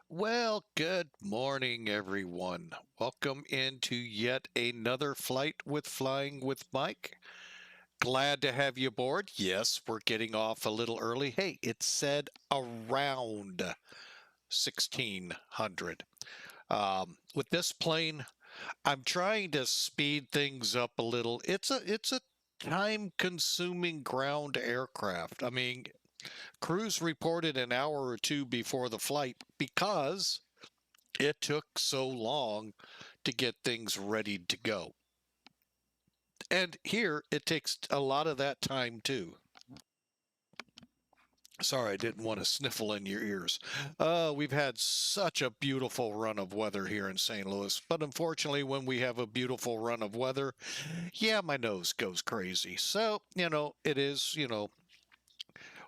Well, good morning, everyone. Welcome into yet another flight with Flying with Mike. Glad to have you aboard. Yes, we're getting off a little early. Hey, it said around 1600. With this plane, I'm trying to speed things up a little. It's a time-consuming ground aircraft. I mean, crews reported an hour or two before the flight because it took so long to get things ready to go. And here it takes a lot of that time too. Sorry, I didn't want to sniffle in your ears. We've had such a beautiful run of weather here in St. Louis, but unfortunately, when we have a beautiful run of weather, yeah, my nose goes crazy. So, it is,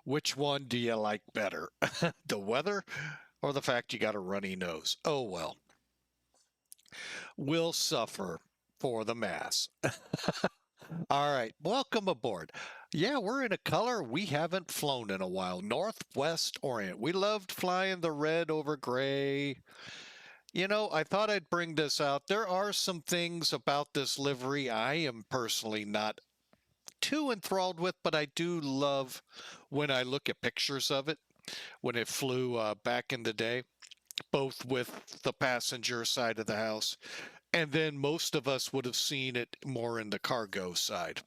which one do you like better? The weather or the fact you got a runny nose? Oh, well, we'll suffer for the mass. All right, welcome aboard. Yeah, we're in a color we haven't flown in a while, Northwest Orient. We loved flying the red over gray. I thought I'd bring this out. There are some things about this livery I am personally not too enthralled with, but I do love when I look at pictures of it when it flew back in the day, both with the passenger side of the house, and then most of us would have seen it more in the cargo side.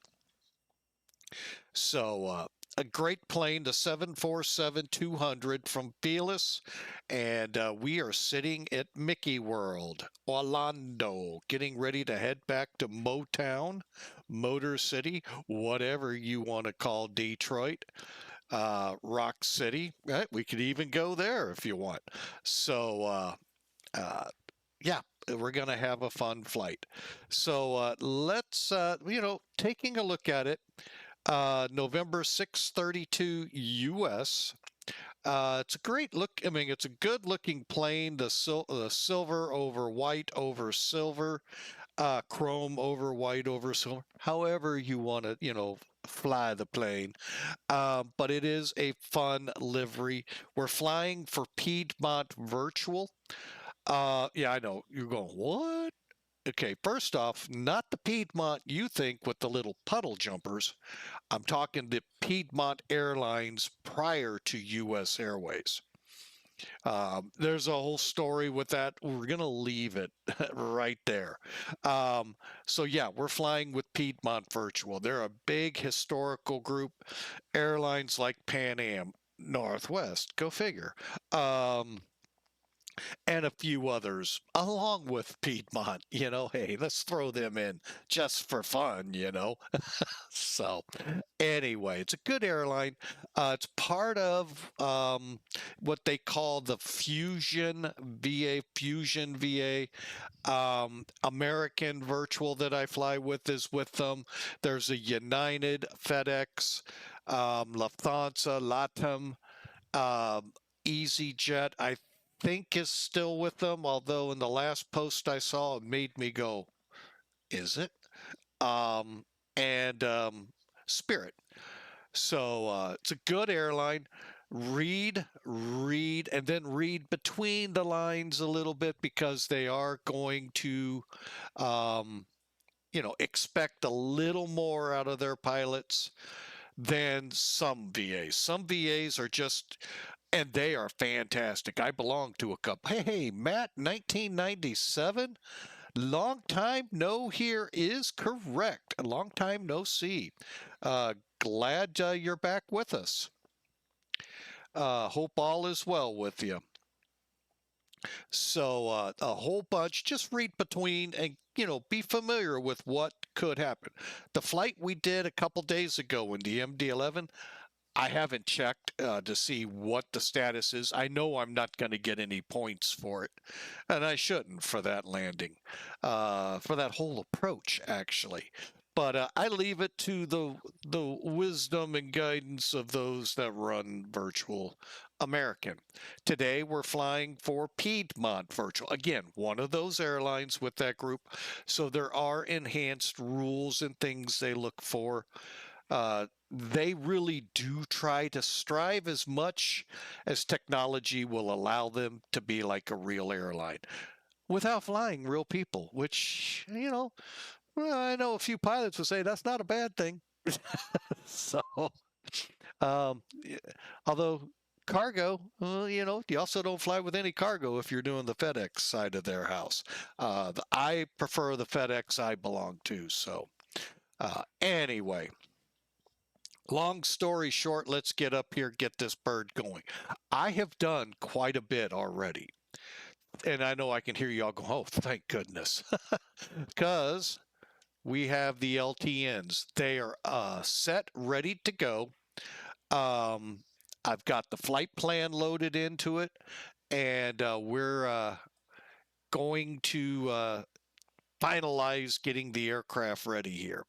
So a great plane, the 747-200 from Felis, and we are sitting at Mickey World, Orlando, getting ready to head back to Motown, Motor City, whatever you want to call Detroit, Rock City. Right? We could even go there if you want. So yeah, we're going to have a fun flight. So let's, taking a look at it. November 632 US. It's a great look. I mean, it's a good looking plane. The silver over white over silver, chrome over white over silver. However you want to, fly the plane. But it is a fun livery. We're flying for Piedmont Virtual. Yeah, I know. You're going, what? Okay, first off, not the Piedmont you think with the little puddle jumpers. I'm talking the Piedmont Airlines prior to U.S. Airways. There's a whole story with that. We're going to leave it right there. So, yeah, we're flying with Piedmont Virtual. They're a big historical group. Airlines like Pan Am, Northwest, go figure. And a few others along with Piedmont. Hey, let's throw them in just for fun. So, anyway, it's a good airline. It's part of what they call the Fusion VA. American Virtual that I fly with is with them. There's a United, FedEx, Lufthansa, LATAM, EasyJet, I think is still with them, although in the last post I saw it made me go, is it? And Spirit. So it's a good airline. Read, and then read between the lines a little bit because they are going to, expect a little more out of their pilots than some VAs. Some VAs are just, and they are fantastic. I belong to a couple. Hey, Matt, 1997? Long time no hear is correct. A long time no see. Glad you're back with us. Hope all is well with you. So a whole bunch, just read between and, be familiar with what could happen. The flight we did a couple days ago in the MD-11, I haven't checked to see what the status is. I know I'm not going to get any points for it, and I shouldn't for that landing, for that whole approach, actually. But I leave it to the wisdom and guidance of those that run Virtual American. Today we're flying for Piedmont Virtual. Again, one of those airlines with that group. So there are enhanced rules and things they look for. They really do try to strive as much as technology will allow them to be like a real airline without flying real people, which, well, I know a few pilots would say that's not a bad thing. So, although cargo, you also don't fly with any cargo if you're doing the FedEx side of their house. I prefer the FedEx I belong to. So, anyway, long story short, let's get up here, get this bird going. I have done quite a bit already. And I know I can hear you all go, oh, thank goodness. Because we have the LTNs. They are set, ready to go. I've got the flight plan loaded into it, and we're going to finalize getting the aircraft ready here.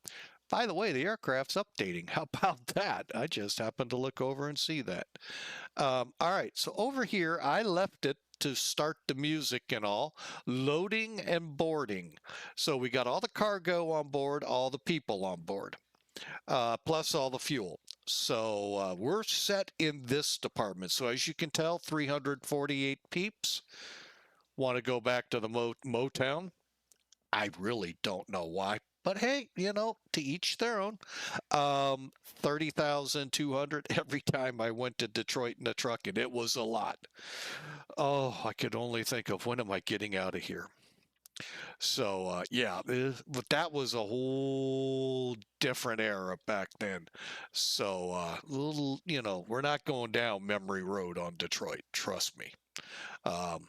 By the way, the aircraft's updating. How about that? I just happened to look over and see that. All right, so over here, I left it to start the music and all, loading and boarding. So we got all the cargo on board, all the people on board, plus all the fuel. So we're set in this department. So as you can tell, 348 peeps want to go back to the Motown. I really don't know why, but hey, to each their own. 30,200 every time I went to Detroit in a truck, and it was a lot. Oh, I could only think of, when am I getting out of here? So, yeah, but that was a whole different era back then. So, we're not going down memory road on Detroit, trust me. Um,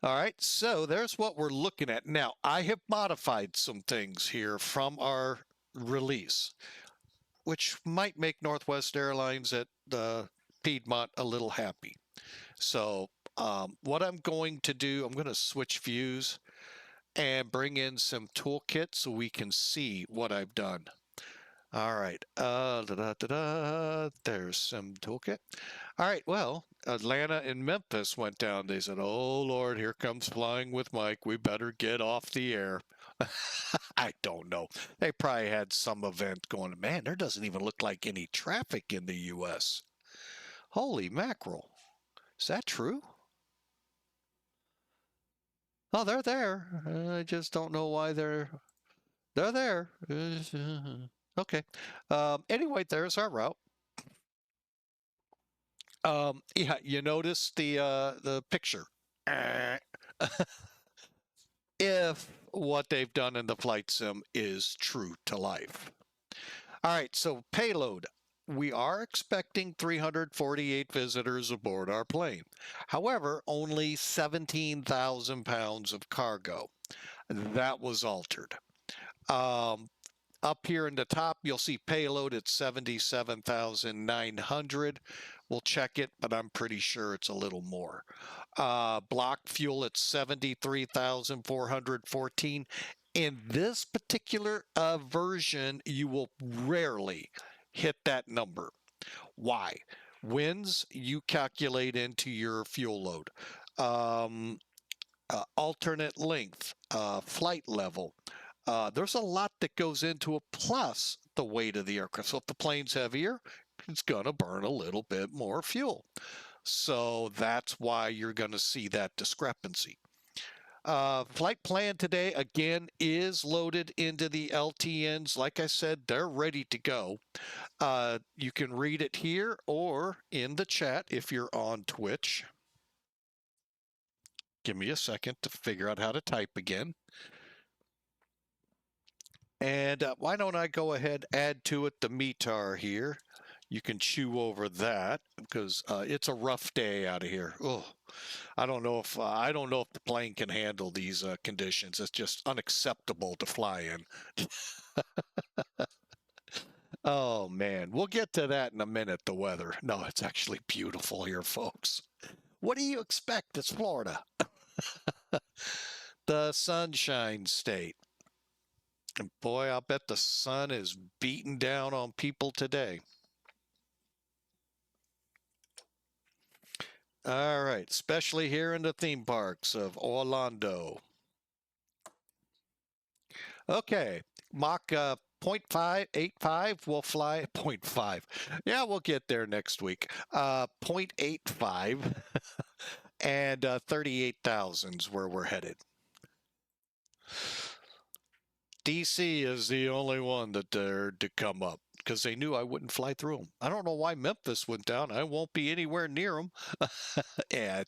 All right, so there's what we're looking at. Now, I have modified some things here from our release, which might make Northwest Airlines at Piedmont a little happy. So what I'm going to do, I'm going to switch views and bring in some toolkits so we can see what I've done. All right, there's some toolkit. All right, well, Atlanta and Memphis went down. They said, oh, Lord, here comes Flying with Mike. We better get off the air. I don't know. They probably had some event going, man, there doesn't even look like any traffic in the U.S. Holy mackerel. Is that true? Oh, they're there. I just don't know why they're there. Okay. Anyway, there's our route. Yeah, you notice the picture. If what they've done in the flight sim is true to life. All right, so payload. We are expecting 348 visitors aboard our plane. However, only 17,000 pounds of cargo. That was altered. Up here in the top, you'll see payload at 77,900. We'll check it, but I'm pretty sure it's a little more. Block fuel at 73,414. In this particular version, you will rarely hit that number. Why? Winds, you calculate into your fuel load. Alternate length, flight level. There's a lot that goes into it, plus the weight of the aircraft. So if the plane's heavier, it's going to burn a little bit more fuel. So that's why you're going to see that discrepancy. Flight plan today, again, is loaded into the LTNs. Like I said, they're ready to go. You can read it here or in the chat if you're on Twitch. Give me a second to figure out how to type again. And why don't I go ahead, add to it the METAR here. You can chew over that because it's a rough day out of here. Oh, I don't know if the plane can handle these conditions. It's just unacceptable to fly in. Oh man, we'll get to that in a minute. The weather. No, it's actually beautiful here, folks. What do you expect? It's Florida. The Sunshine State. And boy, I'll bet the sun is beating down on people today. All right, especially here in the theme parks of Orlando. Okay, Mach 0.585 will fly 0.5. Yeah, we'll get there next week. 0.85 and 38,000 is where we're headed. DC is the only one that dared to come up because they knew I wouldn't fly through them. I don't know why Memphis went down. I won't be anywhere near them. And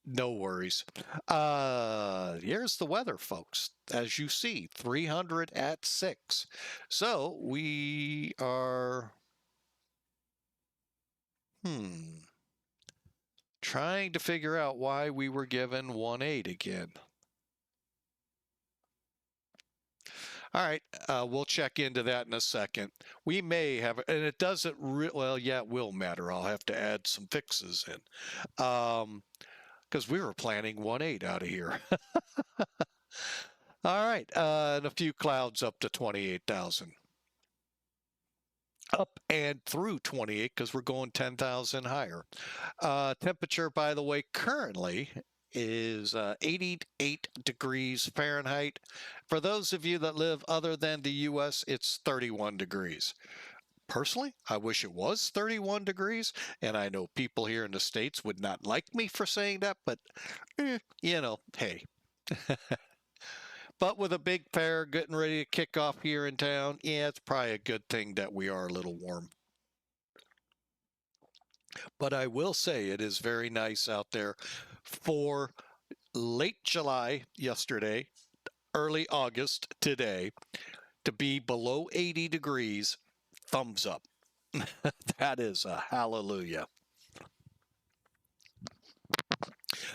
no worries. Here's the weather, folks. As you see, 300 at 6. So we are trying to figure out why we were given 1.8 again. All right, we'll check into that in a second. We may have, and it doesn't, well, yeah, it will matter. I'll have to add some fixes in. Because we were planning 1.8 out of here. All right, and a few clouds up to 28,000. Up and through 28 because we're going 10,000 higher. Temperature, by the way, currently is 88 degrees Fahrenheit. For those of you that live other than the U.S., it's 31 degrees. Personally, I wish it was 31 degrees, and I know people here in the States would not like me for saying that, but, you know, hey. But with a big fair getting ready to kick off here in town, yeah, it's probably a good thing that we are a little warm. But I will say it is very nice out there for late July yesterday, early August today, to be below 80 degrees. Thumbs up. That is a hallelujah.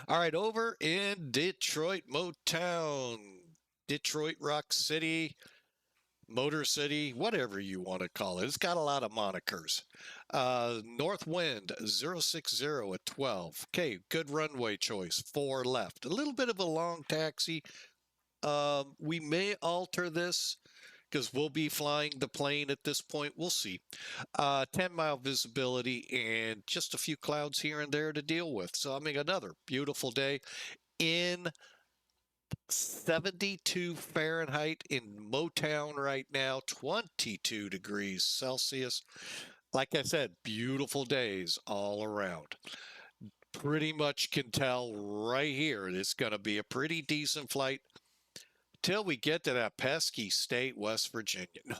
All right, over in Detroit, Motown, Detroit Rock City, Motor City, whatever you want to call it. It's got a lot of monikers. North wind 060 at 12. Okay, good runway choice, 4 left. A little bit of a long taxi. We may alter this because we'll be flying the plane at this point. We'll see. 10-mile visibility and just a few clouds here and there to deal with. So, I mean, another beautiful day in 72 Fahrenheit in Motown right now, 22 degrees Celsius. Like I said, beautiful days all around. Pretty much can tell right here it's going to be a pretty decent flight till we get to that pesky state, West Virginia. No,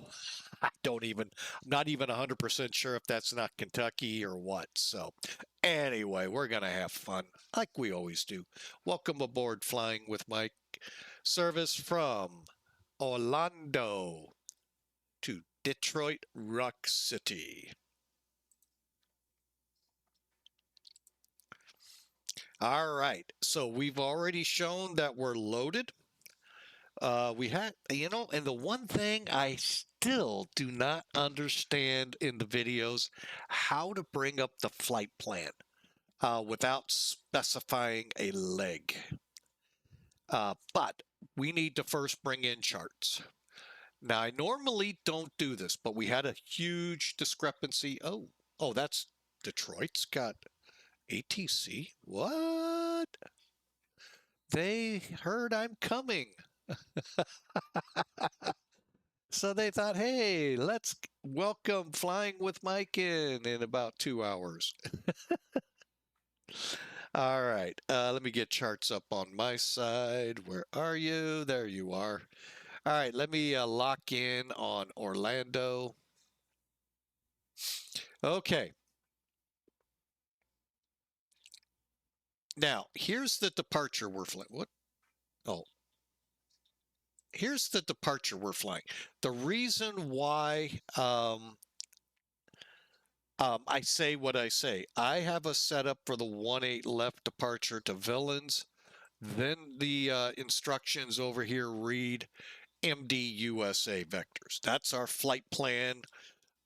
I'm not even 100% sure if that's not Kentucky or what. So anyway, we're going to have fun like we always do. Welcome aboard Flying with Mike. Service from Orlando to Detroit Rock City. All right, so we've already shown that we're loaded. We had, you know, and the one thing I still do not understand in the videos, how to bring up the flight plan without specifying a leg. But we need to first bring in charts. Now, I normally don't do this, but we had a huge discrepancy. Oh, that's Detroit's got ATC. What? They heard I'm coming. So they thought, hey, let's welcome Flying with Mike in about 2 hours. All right, let me get charts up on my side. Where are you? There you are. All right, let me lock in on Orlando. Okay. Now, here's the departure we're flying. What? Oh. Here's the departure we're flying. The reason why I say what I say, I have a setup for the 1-8 left departure to VILNS. Then the instructions over here read MD USA vectors. That's our flight plan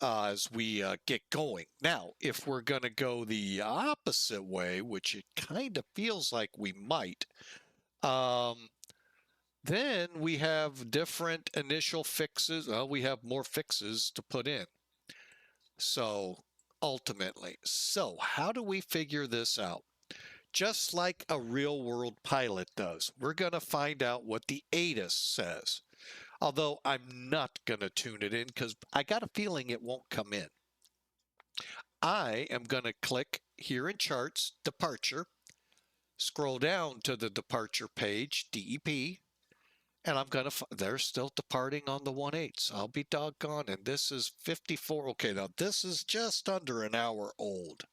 as we get going. Now, if we're going to go the opposite way, which it kind of feels like we might, then we have different initial fixes. Well, we have more fixes to put in. So ultimately, so how do we figure this out? Just like a real world pilot does, we're going to find out what the ATIS says. Although I'm not going to tune it in because I got a feeling it won't come in. I am going to click here in charts, departure, scroll down to the departure page, DEP, and I'm going to, they're still departing on the 1/8. I'll be doggone. And this is 54. Okay, now this is just under an hour old.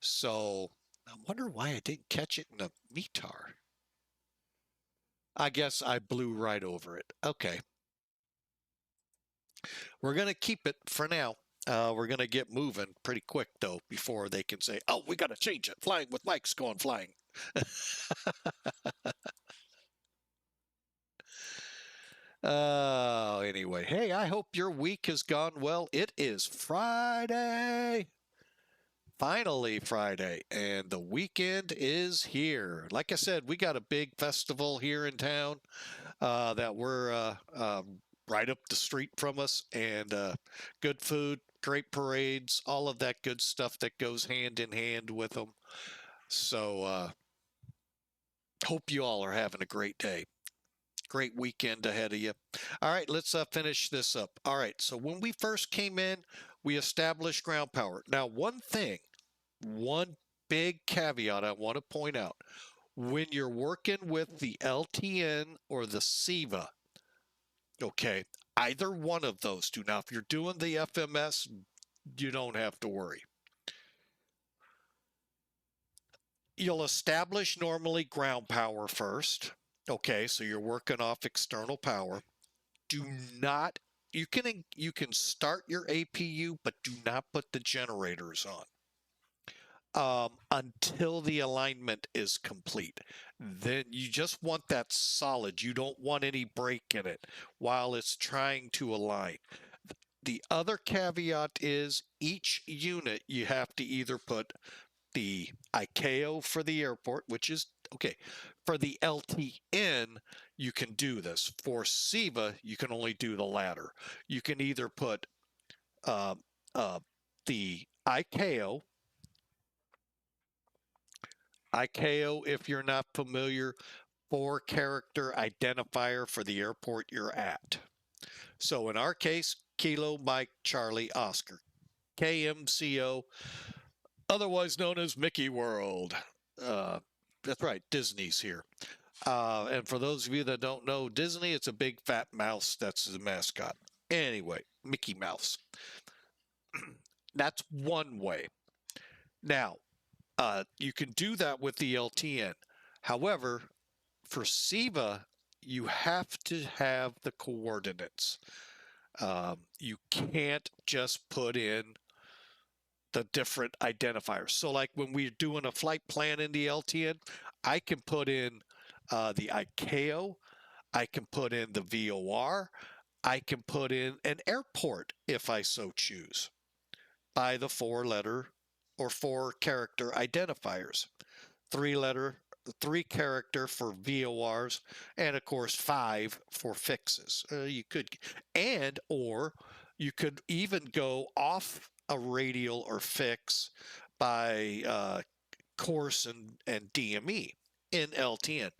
So I wonder why I didn't catch it in the METAR. I guess I blew right over it. Okay. We're going to keep it for now. We're going to get moving pretty quick, though, before they can say, oh, we got to change it. Flying with Mike's going flying. Anyway, hey, I hope your week has gone well. It is Friday. Finally Friday, and the weekend is here. Like I said, we got a big festival here in town that we're right up the street from us, and good food, great parades, all of that good stuff that goes hand in hand with them. So hope you all are having a great day. Great weekend ahead of you. All right, let's finish this up. All right, so when we first came in, we established ground power. Now, one big caveat I want to point out. When you're working with the LTN or the SEVA, okay, either one of those two. Now, if you're doing the FMS, you don't have to worry. You'll establish normally ground power first. Okay, so you're working off external power. Do not, you can start your APU, but do not put the generators on until the alignment is complete. Then you just want that solid. You don't want any break in it while it's trying to align. The other caveat is each unit you have to either put the ICAO for the airport, which is okay. For the LTN, you can do this. For SEVA, you can only do the latter. You can either put the ICAO, if you're not familiar, 4-character identifier for the airport you're at. So in our case, Kilo Mike Charlie Oscar, KMCO, otherwise known as Mickey World. That's right, Disney's here. And for those of you that don't know Disney, it's a big fat mouse that's the mascot. Anyway, Mickey Mouse. That's one way. Now, you can do that with the LTN. However, for SEVA, you have to have the coordinates. You can't just put in the different identifiers. So like when we're doing a flight plan in the LTN, I can put in the ICAO, I can put in the VOR, I can put in an airport if I so choose by the 4-letter or 4-character identifiers. 3-character for VORs, and of course 5 for fixes. You could, or you could even go off a radial or fix by course and DME in LTN.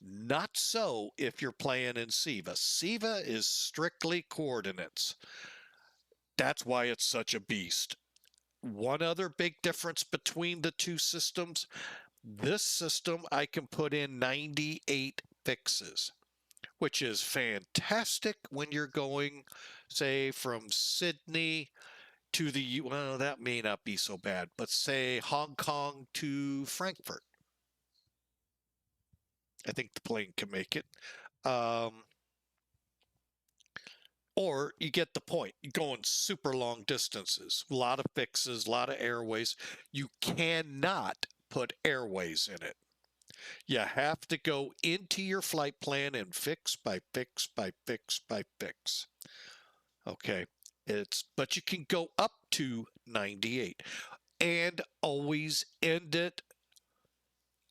Not so if you're playing in SEVA. SEVA is strictly coordinates. That's why it's such a beast. One other big difference between the two systems, this system I can put in 98 fixes, which is fantastic when you're going, say, from Sydney to the, well, that may not be so bad, but say Hong Kong to Frankfurt. I think the plane can make it. Or you get the point. You're going super long distances, a lot of fixes, a lot of airways. You cannot put airways in it. You have to go into your flight plan and fix by fix by fix by fix. Okay, but you can go up to 98 and always end it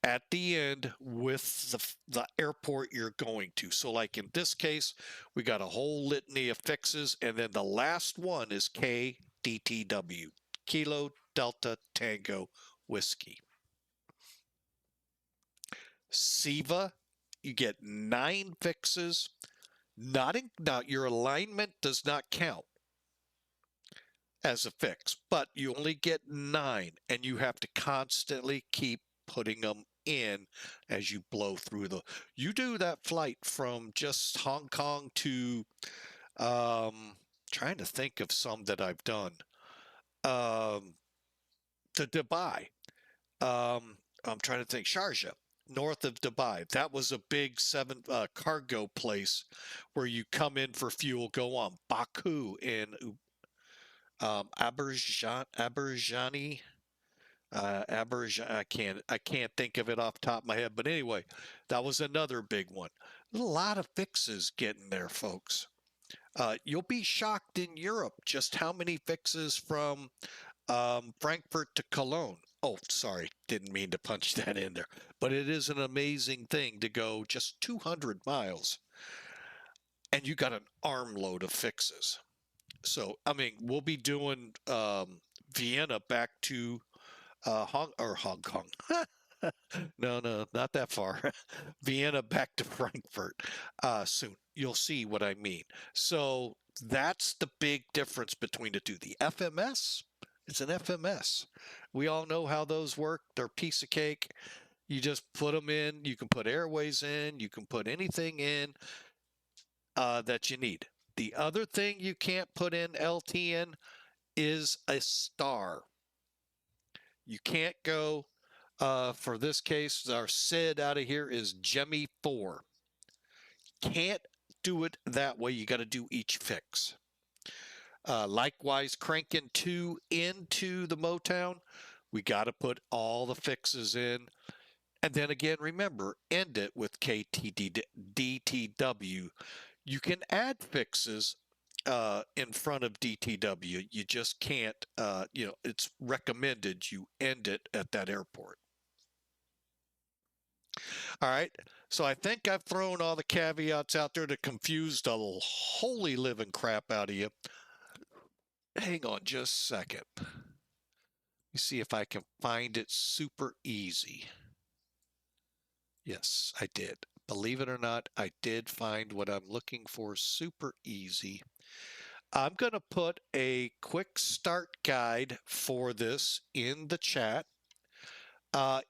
at the end with the airport you're going to. So like in this case, we got a whole litany of fixes, and then the last one is KDTW, Kilo Delta Tango Whiskey. SEVA, you get 9 fixes, Now, your alignment does not count as a fix, but you only get 9, and you have to constantly keep putting them in as you blow through the. You do that flight from just Hong Kong to, trying to think of some that I've done, um, to Dubai. I'm trying to think, Sharjah, north of Dubai. That was a big cargo place where you come in for fuel, go on. Baku in Aberjani. I can't think of it off the top of my head, but anyway, that was another big one. There's a lot of fixes getting there, folks. You'll be shocked in Europe just how many fixes from Frankfurt to Cologne. Oh, sorry, didn't mean to punch that in there, but it is an amazing thing to go just 200 miles and you got an armload of fixes. So, I mean, we'll be doing Vienna back to Hong Kong. No, not that far. Vienna back to Frankfurt soon. You'll see what I mean. So that's the big difference between the two. The FMS, it's an FMS. We all know how those work. They're a piece of cake. You just put them in. You can put airways in. You can put anything in that you need. The other thing you can't put in LTN is a star. You can't go, for this case, our SID out of here is Gemmy 4. Can't do it that way. You got to do each fix. Likewise, cranking 2 into the Motown, we got to put all the fixes in. And then again, remember, end it with KDTW. You can add fixes in front of DTW. You just can't, it's recommended you end it at that airport. All right. So I think I've thrown all the caveats out there to confuse the holy living crap out of you. Hang on just a second. Let me see if I can find it super easy. Yes, I did. Believe it or not, I did find what I'm looking for super easy. I'm going to put a quick start guide for this in the chat.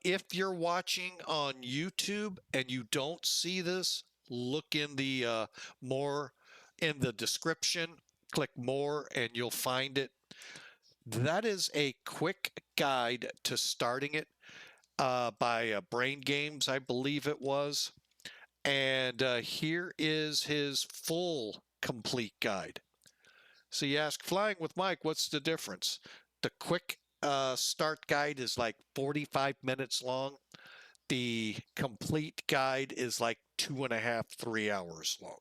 If you're watching on YouTube and you don't see this, look in the more in the description, click more, and you'll find it. That is a quick guide to starting it by Brain Games, I believe it was. And here is his full complete guide. So you ask, flying with Mike, what's the difference? The quick start guide is like 45 minutes long. The complete guide is like 2.5, 3 hours long.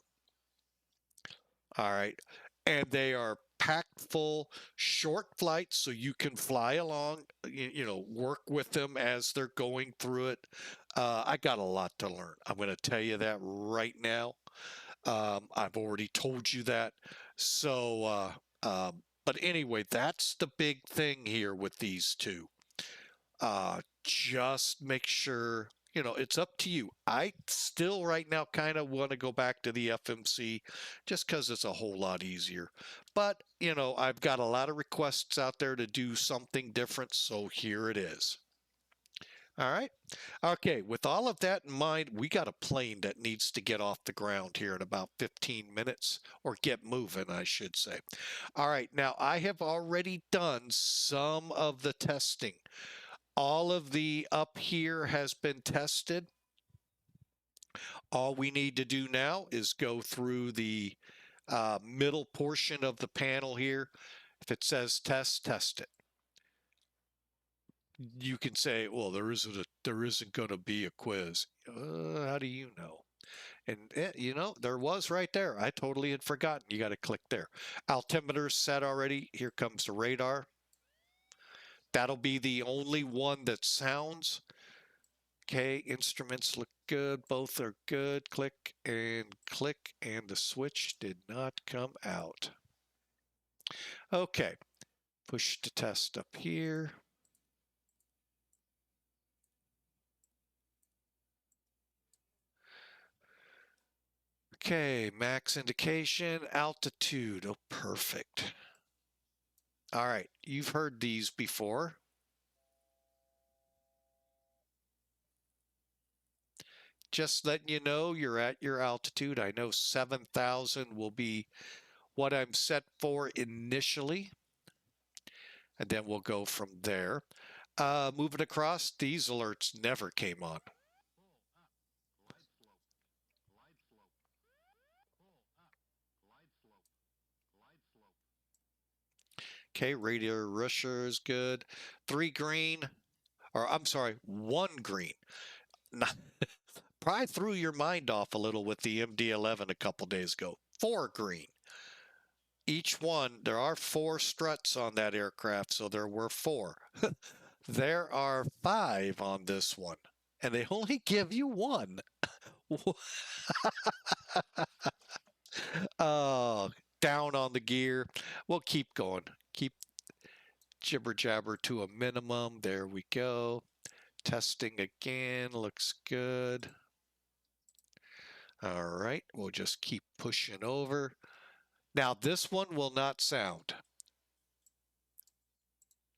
All right. And they are packed full, short flights, so you can fly along, work with them as they're going through it. I got a lot to learn. I'm going to tell you that right now. I've already told you that. So, but anyway, that's the big thing here with these two. Just make sure, it's up to you. I still right now kind of want to go back to the FMC just because it's a whole lot easier. But, I've got a lot of requests out there to do something different. So here it is. All right. Okay. With all of that in mind, we got a plane that needs to get off the ground here in about 15 minutes, or get moving, I should say. All right. Now, I have already done some of the testing. All of the up here has been tested. All we need to do now is go through the middle portion of the panel here. If it says test, test it. You can say, well, there isn't going to be a quiz. How do you know? And there was right there. I totally had forgotten. You got to click there. Altimeter's set already. Here comes the radar. That'll be the only one that sounds. Okay, instruments look good. Both are good. Click, and the switch did not come out. Okay, push to test up here. Okay, max indication, altitude. Oh, perfect. All right, you've heard these before. Just letting you know you're at your altitude. I know 7,000 will be what I'm set for initially, and then we'll go from there. Moving across, these alerts never came on. Okay, radial rusher is good. 3 green, or I'm sorry, 1 green. Not, probably threw your mind off a little with the MD-11 a couple days ago. 4 green. Each one, there are 4 struts on that aircraft, so there were 4. There are 5 on this one, and they only give you 1. Oh, down on the gear. We'll keep going. Keep jibber jabber to a minimum. There we go. Testing again. Looks good. All right. We'll just keep pushing over. Now, this one will not sound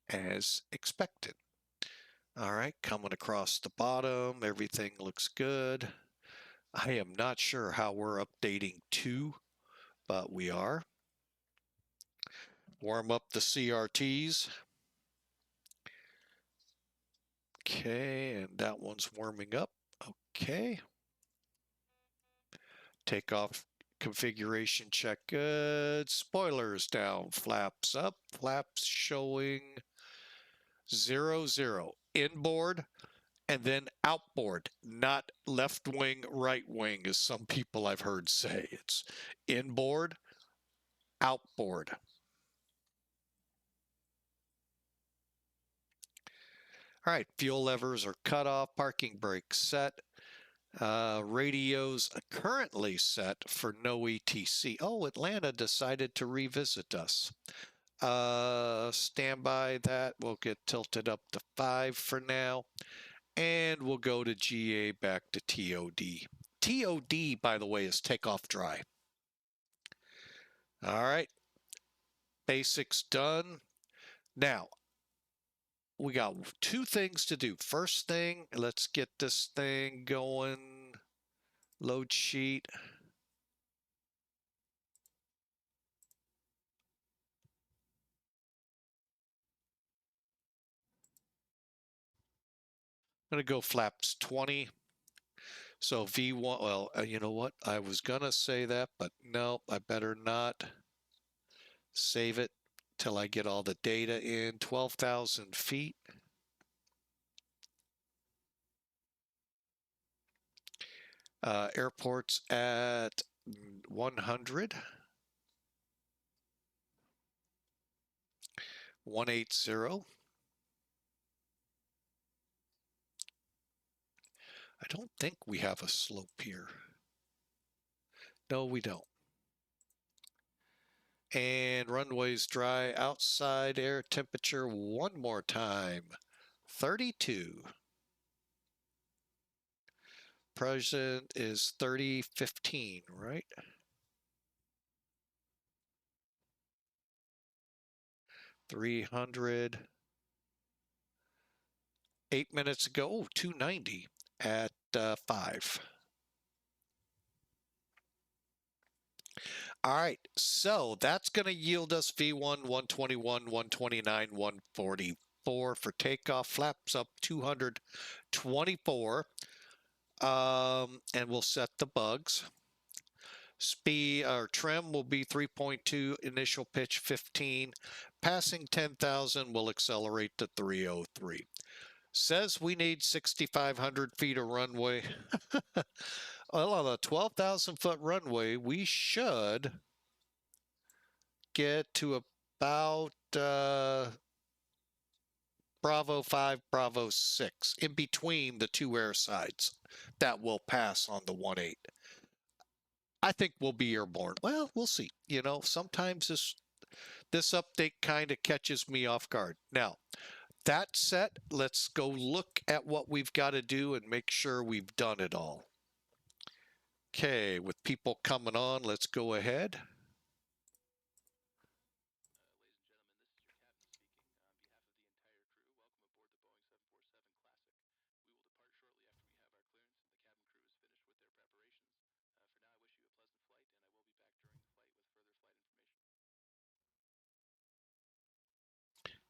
as expected. All right. Coming across the bottom. Everything looks good. I am not sure how we're updating to, but we are. Warm up the CRTs. Okay, and that one's warming up. Okay. Takeoff configuration check good. Spoilers down, flaps up, flaps showing 0, inboard and then outboard, not left wing, right wing, as some people I've heard say. It's inboard, outboard. All right, fuel levers are cut off, parking brake set. Radios currently set for no ATC. Oh, Atlanta decided to revisit us. Stand by that. We'll get tilted up to 5 for now. And we'll go to GA back to TOD. TOD, by the way, is takeoff dry. All right. Basics done. Now, we got 2 things to do. First thing, let's get this thing going. Load sheet. I'm going to go flaps 20. So V1, well, you know what? I was going to say that, but no, I better not. Save it till I get all the data in. 12,000 feet. Airports at 100. 180. I don't think we have a slope here. No, we don't. And runways dry. Outside air temperature one more time. 32. Present is 3015, right? 300. 8 minutes ago, oh, 290 at 5. All right, so that's going to yield us V1 121, 129, 144 for takeoff. Flaps up 224. And we'll set the bugs. Speed or trim will be 3.2, initial pitch 15. Passing 10,000 will accelerate to 303. Says we need 6,500 feet of runway. Well, on a 12,000 foot runway, we should get to about Bravo 5, Bravo 6, in between the 2 air sides that will pass on the 1.8. I think we'll be airborne. Well, we'll see. You know, sometimes this update kind of catches me off guard. Now, that said, let's go look at what we've got to do and make sure we've done it all. Okay, with people coming on, let's go ahead.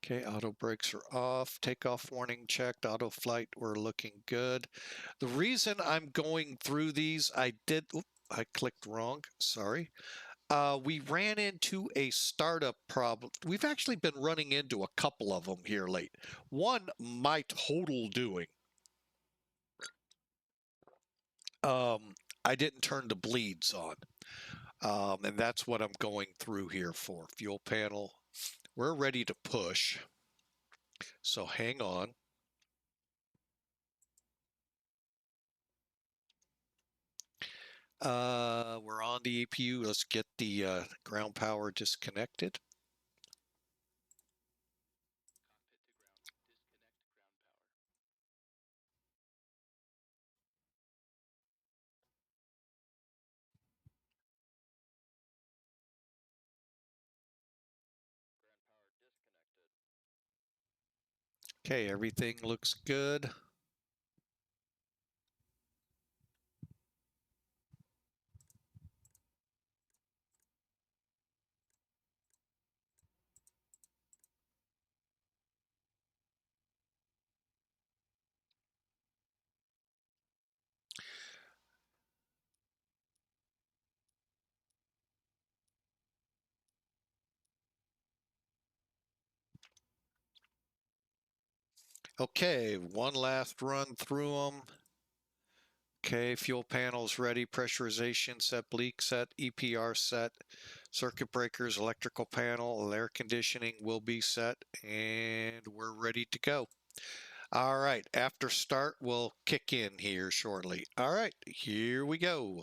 Okay, auto brakes are off. Takeoff warning checked. Auto flight, we're looking good. The reason I'm going through these, I clicked wrong. Sorry. We ran into a startup problem. We've actually been running into a couple of them here late. One, my total doing. I didn't turn the bleeds on. And that's what I'm going through here for. Fuel panel. We're ready to push. So hang on. We're on the APU. Let's get the ground power disconnected. Okay, everything looks good. Okay, one last run through them. Okay, fuel panels ready, pressurization set, leak set, EPR set, circuit breakers, electrical panel, air conditioning will be set, and we're ready to go. All right, after start, we'll kick in here shortly. All right, here we go.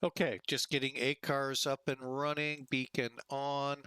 Okay, just getting ACARS up and running, beacon on.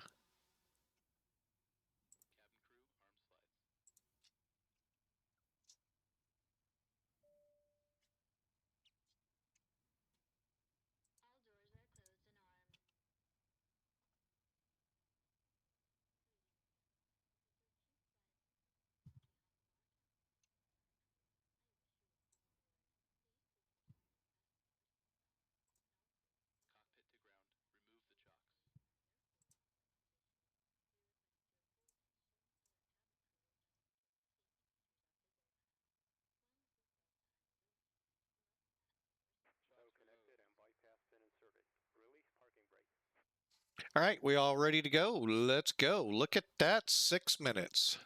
All right, we all ready to go? Let's go. Look at that, 6 minutes.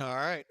All right.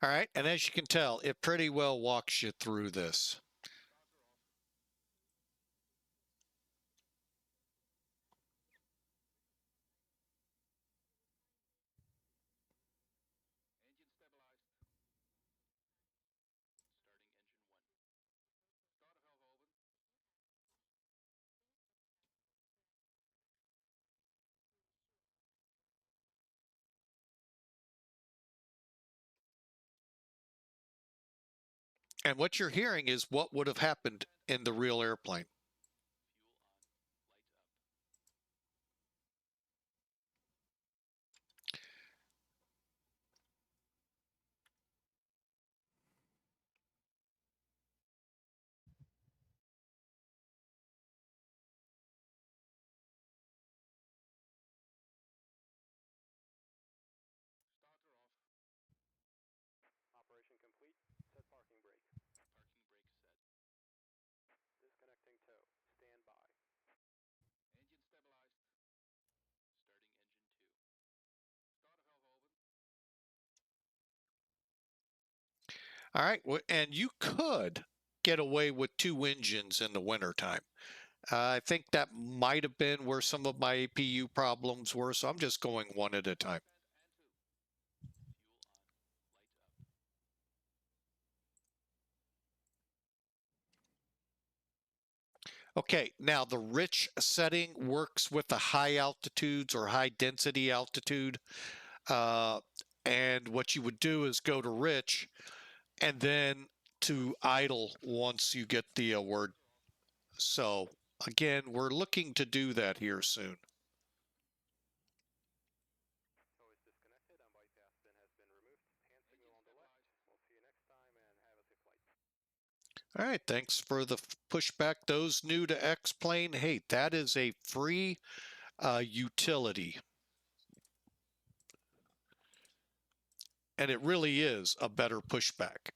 All right, and as you can tell, it pretty well walks you through this. And what you're hearing is what would have happened in the real airplane. Operation complete. Set parking brake. Parking brake set. Disconnecting tow. Stand by. Engine stabilized. Starting engine 2. Start valve open. All right, and you could get away with 2 engines in the wintertime. I think that might have been where some of my APU problems were, so I'm just going one at a time. Okay, now the rich setting works with the high altitudes or high density altitude. And what you would do is go to rich and then to idle once you get the word. So again, we're looking to do that here soon. Tow is disconnected and bypass pin has been removed. Hand signal on the left. We'll see you next time and have a safe flight. All right, thanks for the pushback. Those new to X-Plane, hey, that is a free utility. And it really is a better pushback.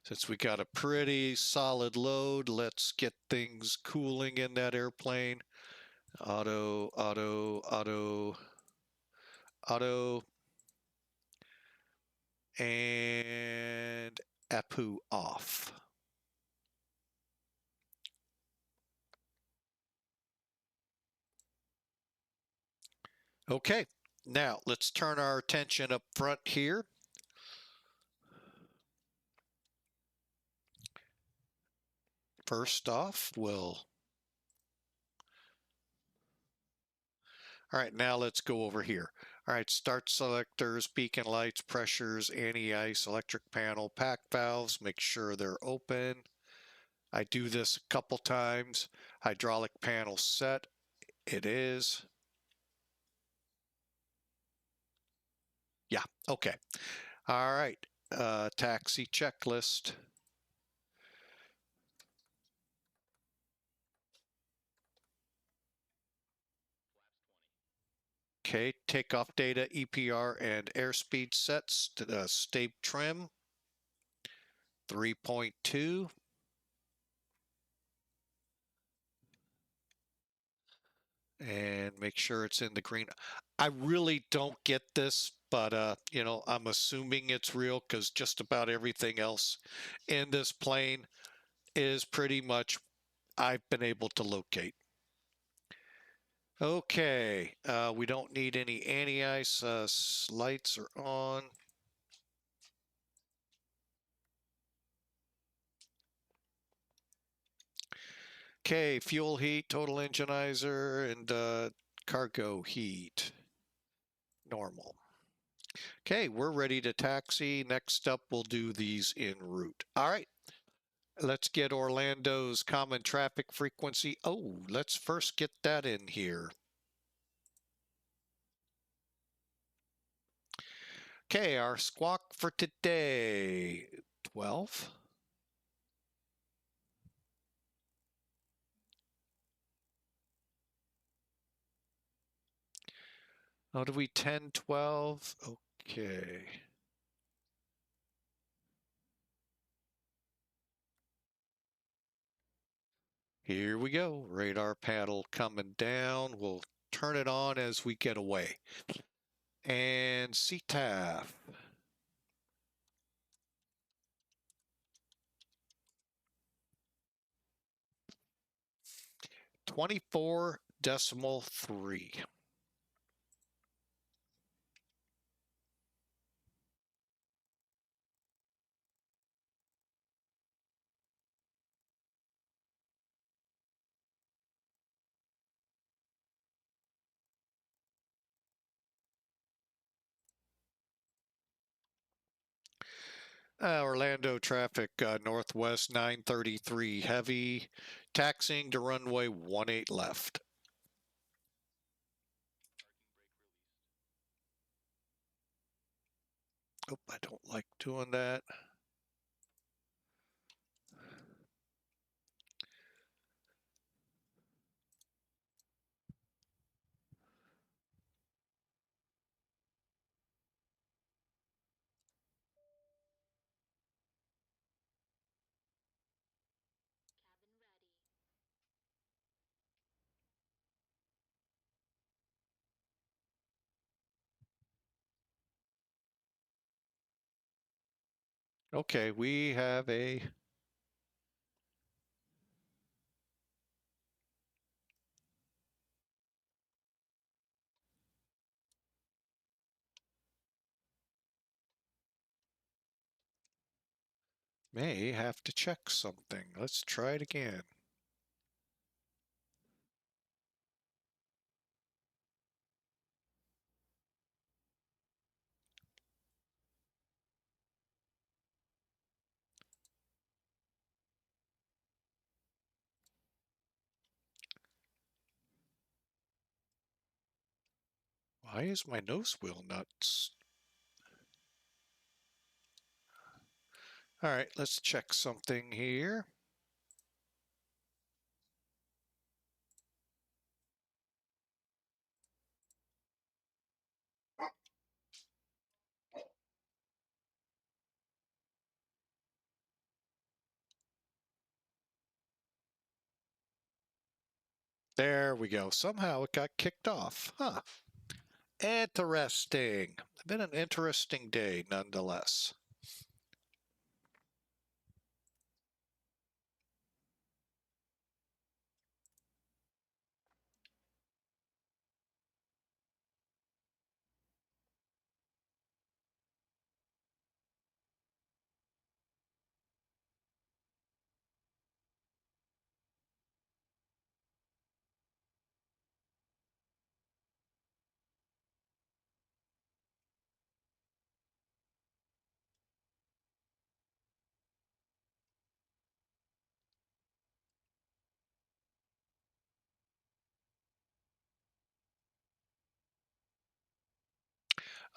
Since we got a pretty solid load, let's get things cooling in that airplane. Auto, auto, auto, auto, and APU off. Okay, now let's turn our attention up front here. First off, we'll... All right, now let's go over here. All right, start selectors, beacon lights, pressures, anti-ice, electric panel, pack valves, make sure they're open. I do this a couple times. Hydraulic panel set, it is. Yeah, okay. All right, taxi checklist. Okay, takeoff data, EPR, and airspeed sets, state trim, 3.2. And make sure it's in the green. I really don't get this but you know, I'm assuming it's real because just about everything else in this plane is pretty much I've been able to locate. Okay, we don't need any anti-ice. Lights are on. Okay, fuel heat, total enginizer, and cargo heat. Normal. Okay, we're ready to taxi. Next up, we'll do these en route. All right, let's get Orlando's common traffic frequency. Oh, let's first get that in here. Okay, our squawk for today, 12. Oh, do we 10, 12? Okay. Here we go. Radar paddle coming down. We'll turn it on as we get away. And CTAF. 24.3. Orlando traffic, northwest 933 heavy, taxiing to runway 18 left. Oh, I don't like doing that. Okay, we have a may have to check something. Let's try it again. Why is my nose wheel nuts? All right, let's check something here. There we go. Somehow it got kicked off. Huh. Interesting. Been an interesting day nonetheless.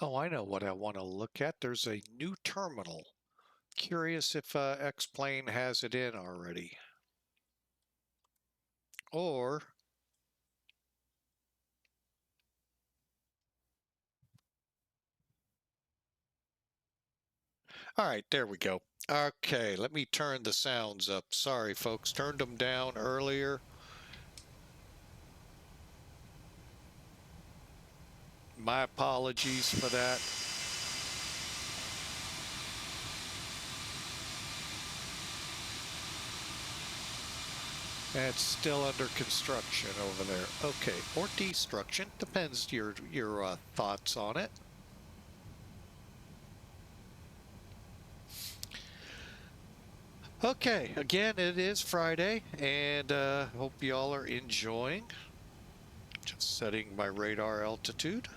Oh, I know what I want to look at. There's a new terminal. Curious if X-Plane has it in already. Or, all right, there we go. Okay, let me turn the sounds up. Sorry, folks, turned them down earlier. My apologies for that. It's still under construction over there. Okay, or destruction. Depends your thoughts on it. Okay, again, it is Friday, and hope y'all are enjoying. Just setting my radar altitude.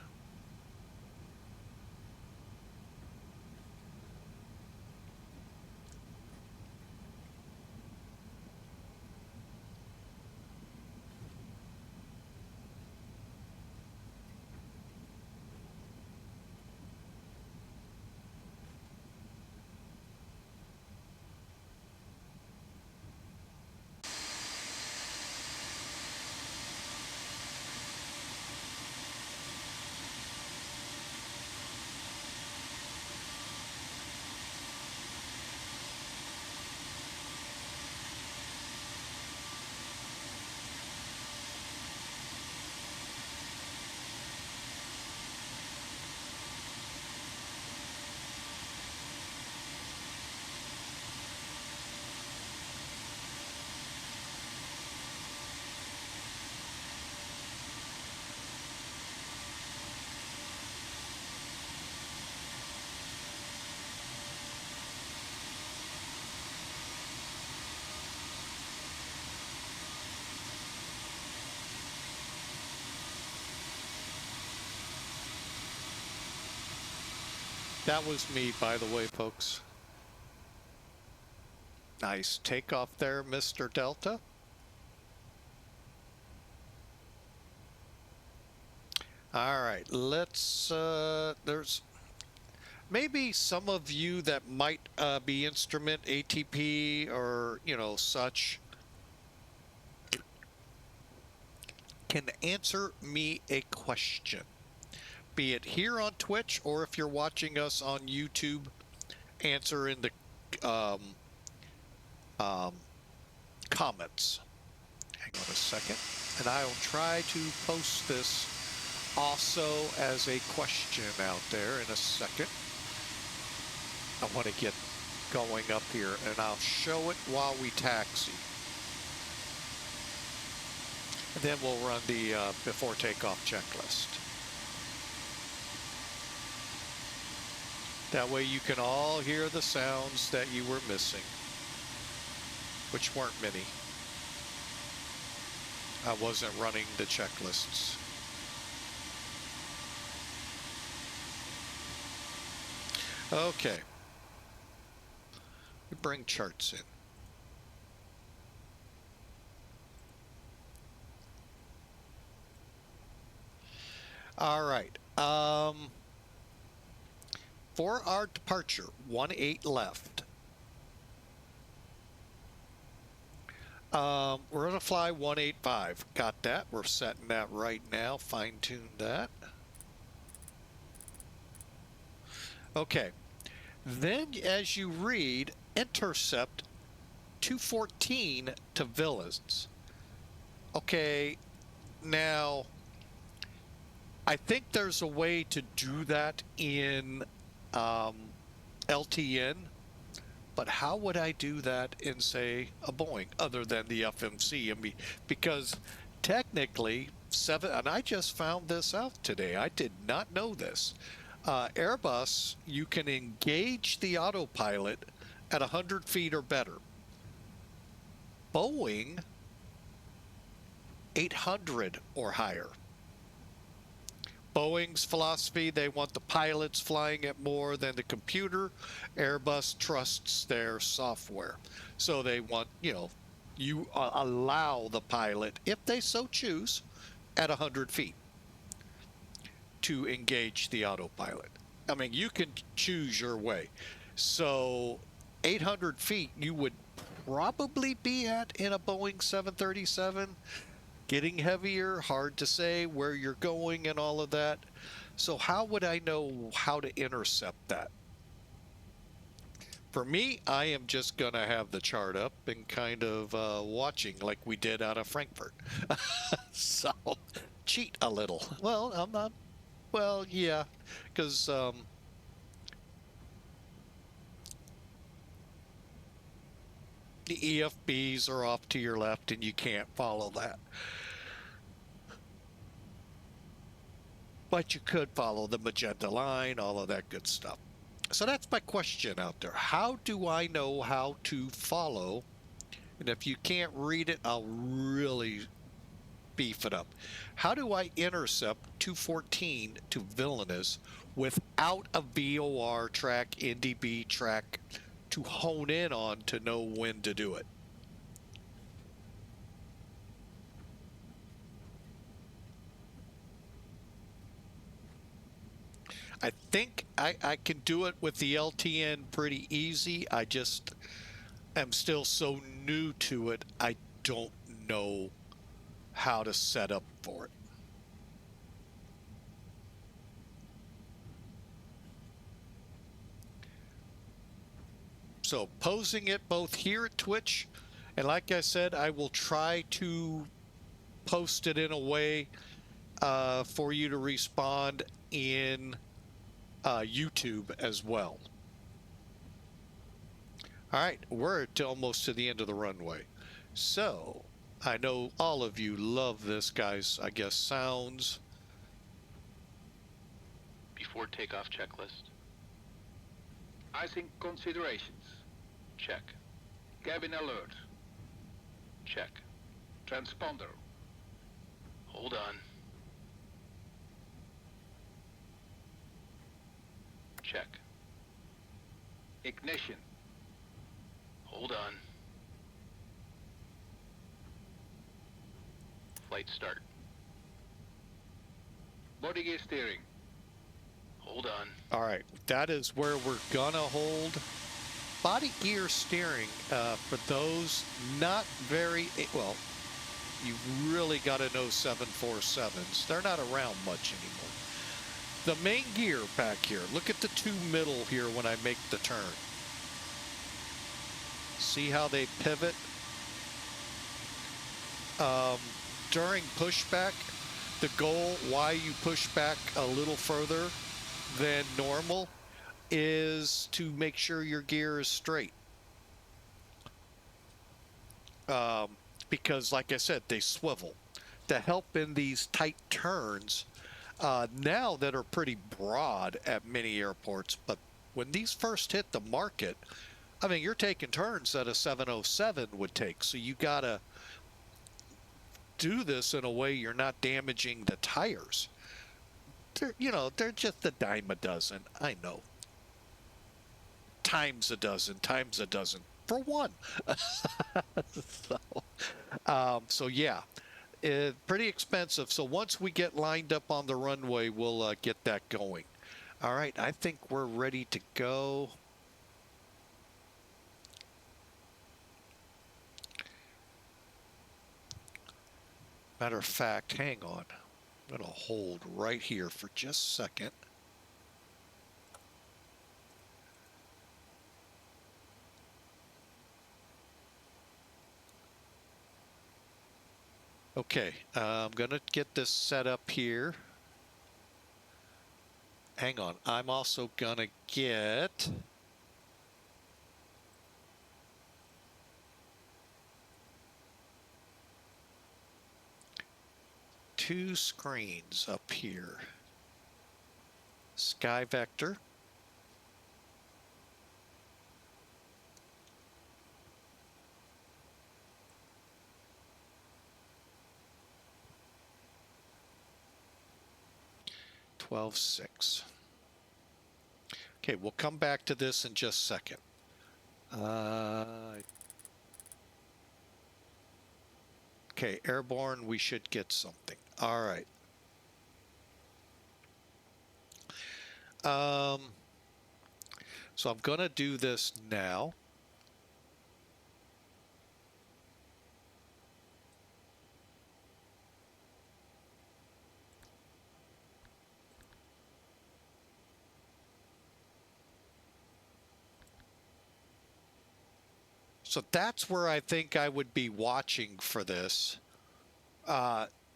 That was me, by the way, folks. Nice takeoff there, Mr. Delta. All right, let's, there's maybe some of you that might be instrument ATP or, you know, such can answer me a question. Be it here on Twitch or if you're watching us on YouTube, answer in the comments. Hang on a second, and I'll try to post this also as a question out there in a second. I want to get going up here, and I'll show it while we taxi. And then we'll run the before takeoff checklist. That way you can all hear the sounds that you were missing, which weren't many. I wasn't running the checklists. Okay. We bring charts in. All right. For our departure, 18 left. We're going to fly 185. Got that. We're setting that right now. Fine-tune that. Okay. Then as you read, intercept 214 to VILNS. Okay. Now, I think there's a way to do that in LTN, but how would I do that in, say, a Boeing other than the FMC? I mean, because technically, and I just found this out today. I did not know this. Airbus, you can engage the autopilot at 100 feet or better. Boeing, 800 or higher. Boeing's philosophy, they want the pilots flying at more than the computer. Airbus trusts their software. So they want, you know, you allow the pilot, if they so choose, at 100 feet to engage the autopilot. I mean, you can choose your way. So 800 feet you would probably be at in a Boeing 737. Getting heavier, hard to say where you're going and all of that. So how would I know how to intercept that? For me, I am just going to have the chart up and kind of watching like we did out of Frankfurt. So cheat a little. Well, I'm not. Well, yeah, because The EFBs are off to your left and you can't follow that. But you could follow the magenta line, all of that good stuff. So that's my question out there. How do I know how to follow? And if you can't read it, I'll really beef it up. How do I intercept 214 to VILNS without a VOR track, NDB track to hone in on to know when to do it? I think I can do it with the LTN pretty easy. I just am still so new to it, I don't know how to set up for it. So posing it both here at Twitch, and like I said, I will try to post it in a way for you to respond in YouTube as well. All right, we're almost to the end of the runway. So I know all of you love this guy's, I guess, sounds. Before takeoff checklist. Icing considerations. Check. Cabin alert. Check. Transponder. Hold on. Check. Ignition. Hold on. Flight start. Body gear steering. Hold on. All right, that is where we're gonna hold. Body gear steering, for those not very, well, you really got to know 747s. They're not around much anymore. The main gear back here, look at the two middle here when I make the turn. See how they pivot? During pushback, the goal why you push back a little further than normal is to make sure your gear is straight. Because like I said, they swivel to help in these tight turns now that are pretty broad at many airports. But when these first hit the market, I mean, you're taking turns that a 707 would take. So you got to do this in a way you're not damaging the tires. They're just a dime a dozen. I know. Times a dozen for one. So yeah, pretty expensive. So once we get lined up on the runway, we'll get that going. All right, I think we're ready to go. Matter of fact, hang on. I'm going to hold right here for just a second. Okay, I'm going to get this set up here. Hang on. I'm also going to get... two screens up here. Sky Vector. $12.6. Okay, we'll come back to this in just a second. Okay, airborne, we should get something. All right. So I'm going to do this now. So that's where I think I would be watching for this.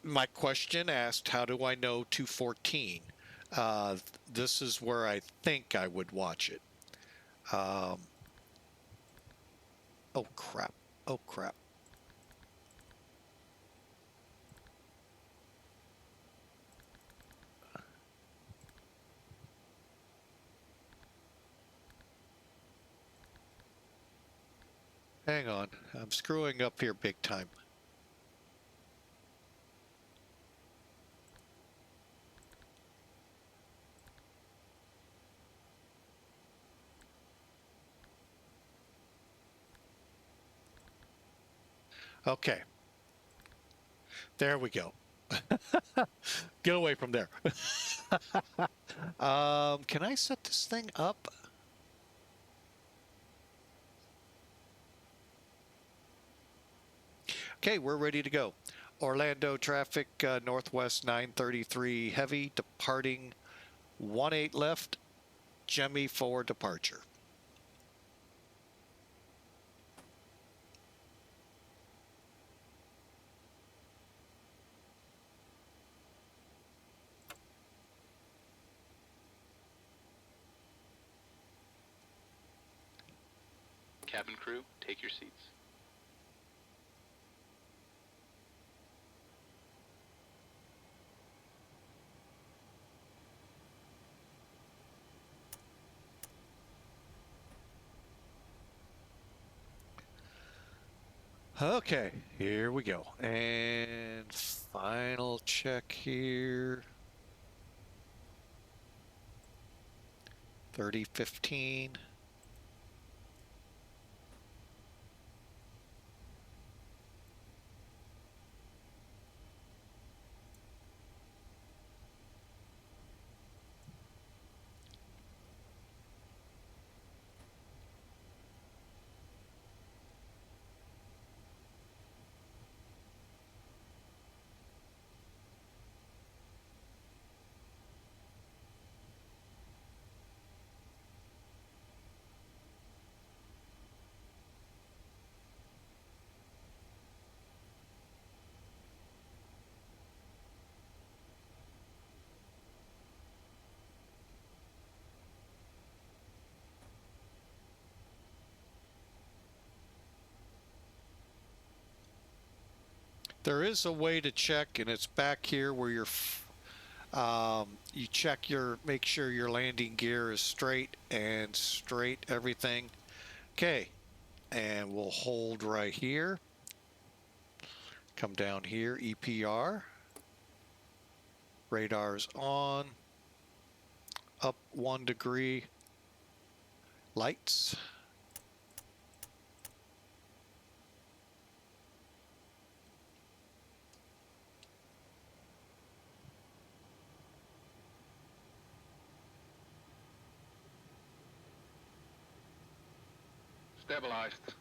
My question asked, how do I know 214? This is where I think I would watch it. Oh, crap. Oh, crap. Hang on. I'm screwing up here big time. Okay. There we go. Get away from there. Can I set this thing up? Okay, we're ready to go. Orlando traffic, Northwest 933 heavy, departing 18 left, Jemmy for departure. Cabin crew, take your seats. Okay, here we go. And final check here. 3015. There is a way to check, and it's back here where you check make sure your landing gear is straight and straight everything. Okay, and we'll hold right here. Come down here, EPR. Radar's on. Up 1 degree. Lights. Stabilized.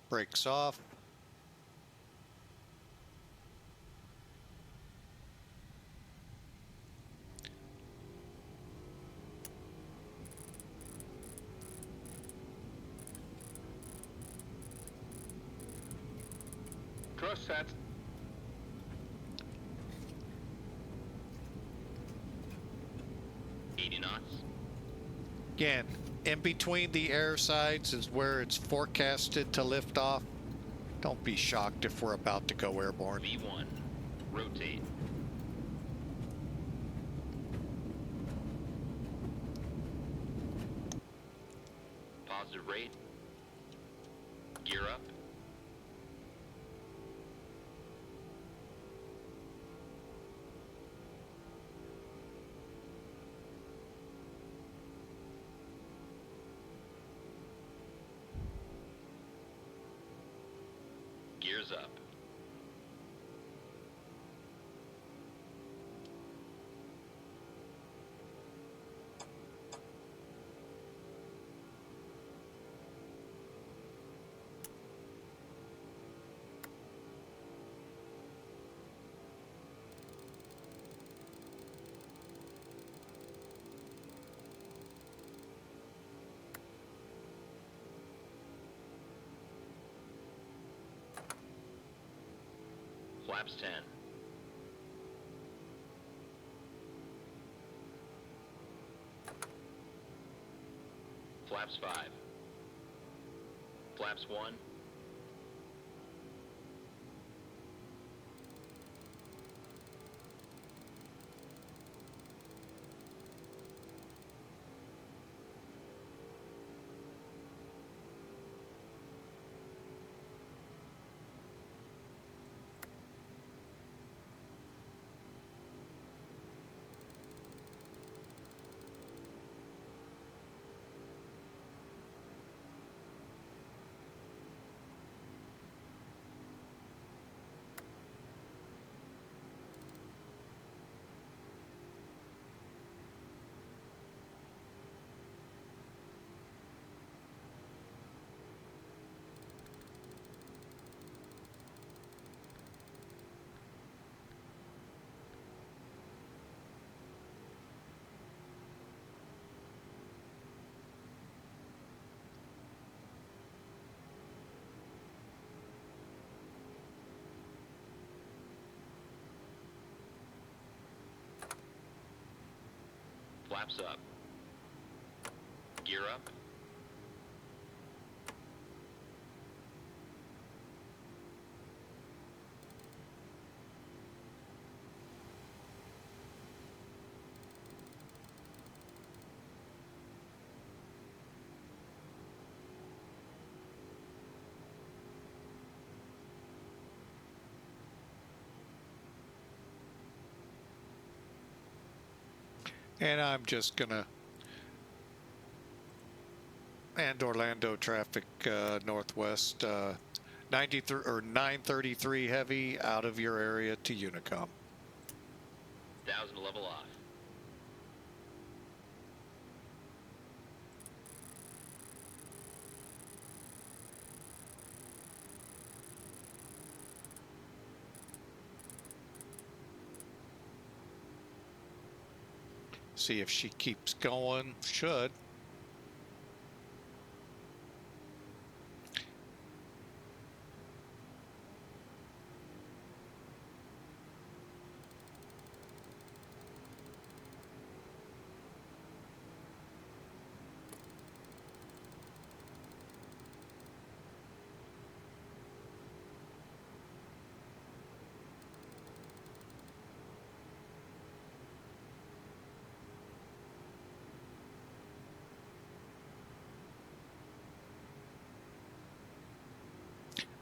Brakes off. Thrust set. Again, in between the air sides is where it's forecasted to lift off. Don't be shocked if we're about to go airborne. V1. Rotate. Positive rate. Gear up. Gears up. Flaps 10. Flaps 5. Flaps 1. Flaps up. Gear up. And I'm just gonna and Orlando traffic northwest 93 or 933 heavy out of your area to Unicom. 1000 level off. See if she keeps going. Should.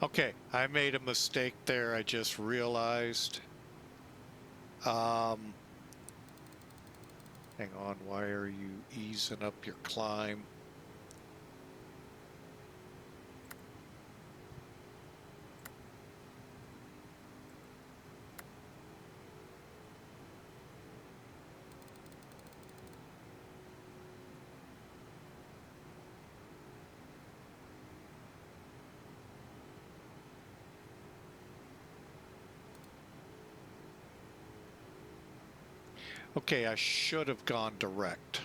Okay, I made a mistake there. I just realized. Hang on, why are you easing up your climb? Okay, I should have gone direct.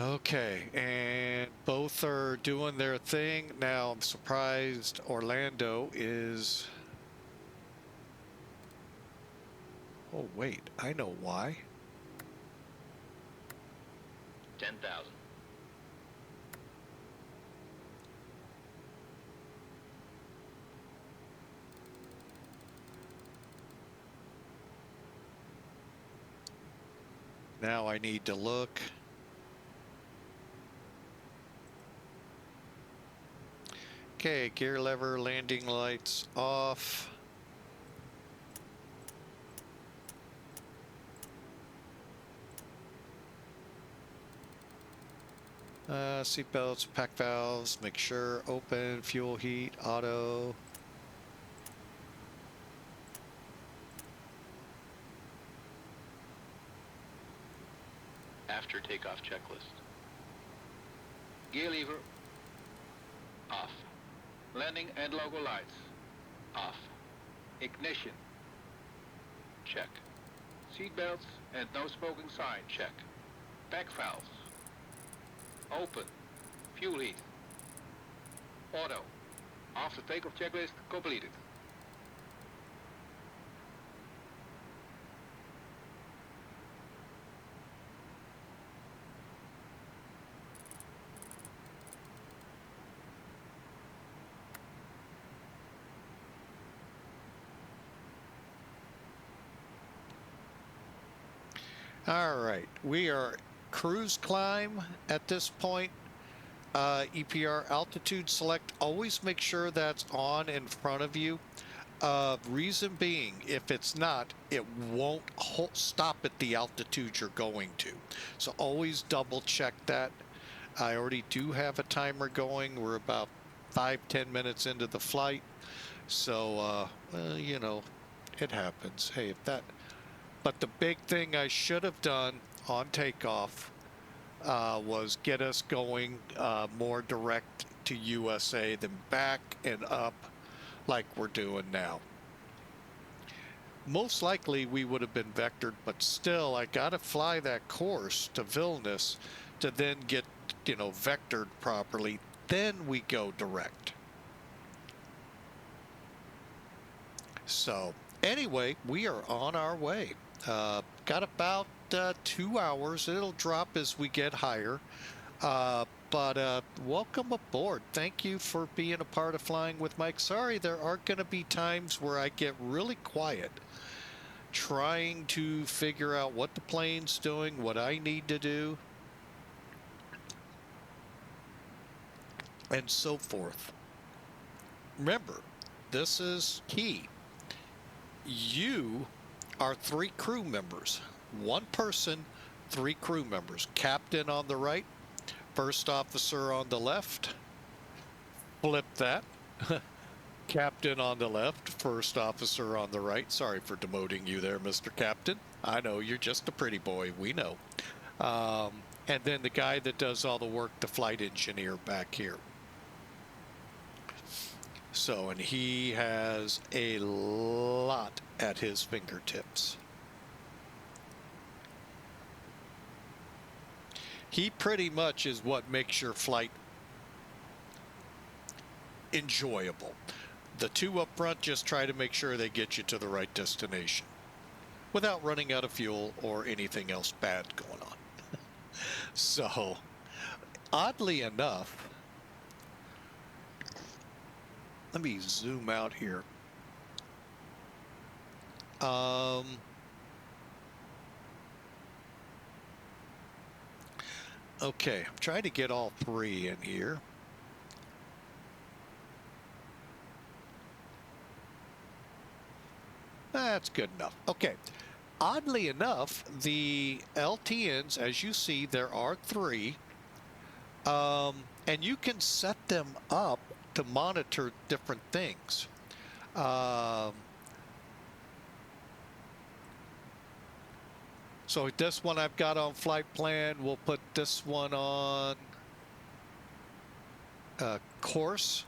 Okay, and both are doing their thing. Now I'm surprised Orlando is... Oh, wait, I know why. 10,000. Now I need to look. Okay, gear lever, landing lights off. Seat belts, pack valves, make sure open, fuel heat, auto. After takeoff checklist. Gear lever. Off. Landing and logo lights. Off. Ignition. Check. Seat belts and no smoking sign. Check. Pack valves. Open. Fuel heat. Auto. After takeoff checklist completed. All right, we are cruise climb at this point. EPR altitude select, always make sure that's on in front of you. Reason being, if it's not, it won't stop at the altitude you're going to. So always double check that. I already do have a timer going. We're about 5-10 minutes into the flight. So, you know, it happens. Hey, if that, but the big thing I should have done on takeoff was get us going more direct to USA than back and up like we're doing now. Most likely we would have been vectored, but still I got to fly that course to VILNS to then get, you know, vectored properly. Then we go direct. So anyway, we are on our way. Got about 2 hours. It'll drop as we get higher. But welcome aboard. Thank you for being a part of Flying with Mike. Sorry, there are going to be times where I get really quiet trying to figure out what the plane's doing, what I need to do, and so forth. Remember, this is key. You are 3 crew members. 1 person, 3 crew members. Captain on the right, first officer on the left. Flip that. Captain on the left, first officer on the right. Sorry for demoting you there, Mr. Captain. I know you're just a pretty boy. We know. And then the guy that does all the work, the flight engineer back here. So, and he has a lot at his fingertips. He pretty much is what makes your flight enjoyable. The 2 up front just try to make sure they get you to the right destination without running out of fuel or anything else bad going on. So, oddly enough, let me zoom out here. Okay, I'm trying to get all 3 in here. That's good enough. Okay. Oddly enough, the LTNs, as you see, there are 3. And you can set them up to monitor different things. So this one I've got on flight plan. We'll put this one on course.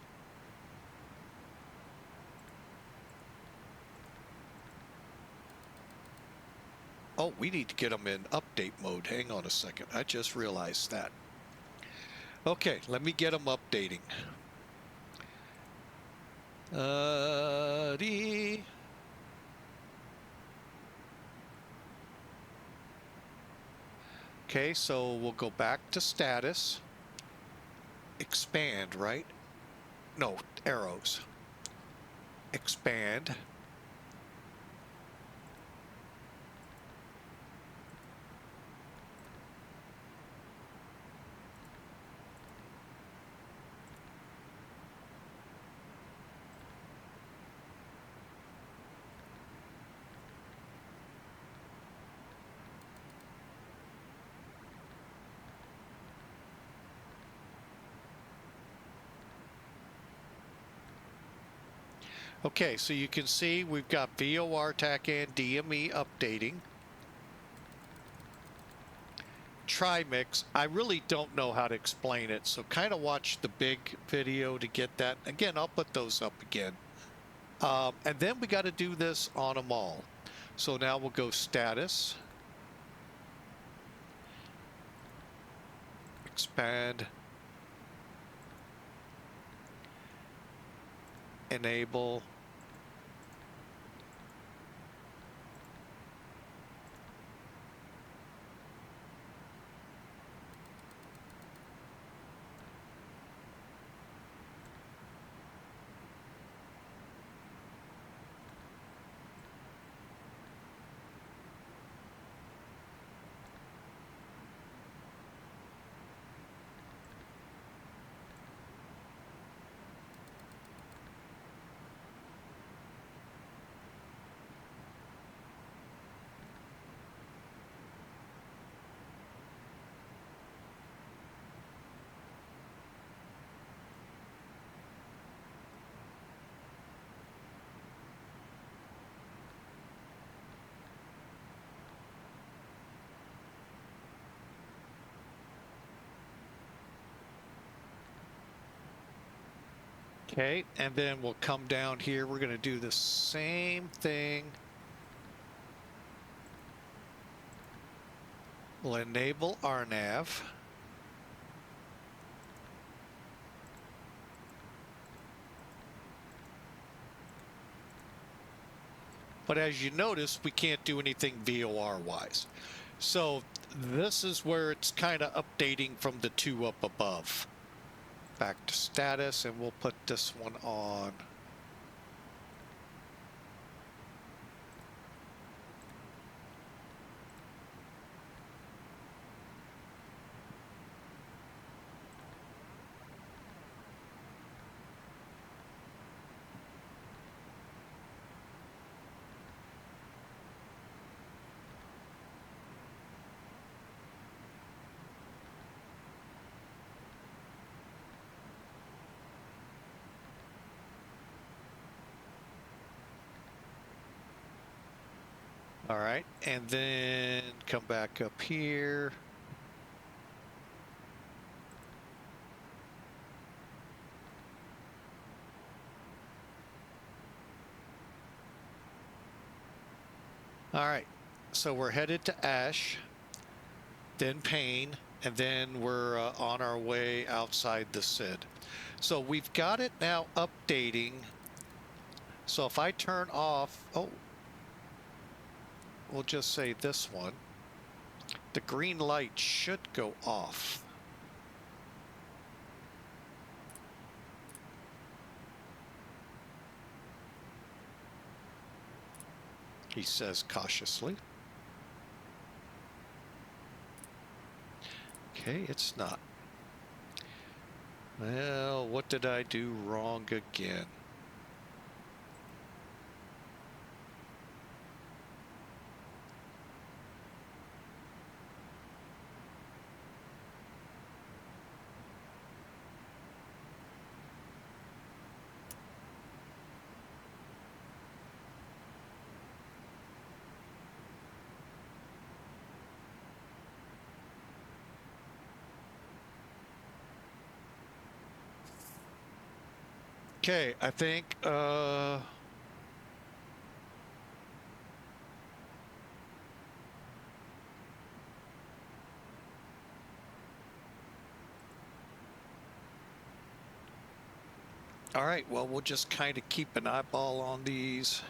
Oh, we need to get them in update mode. Hang on a second. I just realized that. Okay, let me get them updating. Okay, so we'll go back to status. Expand, right? No, arrows. Expand. Okay, so you can see we've got VOR, TAC, and DME updating. Trimix, I really don't know how to explain it, so kind of watch the big video to get that. Again, I'll put those up again. And then we got to do this on them all. So now we'll go status. Expand. Enable. Okay, and then we'll come down here. We're going to do the same thing. We'll enable RNAV. But as you notice, we can't do anything VOR-wise. So this is where it's kind of updating from the two up above. Back to status, and we'll put this one on. All right, and then come back up here. All right, so we're headed to Ash, then PAINN, and then we're on our way outside the SID. So we've got it now updating. So if I turn off, we'll just say this one, the green light should go off. He says cautiously. Okay, it's not. Well, what did I do wrong again? Okay, I think, all right, well, we'll just kind of keep an eyeball on these.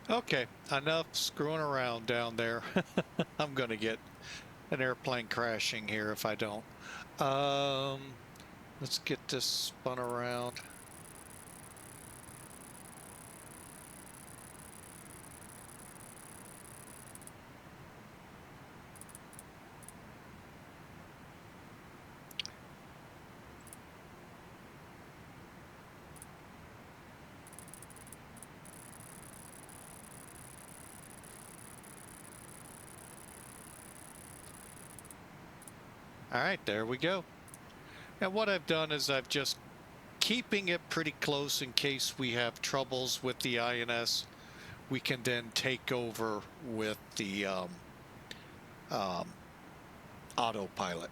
Okay, enough screwing around down there. I'm going to get an airplane crashing here if I don't. Let's get this spun around. All right, there we go. And what I've done is I've just keeping it pretty close in case we have troubles with the INS. We can then take over with the autopilot.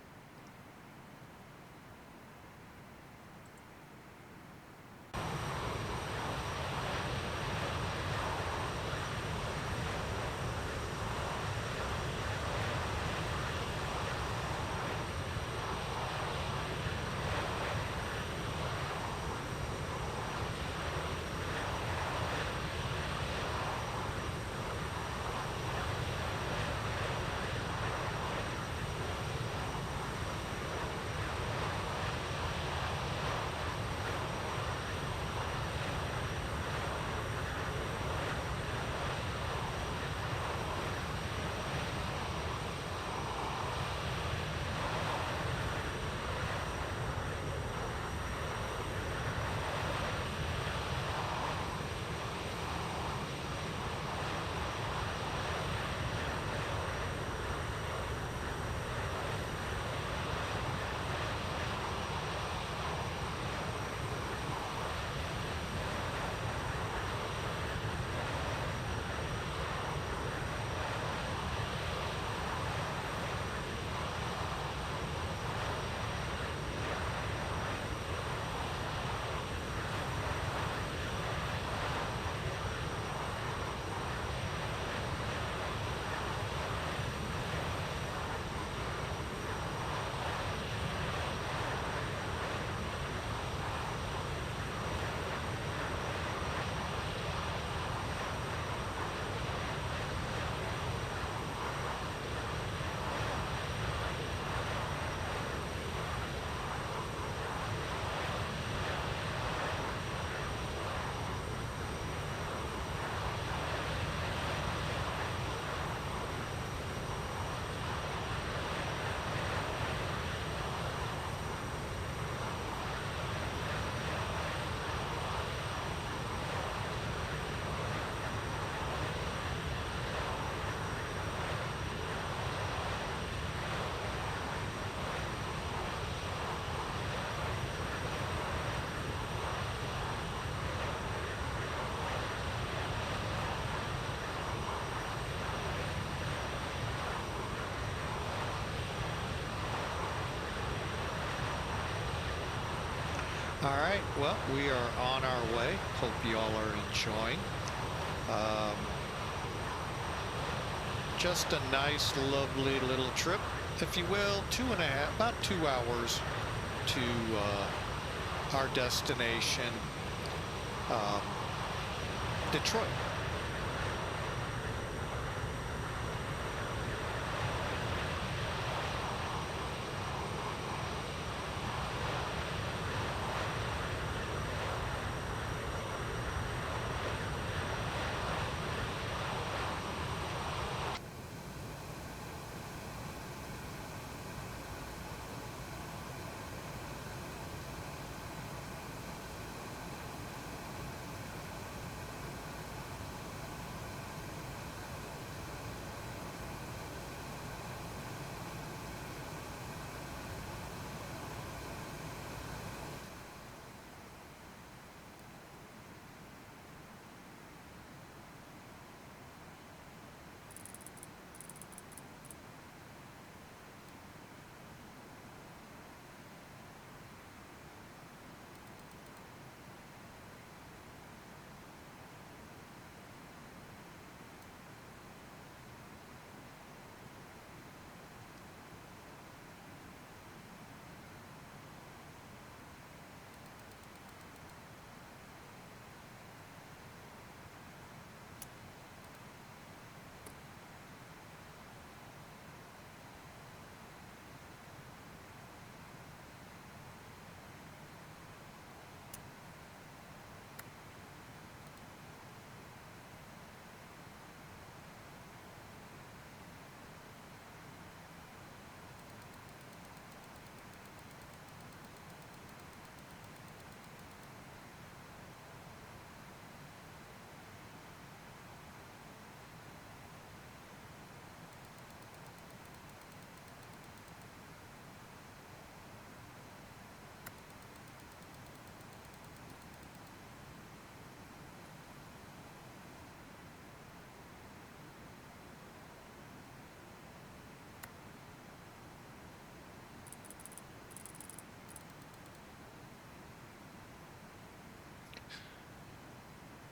All right, well, we are on our way. Hope y'all are enjoying. Just a nice, lovely little trip, if you will. About 2 hours to our destination, Detroit.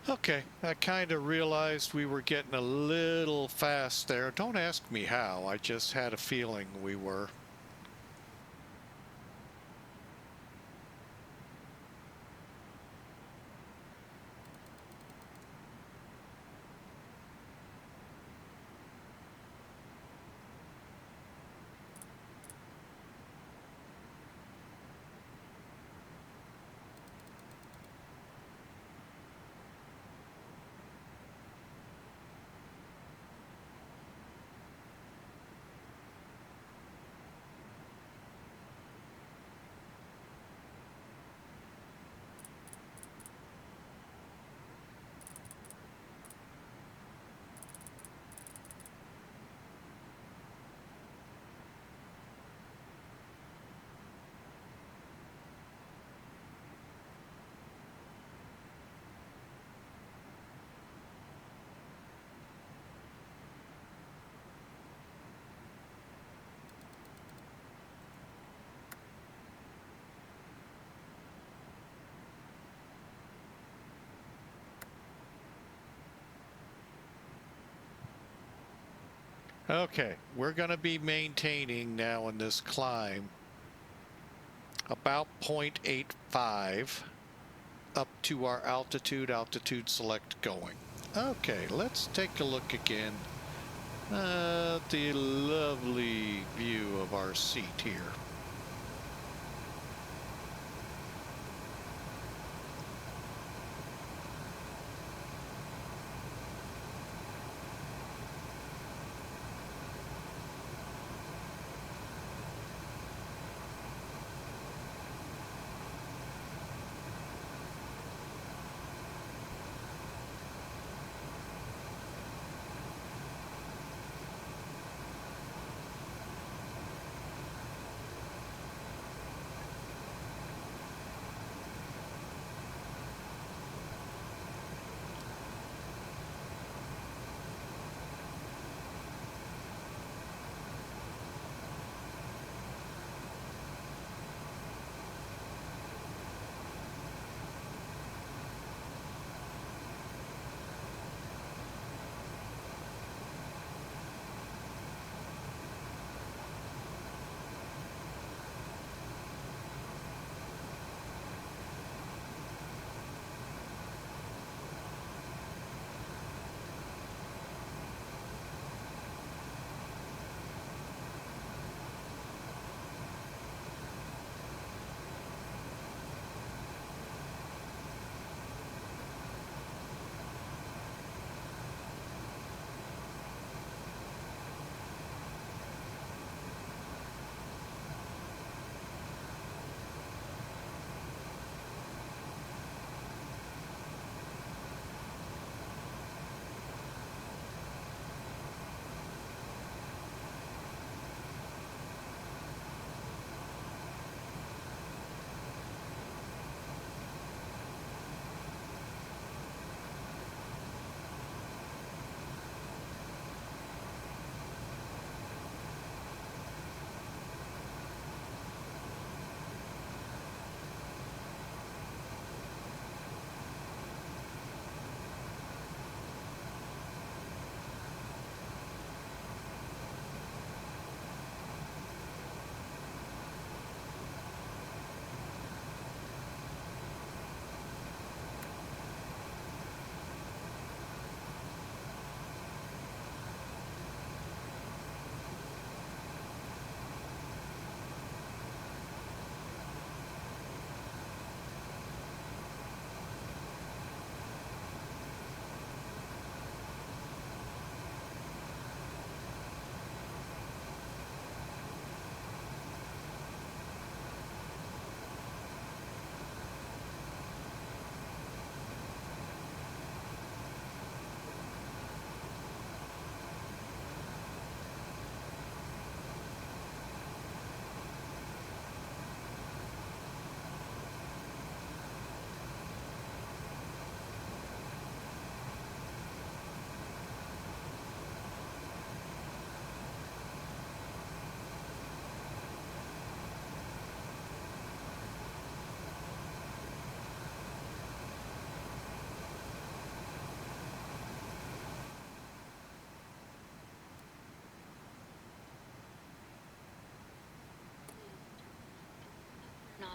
Okay, I kind of realized we were getting a little fast there. Don't ask me how, I just had a feeling we were. Okay, we're going to be maintaining now in this climb about 0.85 up to our altitude select going. Okay, let's take a look again at the lovely view of our seat here.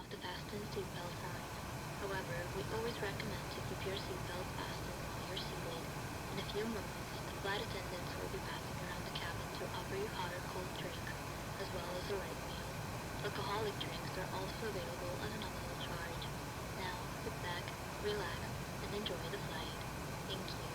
the fasten seatbelt sign. However, we always recommend to keep your seatbelt fastened on your seatbelt. In a few moments, the flight attendants will be passing around the cabin to offer you hot or cold drinks, as well as a light meal. Alcoholic drinks are also available at a nominal charge. Now, sit back, relax, and enjoy the flight. Thank you.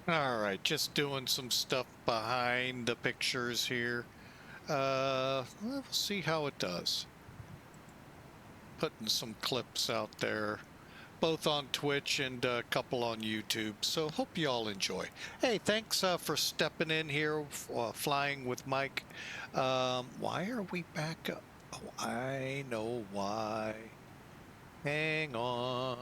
All right, just doing some stuff behind the pictures here. We'll see how it does. Putting some clips out there, both on Twitch and a couple on YouTube. So hope you all enjoy. Hey, thanks for stepping in here, flying with Mike. Why are we back up? Oh, I know why. Hang on.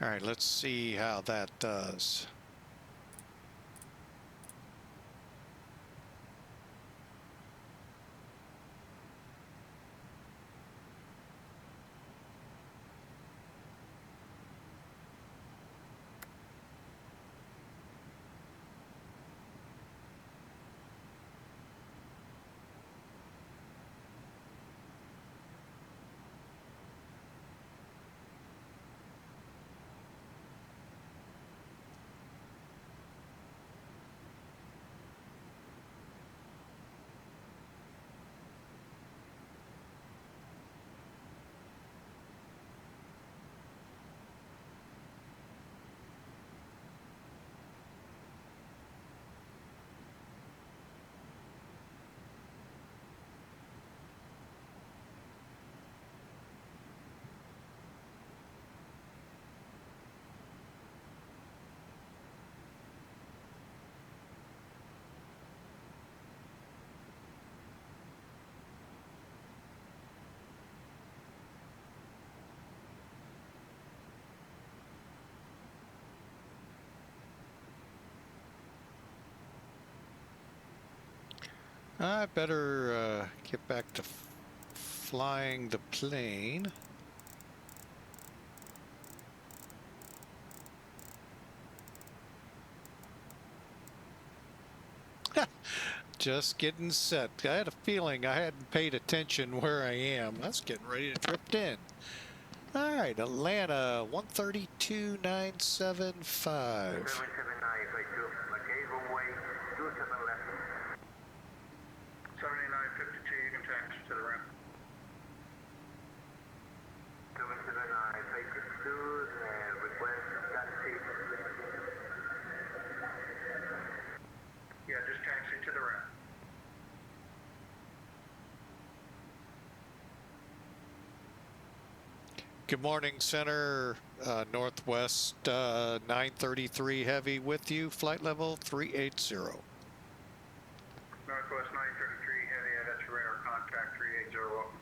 All right, let's see how that does. I better get back to flying the plane. Just getting set. I had a feeling I hadn't paid attention where I am. That's getting ready to drift in. All right, Atlanta, 132.975. 77952, okay, runway 27 left. 7952, you can taxi to the ramp. 77952, request taxi. Yeah, just taxi to the ramp. Good morning, Center. Northwest 933 Heavy with you. Flight level 380. Northwest 933 Heavy, that's your radar contact 380, welcome.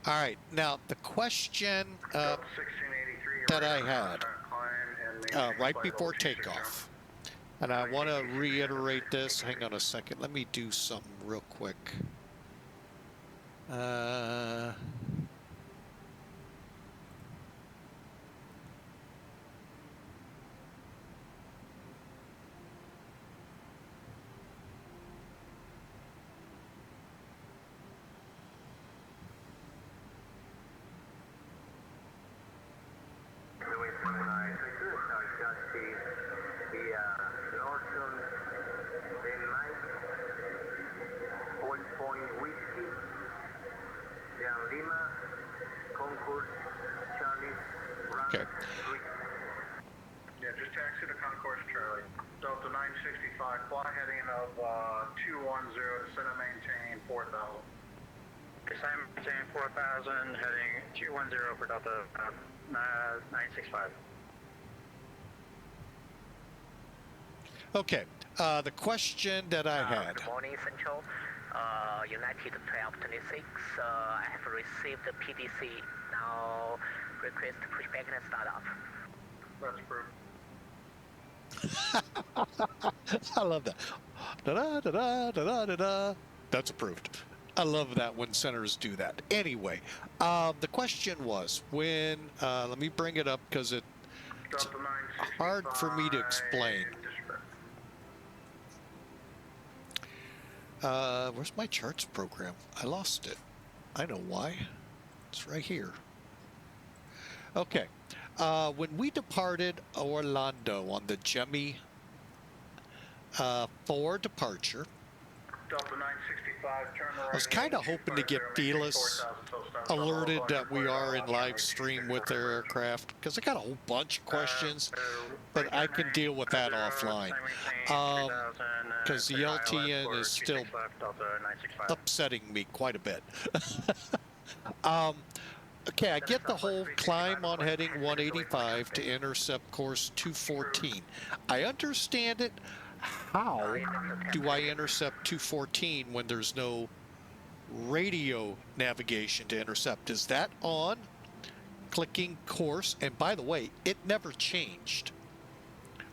All right, now the question Delta 1683, that I radar had contact climb and right flight before level 26 takeoff, and I want to reiterate this. Hang on a second. Let me do something real quick. Okay. Yeah, just taxi to Concourse Charlie. Delta 965, fly heading of 210, descend and maintain 4000. Descend and maintain 4000, heading 210 for Delta 965. Okay. The question that I had. Good morning, Central. United 1226. I have received the PDC. Now request pushback and start up. That's approved. I love that. Da-da-da-da-da-da-da. That's approved. I love that when centers do that. Anyway, the question was when, let me bring it up because it's hard for me to explain. Where's my charts program? I lost it. I know why. It's right here. Okay. When we departed Orlando on the Jemmy for departure, Delta 965, turn right. I was kind of hoping to get Felis alerted that we are in live stream with their aircraft because I got a whole bunch of questions, but I can deal with that offline because the LTN is still upsetting me quite a bit. Okay, I get the whole climb on heading 185 to intercept course 214. I understand it. How do I intercept 214 when there's no radio navigation to intercept? Is that on? Clicking course. And by the way, it never changed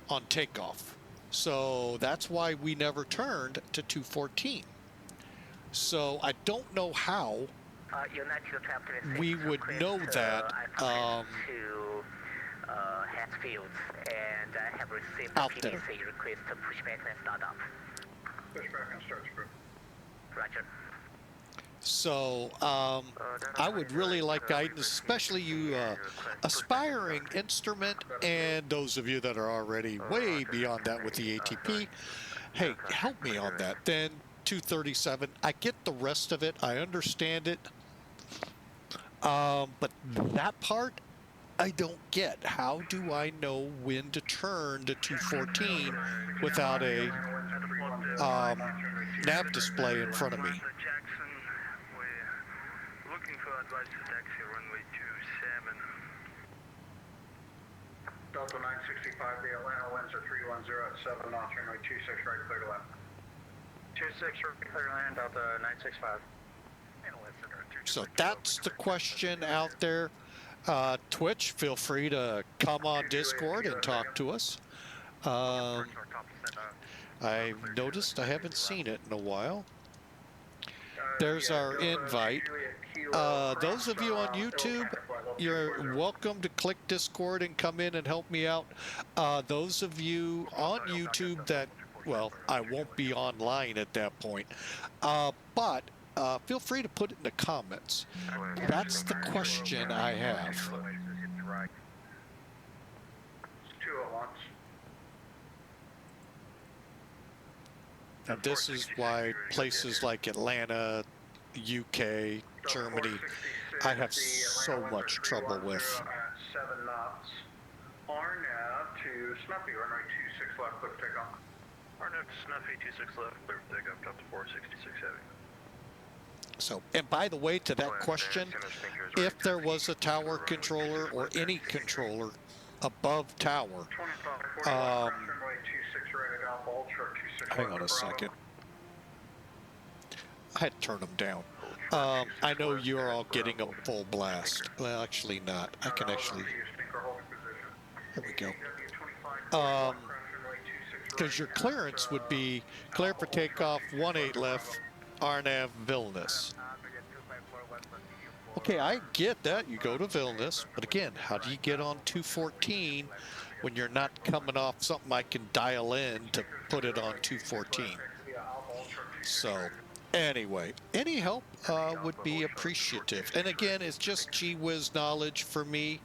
on takeoff. So that's why we never turned to 214. So I don't know how we would know that Hatfields, and I have received out PDC there. request to pushback and start up. Pushback and start approved. Roger. So I would really like guidance, especially you aspiring instrument and those of you that are already way beyond that with the ATP. Hey, help me on that. Then 237, I get the rest of it. I understand it. But that part, I don't get. How do I know when to turn to 214 without a nav display in front of me? Jackson, we're looking for advice to taxi runway 27. Delta 965, the Atlanta winds are 310 at 7 knots, runway 26 right, clear to land. 26 right, clear to land, Delta 965. So that's the question out there. Twitch, feel free to come on Discord and talk to us. I've noticed I haven't seen it in a while. There's our invite. Those of you on YouTube, you're welcome to click Discord and come in and help me out. Those of you on YouTube that, well, I won't be online at that point, but feel free to put it in the comments. That's the question I have. And this is why places like Atlanta, UK, Germany, I have so much trouble with. 7 knots. RNAV to Snuffy, runway 26 left, clear for takeoff. RNAV to Snuffy, 26 left, clear for takeoff, top to 466 heavy. So, and by the way, to that question, if there was a tower controller or any controller above tower, hang on a second. I had to turn them down. I know you're all getting a full blast. Well, actually not. I can actually... There we go. Because your clearance would be clear for takeoff, 18 left, RNAV, VILNS. Okay, I get that. You go to VILNS. But again, how do you get on 214 when you're not coming off something I can dial in to put it on 214? So... anyway, any help would be appreciative. And again, it's just gee whiz knowledge for me.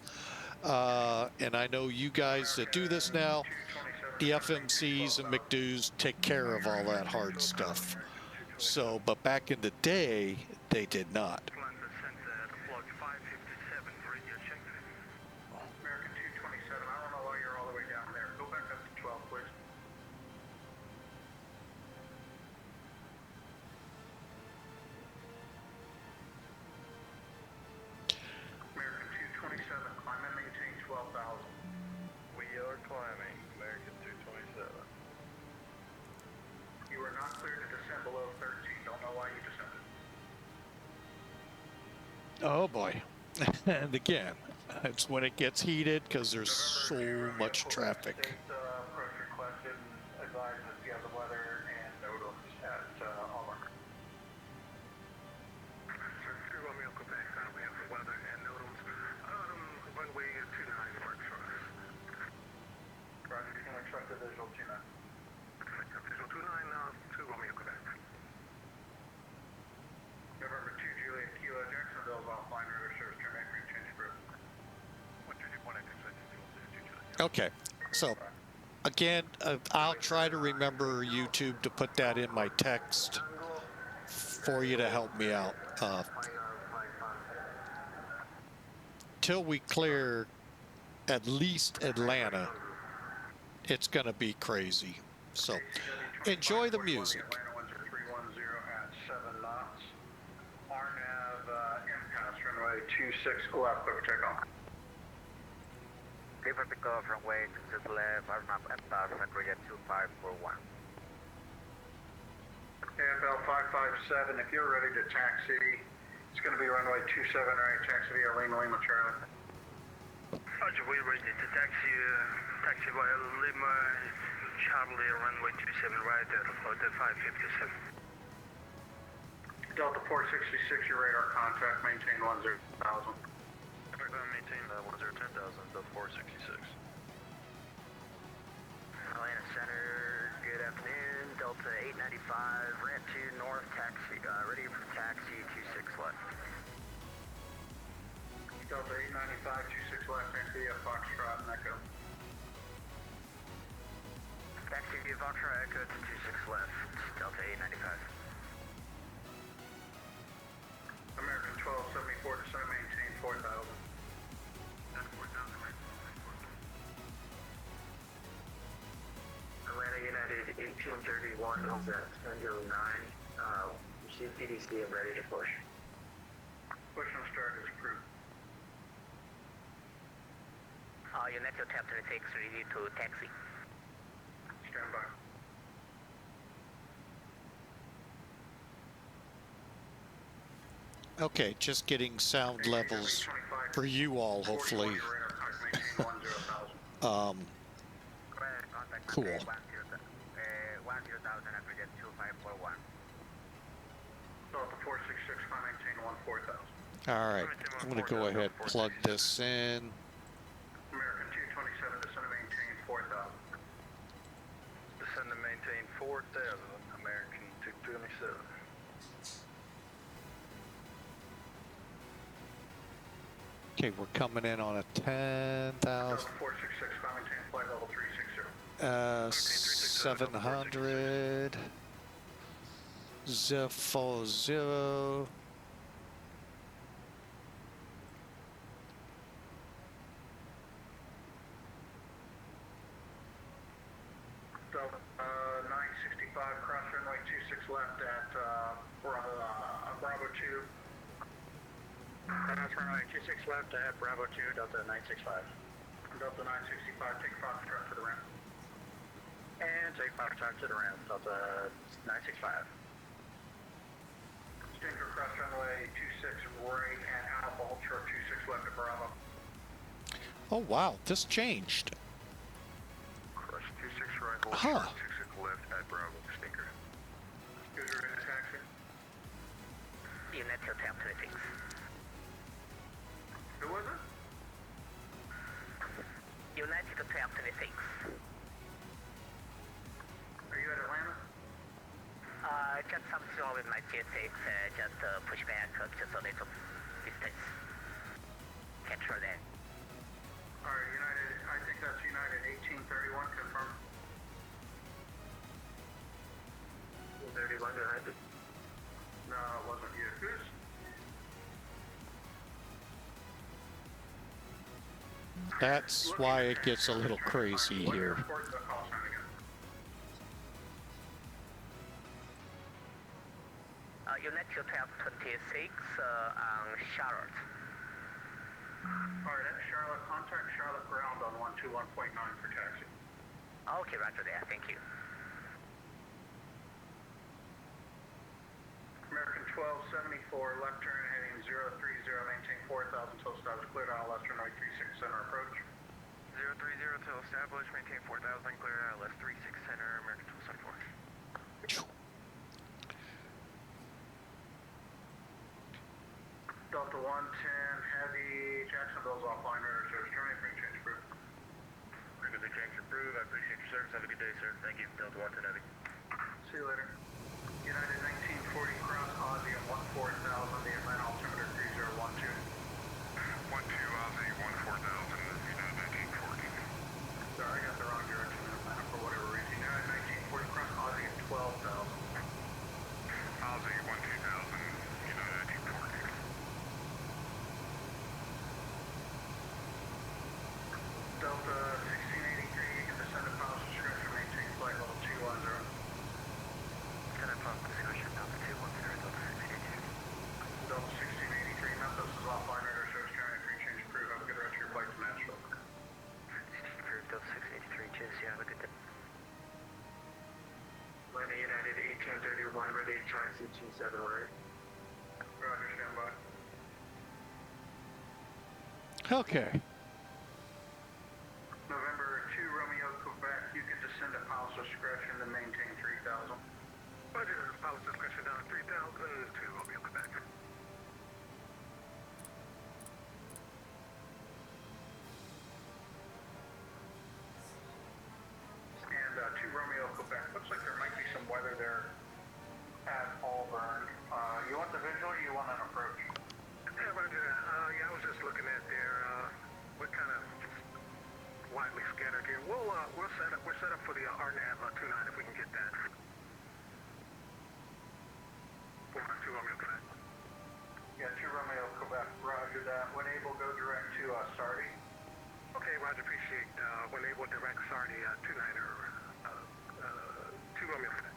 And I know you guys that do this now, the FMCs and McDoos take care of all that hard stuff. So, but back in the day, they did not. Oh boy. And again, it's when it gets heated because there's so much traffic. Okay, so again, I'll try to remember YouTube to put that in my text for you to help me out. Till we clear at least Atlanta, it's going to be crazy. So enjoy the music. RNAV impasse, runway 26 left, clear for takeoff. Clear for takeoff, runway 26 left, RNAV impasse, Central 2541. AFL 557, if you're ready to taxi, it's going to be runway 27 right, taxi via Lima, Charlie. Roger, we're ready to taxi via Lima, Charlie, runway 27 right, at 557. Delta 466, your radar contact, maintain 10,000. Maintain 10,000, Delta 466. Atlanta Center, good afternoon. Delta 895, ramp 2 north, taxi, ready for taxi, 26 left. Delta 895, 26 left, taxi via Foxtrot and Echo. Taxi via Foxtrot Echo to 26 left, Delta 895. American 1274 to center, maintain 4,000. Atlanta United 1831 is at Tango 9. Receive PDC and ready to push. Push on start is approved. Untitled Chapter 6 ready to taxi. Stand by. Okay, just getting sound levels for you all, hopefully. Cool. 10,000 aggregate 2541. Delta 466, maintain 14,000. All right, I'm going to go ahead and plug this in. American 227, descend to maintain 4,000. Descend to maintain 4,000, American 227. Okay, we're coming in on a 10,000. Delta 466, maintain flight level 360. 700. 040. Delta 965, cross runway 26 left at Bravo 2. Cross runway 26 left at Bravo 2, Delta 965. Delta 965, take Foxtrot to the ramp. And take Foxtrot to the ramp, Delta 965. Stinker cross runway 26 right and Alpha Ultra 26 left at Bravo. Oh, wow, this changed. Cross 26 right, hold Huh. short 26 left at Bravo, Stinker. User in taxi. United Tail 26. Who was it? United Tail 26. Are you at Atlanta? Just something wrong with my G6, just push back just a little distance. Capture that. Alright, United, I think that's United 1831, confirm. 31 behind it. No, it wasn't you. Who's? That's why it gets a little crazy What here. airport is the call sign again? United Tail 26 on Charlotte. Alright, that's Charlotte. Contact Charlotte ground on 121.9 for taxi. Okay, roger that, thank you. American 1274, left turn heading 030, maintain 4,000 till established, cleared out left runway 36 center approach. 030 till established, maintain 4,000, cleared out left 36 center, American 1274. Delta 110, heavy, Jacksonville's offline, radar service, turning free change approved. Very good, change approved, I appreciate your service, have a good day, sir. Thank you, Delta 110 heavy. See you later. United 1940, cross Aussie at 14,000, the Atlanta altimeter 3012. 12 Aussie, 14,000, United 1940. Sorry, I got the wrong direction in Atlanta for whatever reason. United 1940, cross Aussie at 12,000. Aussie, 12,000, United 1940. Delta 1683, you can descend to final description, maintain flight level 210. Descend final description, Delta 210, Delta 1683. Delta 1683, Memphis is offline, radar service, carrying free change approved. Have a good rest of your flight to Nashville. Approved, Delta 1683, cheers, yeah, have a good day. Atlanta United 1831, ready to taxi 27 right. Roger, stand by. Okay. November 2 Romeo Quebec, you can descend at Palace discretion and maintain 3,000. Roger, Palace discretion down 3,000 to Romeo Quebec. And 2 Romeo Quebec, looks like there might be some weather there at Auburn. You want the visual or you want an approach? Yeah, Roger. Yeah, I was just looking at their, what kind of widely scattered here. We're set up for the RNAV 29 if we can get that. 2 Romeo Quebec. Yeah, 2 Romeo Quebec. Roger that. When able, go direct to Sardi. Okay, Roger. Appreciate. When able, direct Sardi 29er 2 Romeo Quebec.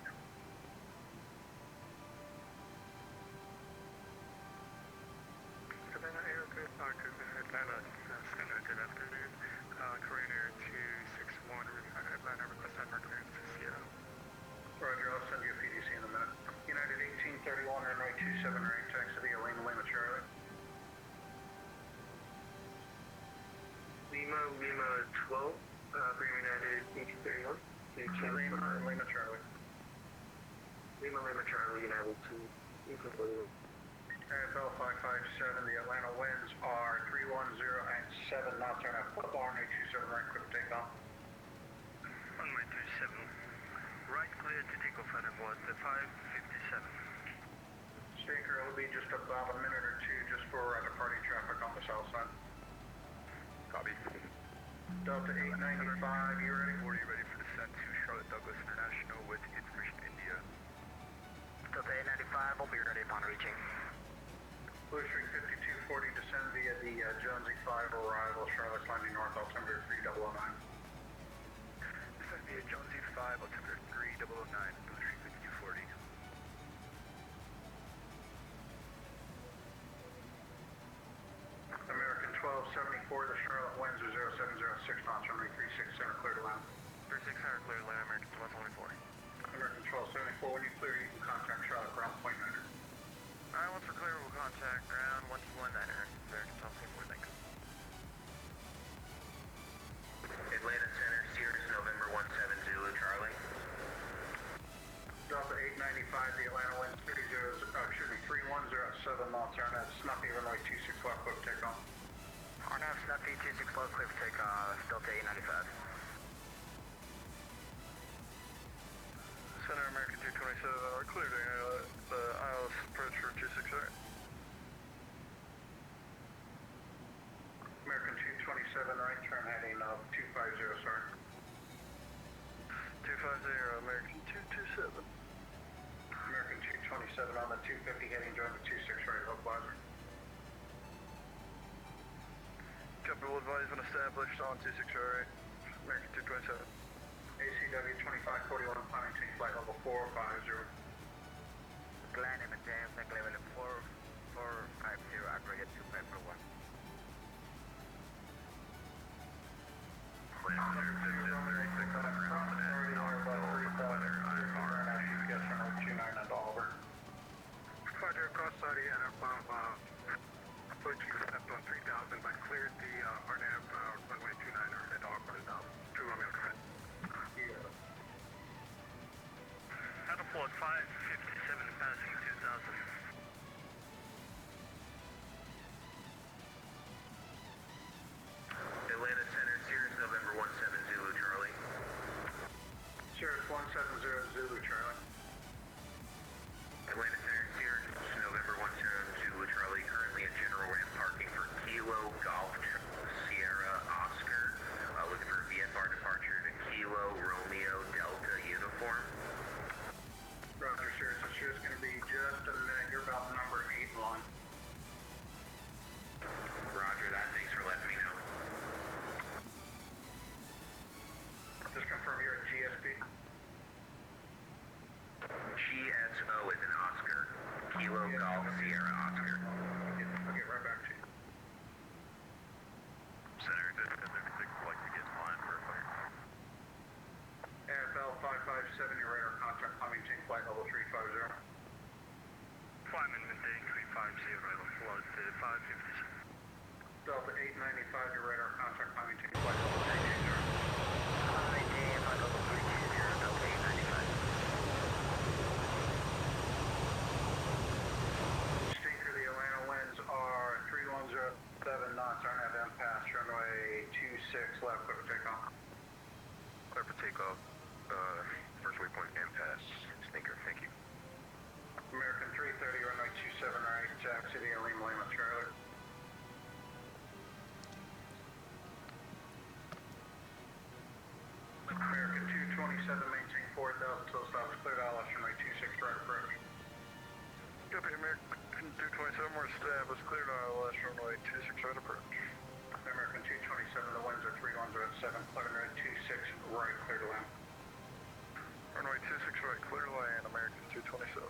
Savannah Airport, Atlanta, good afternoon. Korean Air 261, Atlanta, request time for clearance to Seattle. Roger, I'll send you a PDC in a minute. United 1831, runway 27 right, taxi to Lima, Charlie. Lima 12, Green United H31. Lima Charlie. Lima Charlie United 2, H31. AFL 557, the Atlanta winds are 310 at 7 knots. Turn out football, RNAV 27 right, quick takeoff. Runway 27. Right clear to take off at water 557. Stinker will be just about a minute or two just for departing traffic on the south side. Copy. Delta 895, you ready? Are you ready for descent to Charlotte Douglas International with information India? Delta 895 will be ready upon reaching. Blue Street 5240, descend via the Jonesy 5 arrival, Charlotte's landing north, altimeter 3009. Descend via Jonesy 5, altimeter 3009, Blue Street 5240. American 1274, the Charlotte winds are 0706 knots, runway 36 center, clear to land. 36 center, clear to land, American 1274. American 1274, when you clear, you can contact Charlotte ground point 9. Alright, once we're clear, we'll contact ground 1219er. American 1274, thanks. Atlanta Center, Sirius November 17 Zulu, Charlie. Delta 895, the Atlanta winds 310 at 7 knots, RNAV Snuffy, runway 26 left, quick takeoff. RNAV Snuffy 26 left, clear for takeoff, Delta 895. Center American 227, we're clear to the ILS approach for 26, right? American 227, right turn heading 250, sorry. 250, American 227. American 227 on the 250 heading join the 26 right, Hook Blazer. Copy, will advise when established on 26 right, American 227. ACW 2541, climbing to flight level 450. Glenn and James, level 4450, aggregate 2541. Roger, cross Ariana above, approaching step on 3000, but cleared the RNAV runway 29er at Auckland, 2 Romeo Quebec. Airport 557, passing 2000. Atlanta Center, Sirius November 17 Zulu, Charlie. Sirius 170 Zulu, Charlie. Atlanta Center, Sirius November 17 Zulu, Charlie. Currently in general ramp parking for Kilo Golf Sierra Oscar. Looking for a VFR departure to Kilo Romeo Delta uniform. Roger, Sirius, it's just going to be just a minute. You're about number 8 line. Roger that. Thanks for letting me know. Just confirm you're at GSP. GSO is an Oscar. Kilo Golf Sierra Oscar. I'll get right back to you. Center, does everything like to get in line for a fire? AFL 557, your radar contact climbing team flight level 350. Climb and maintain 350, level flood to 557. Delta 895, your radar contact climbing team flight level 320. Hi, Dan, level 320, Delta 895. Stinker, the Atlanta winds are 3107 knots, RNAV impasse, runway 26 left, quick takeoff. Clear for takeoff. First waypoint impasse. Stinker, thank you. American 330, runway 27 right, taxi to Lima Charlie. American 227, maintain 4,000 till stops cleared, ILS runway 26 right approach. Copy, American 227, we're established. Cleared ILS runway 26 right approach. American 227, the winds are 3107, clear red 26 right, clear to land. Runway 26 right, clear to land, American 227.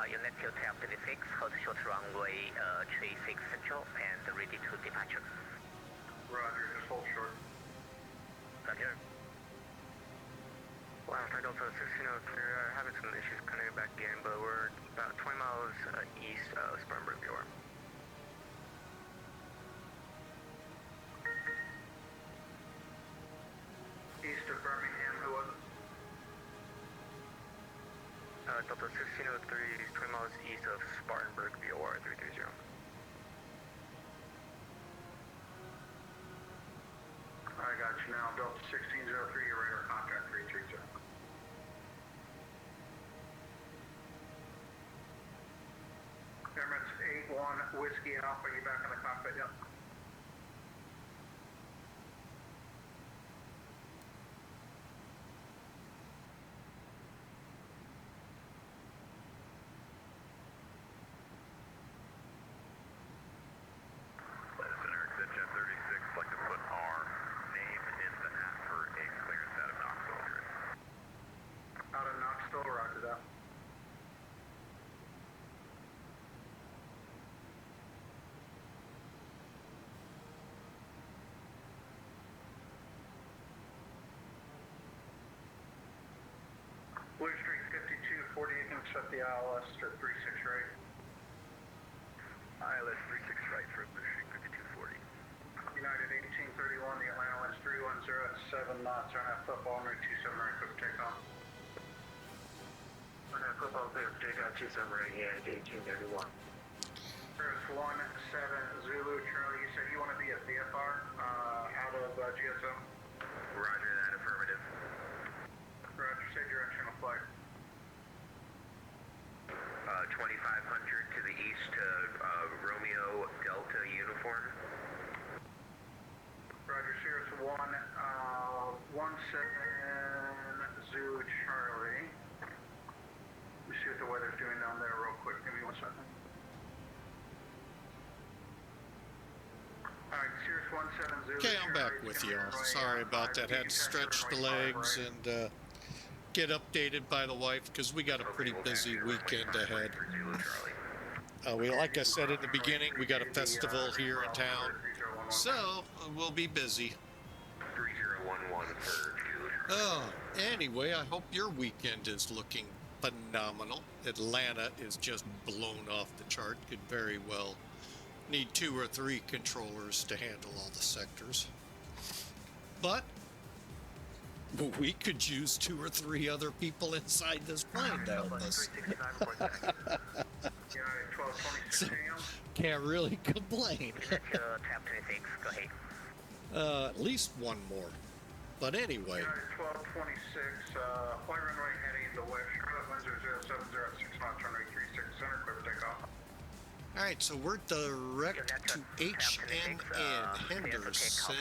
Unit Field Tail 36, hold short runway 36 central and ready to departure. Roger, just hold short. Roger. Well, Delta 1603, having some issues connecting back in, but we're about 20 miles east of Spartanburg, New York. Delta 1603, 20 miles east of Spartanburg, VOR 330. I got you now. Delta 1603, your radar contact 330. Emirates 81 Whiskey Alpha, you back in the cockpit? Yep. Center, Jet 36, like to put our name in the hat for a clearance out of Knoxville. Out of Knoxville, roger that. Blue Street 5240, you can accept the ILS to 36 right. ILS 36 right for Blue Street 5240. United 1831, the Atlanta winds 310 at 7 knots. RNAV football, runway 27 right, quick takeoff. RNAV football, clear for takeoff 27 right, United 1831. There's 17 Zulu, Charlie, you said you want to be a VFR out of GSO? Roger that, affirmative. Roger, say directional flight. 2500 to the east to Romeo Delta uniform. Roger, Cirrus 1, 17 Zulu, Charlie. Let me see what the weather's doing down there real quick. Give me 1 second. Alright, Cirrus 17 Zulu, Okay, I'm back Charlie, with it's you. gonna be runway, Sorry about 5, that. Had to stretch the legs and get updated by the wife because we got a pretty busy weekend ahead. Like I said in the beginning, we got a festival here in town, so we'll be busy. 3011 for Zulu. Oh, anyway, I hope your weekend is looking phenomenal. Atlanta is just blown off the chart. Could very well need 2 or 3 controllers to handle all the sectors. But we could use 2 or 3 other people inside this plane to help us. United 1226 So, AM. can't really complain. That's your Trap 26, go ahead. At least 1 more. But anyway, United 1226, flight runway heading to west. Charlotte winds are 070 at 6 knots, runway 36 center, clear for takeoff. all right, so we're direct to HNN Henderson.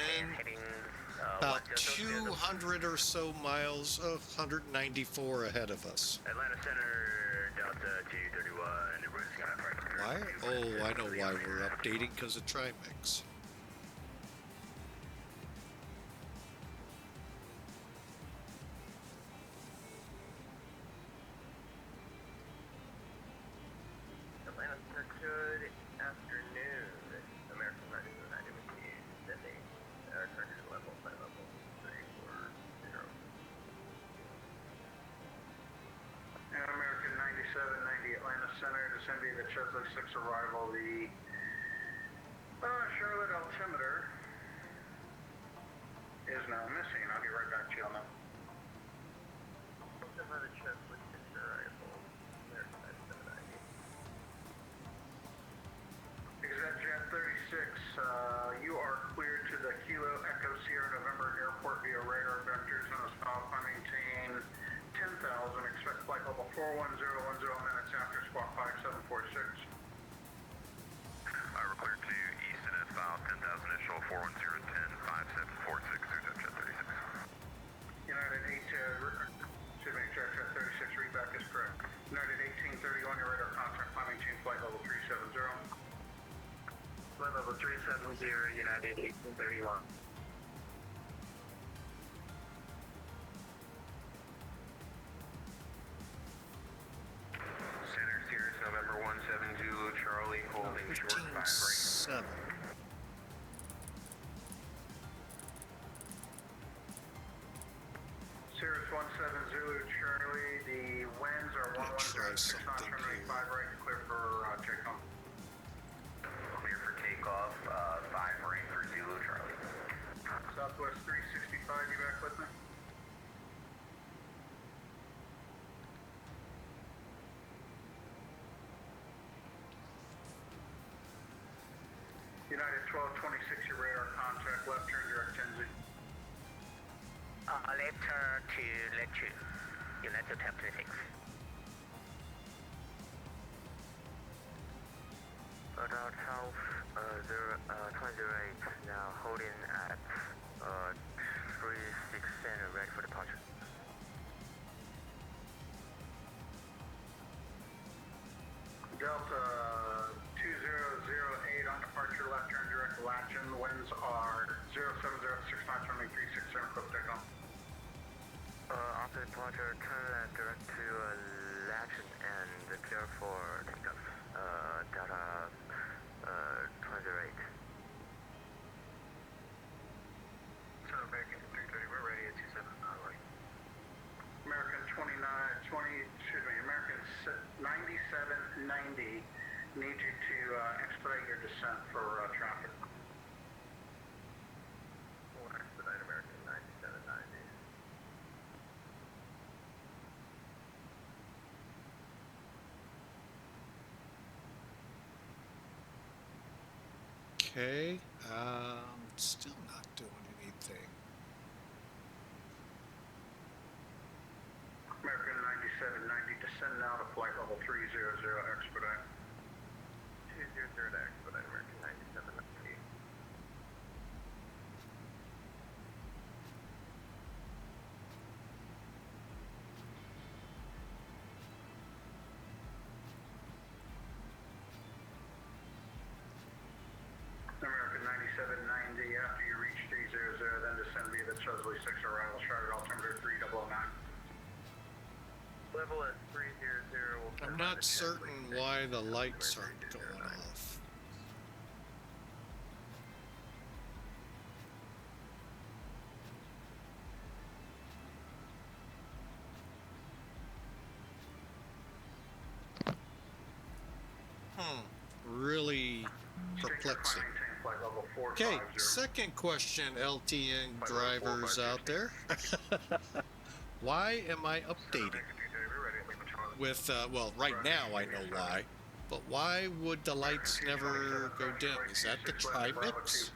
About 200 or so miles, 194 ahead of us. Atlanta Center, Delta 231, everybody's got it right. Why? Oh, I know why we're updating, because of Trimix. Atlanta Center, good afternoon. American 92 Navigation, target level, flight level 340. And American 9790 Atlanta Center, descend via the Chesley 6 arrival. The Charlotte altimeter is now missing. I'll get right back to you on that. Atlanta Chesley 6 arrival, American 9790. Exec Jet 36, you are cleared to the Kilo Echo Sierra November Airport via radar vectors and is now maintain 10,000. Expect flight level 41010 minutes after squawk 5746. We're clear to east and S-bound 10,000 initial 41010 5746 through Jet 36. United 8, Jet 36, read back is correct. United 1831, your radar contact, climbing chain flight level 370. Flight level 370, United 1831. Center Cirrus November 17 Zulu Charlie holding short 5 right. 7. Cirrus 17 Zulu Charlie, the winds are 110 6 knots, runway 5 right, clear for takeoff. Clear for takeoff, 5 right for Zulu Charlie. Southwest 365, you back with me? United 1226, your radar contact, left turn direct 10Z. Left turn to left 2, United 1226. About south 208, now holding at 36 center, ready for departure. Delta 2008 on departure, left turn direct Latchin. Winds are 07065 turning 367, clip takeoff. After departure, turn left direct to Latchin and clear for takeoff. Delta 208. So American 330, we're ready at 27, right. American 9790, need you to expedite your descent for traffic. We'll expedite American 9790. Okay, still not doing anything. American 9790, descend now to flight level 300, expedite. 200 to expedite American 9790. American 9790, after you reach 300, then descend via the SUBWY 6 arrival, chartered altimeter 3009. Level at 300. I'm not certain why the lights aren't going off. Really perplexing. Okay, second question, LTN drivers out there. Why am I updating? With, well, right now I know why, but why would the lights never go dim? Is that the trimix?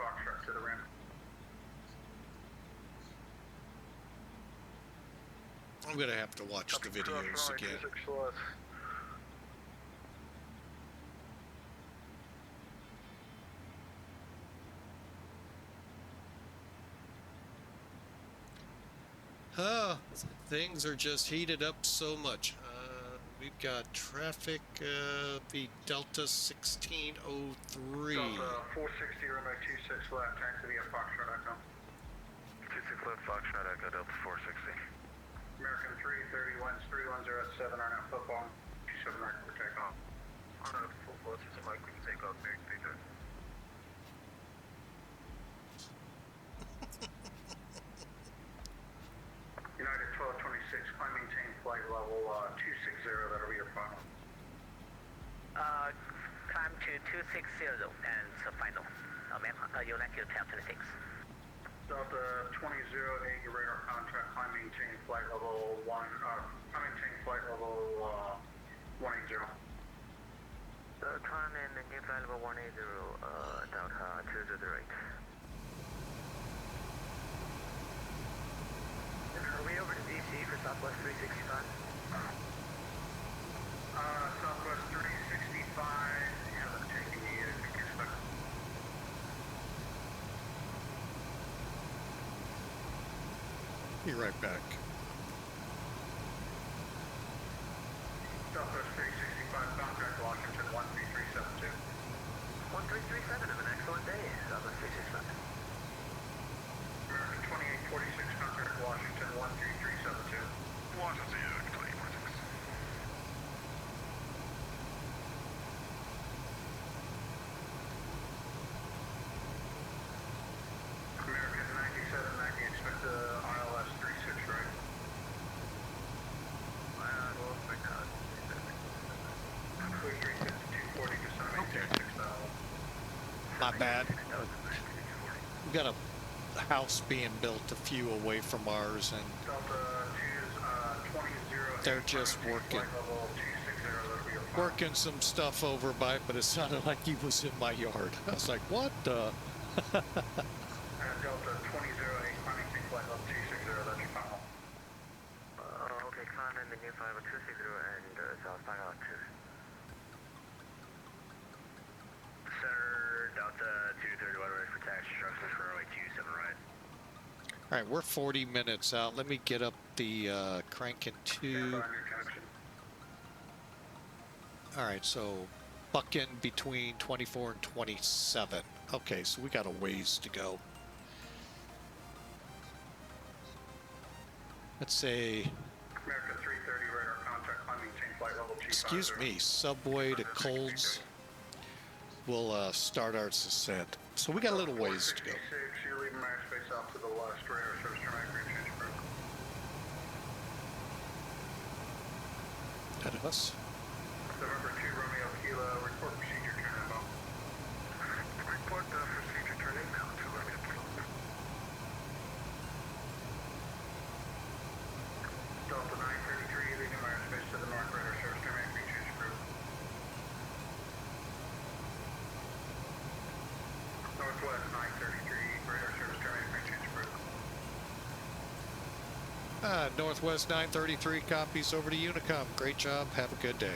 I'm gonna have to watch the videos again. Things are just heated up so much. We've got traffic, the Delta 1603. Delta 460, runway 26 left, taxi via Foxtrot Echo. 26 left, Foxtrot Echo, Delta 460. American 330, winds 3107, RNAV football, 27 right for takeoff. RNAV football, 27 right, we can take off, American 330. United 1226, climb maintain flight level 260, that'll be your final. Climb to 260 and final. United 1226. Delta 2008, your radar contract, climb maintain flight level 1, climb maintain flight level 180. Climb and maintain flight level 180, Delta 208. Are we over to DC for Southwest 365? Southwest 365, haven't taken you yet, if you expect. Be right back. Southwest 365, contact Washington 13372. 1337, have an excellent day, Southwest 365. American 2846, contact Washington 13372. Washington, 2846. American 9790, expect the ILS 36, right? We'll expect that. 240, descend maintain 6000. Not bad. We've got a house being built a few away from ours, and Delta 2's 2008, they're just working. flight level 260, that'll be your working some stuff over by, but it sounded like he was in my yard. I was like, what the? Delta 2008, climbing safe flight level 260, that's your final. Okay, climbing the new flight level 260 and south final 2. Center, Delta 231 ready for taxi, instructions for runway 27 right. All right, we're 40 minutes out. Let me get up the cranking Stand by 2. on your connection. All right, so bucking between 24 and 27. Okay, so we got a ways to go. Let's say, American 330 radar contact, climbing chain flight level 250. excuse me, Subway to Colds. We'll start our descent. So we got a little ways to go. 466, you're leaving max space off to the left, radar service terminal, green change approved. Ahead of us. November 2 Romeo Kilo, report procedure turn info. Report procedure turn info to Romeo Kilo. Delta 933, leaving my airspace to the north, radar service terminal, green change approved. Northwest 933, radar service terminal, green change approved. Northwest 933 copies over to Unicom. Great job. Have a good day.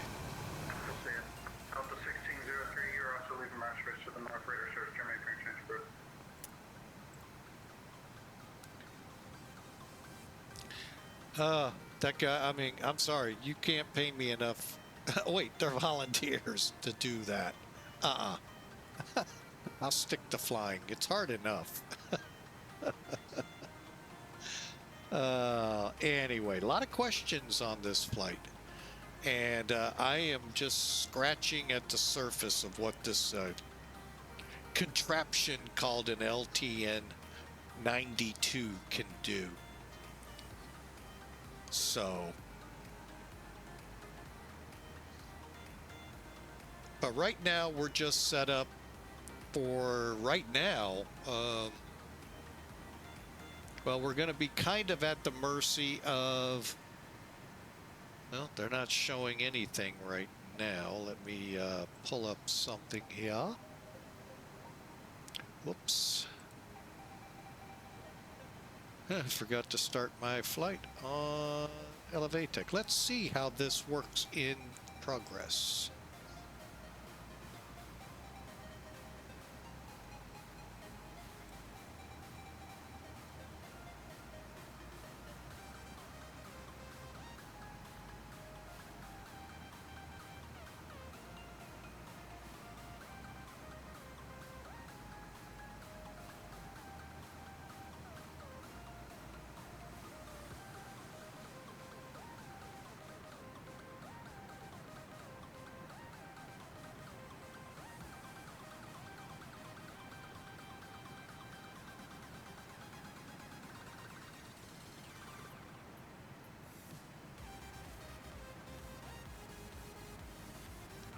We'll see you. Delta 1603, you're also leaving my airspace to the north, radar service terminal, green change approved. That guy, I mean, I'm sorry, you can't pay me enough. Wait, they're volunteers to do that. I'll stick to flying. It's hard enough. Anyway, a lot of questions on this flight. And I am just scratching at the surface of what this contraption called an LTN-92 can do. So, but right now we're just set up for right now. Well, we're going to be kind of at the mercy of, well, they're not showing anything right now. Let me pull up something here. Whoops. I forgot to start my flight on Elevatech. Let's see how this works in progress.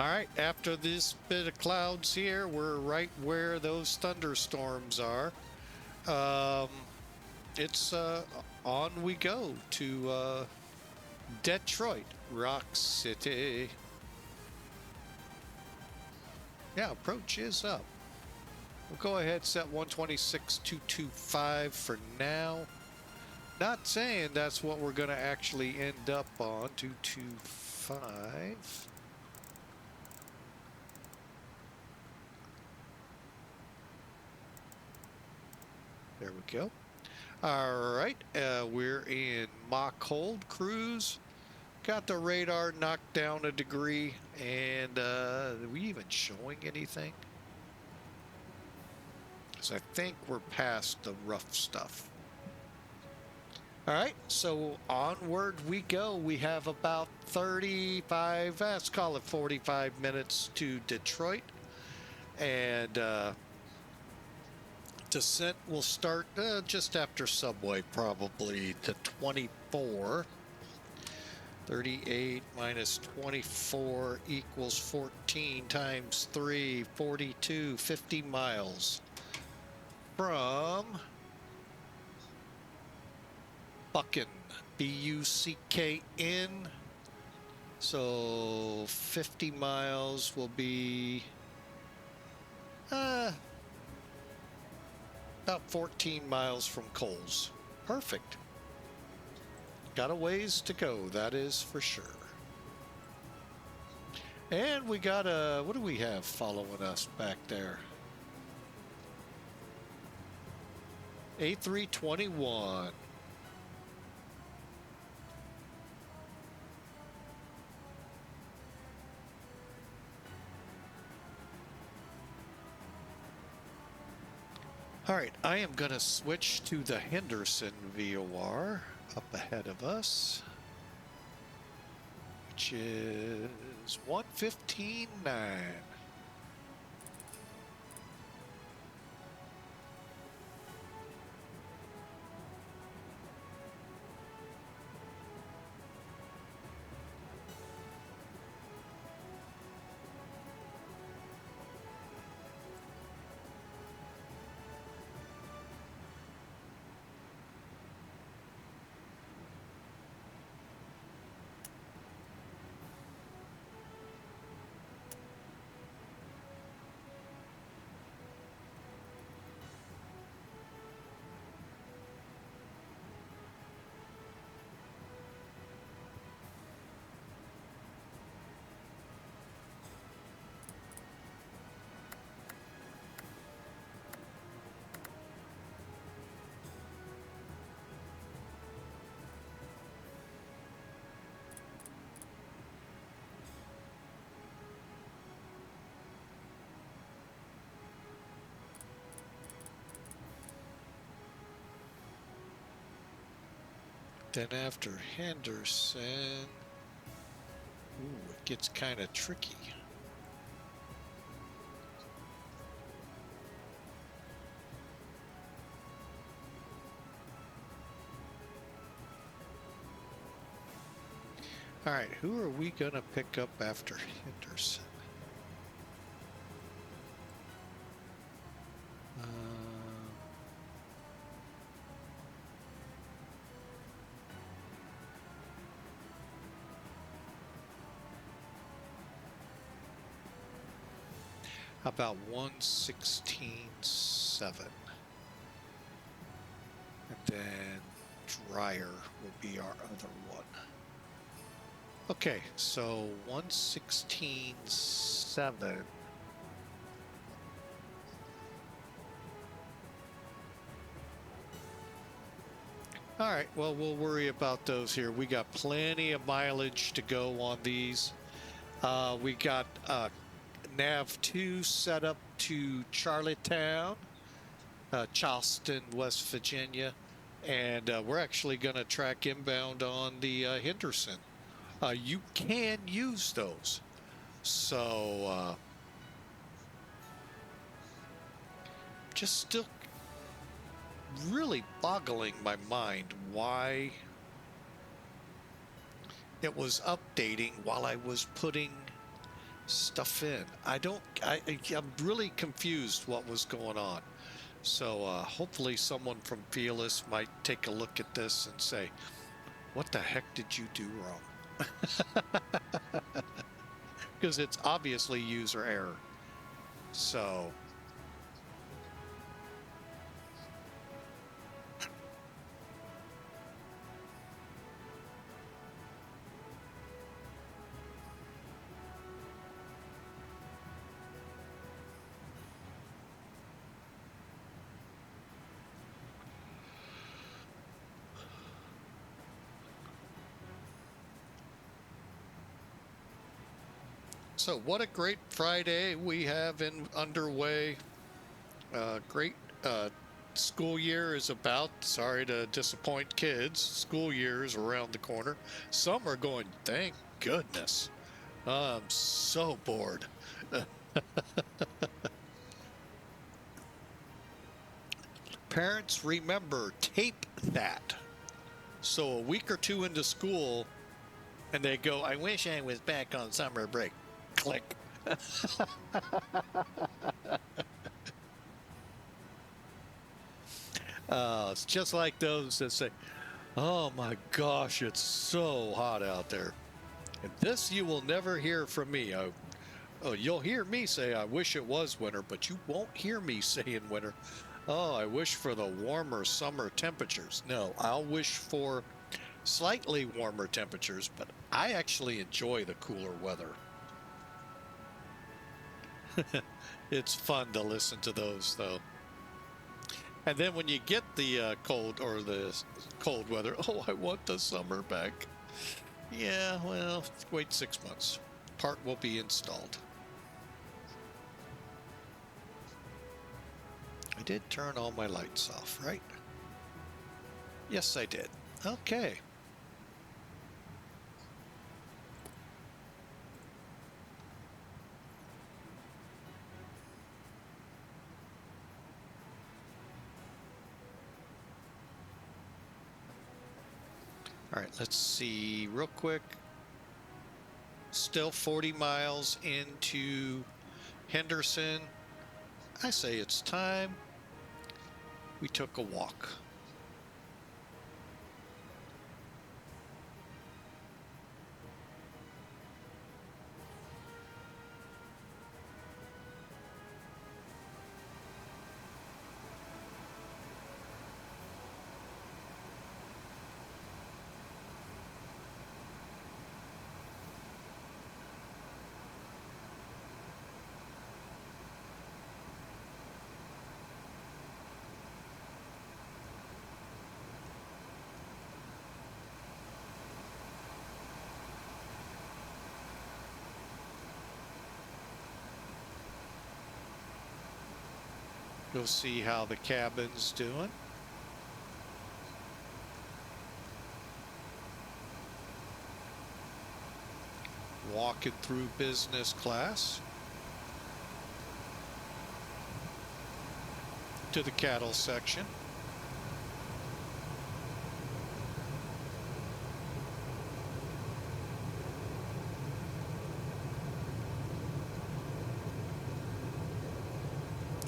All right, after this bit of clouds here, we're right where those thunderstorms are. It's on we go to Detroit, Rock City. Yeah, approach is up. We'll go ahead, set 126.225 for now. Not saying that's what we're going to actually end up on, 225. There we go. All right, we're in Mach hold cruise. Got the radar knocked down a degree, and are we even showing anything? So I think we're past the rough stuff. All right, so onward we go. We have about 35, let's call it 45 minutes to Detroit, and descent will start just after Subway, probably to 24. 38 minus 24 equals 14 times 3, 42, 50 miles from Buckin, B-U-C-K-N, So 50 miles will be about 14 miles from Coles. Perfect. Got a ways to go, that is for sure. And we got a, what do we have following us back there? A321. All right, I am going to switch to the Henderson VOR up ahead of us, which is 1:15.9. Then after Henderson, ooh, it gets kind of tricky. All right, who are we going to pick up after Henderson? How about 116.7? And then Dryer will be our other one. Okay, so 116.7. All right, well, we'll worry about those here. We got plenty of mileage to go on these. We got NAV2 set up to Charlottetown, Charleston, West Virginia, and we're actually going to track inbound on the Henderson. You can use those. So just still really boggling my mind why it was updating while I was putting stuff in. I'm really confused what was going on. So hopefully someone from Felis might take a look at this and say, what the heck did you do wrong? Because it's obviously user error. So So what a great Friday we have underway. Great school year is about. Sorry to disappoint kids. School year is around the corner. Some are going, thank goodness. I'm so bored. Parents, remember, tape that. So a week or two into school, and they go, I wish I was back on summer break. Click. It's just like those that say, oh my gosh, it's so hot out there. And this you will never hear from me. Oh, you'll hear me say, I wish it was winter, but you won't hear me saying winter. Oh, I wish for the warmer summer temperatures. No, I'll wish for slightly warmer temperatures, but I actually enjoy the cooler weather. It's fun to listen to those, though. And then when you get the cold or the cold weather, oh, I want the summer back. Yeah, well, wait 6 months. Part will be installed. I did turn all my lights off, right? Yes, I did. Okay. All right, let's see real quick. Still 40 miles into Henderson. I say it's time we took a walk. Go see how the cabin's doing. Walking through business class to the cattle section.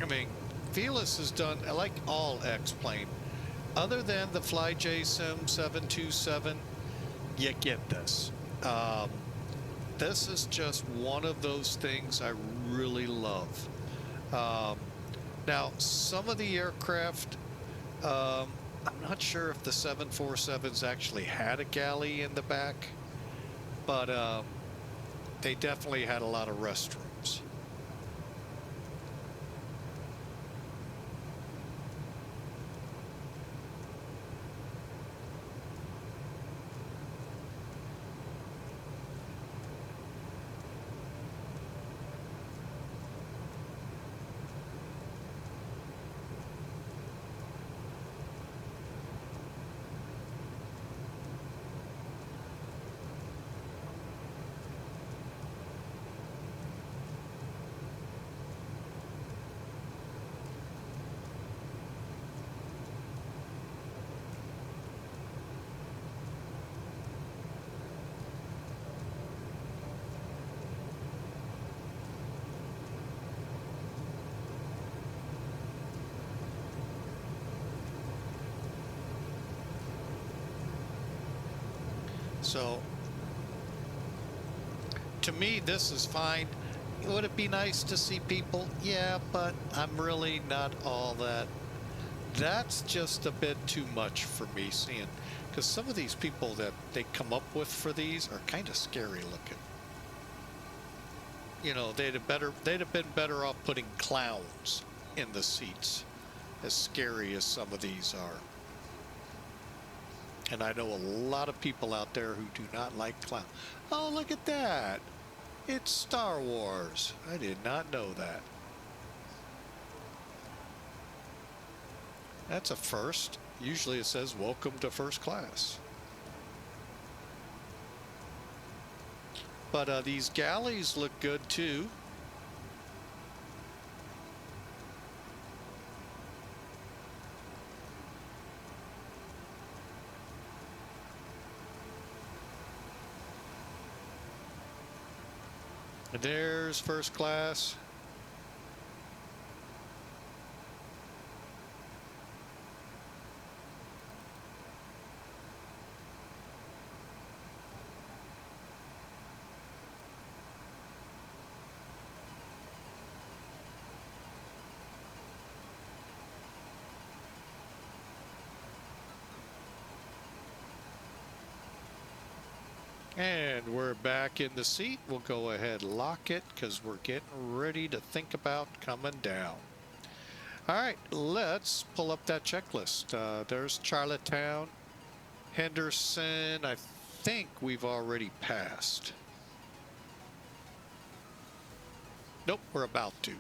I mean, Felis has done, like all X-plane, other than the FlyJSim 727, you get this. This is just one of those things I really love. Now, some of the aircraft, I'm not sure if the 747s actually had a galley in the back, but they definitely had a lot of restrooms. So, to me, this is fine. Would it be nice to see people? Yeah, but I'm really not all that. That's just a bit too much for me seeing, because some of these people that they come up with for these are kind of scary looking. You know, they'd have been better off putting clowns in the seats, as scary as some of these are. And I know a lot of people out there who do not like clowns. Oh, look at that. It's Star Wars. I did not know that. That's a first. Usually it says, welcome to first class. But these galleys look good too. And there's first class. And we're back in the seat. We'll go ahead and lock it because we're getting ready to think about coming down. All right, let's pull up that checklist. There's Charlottetown, Henderson. I think we've already passed. Nope, we're about to.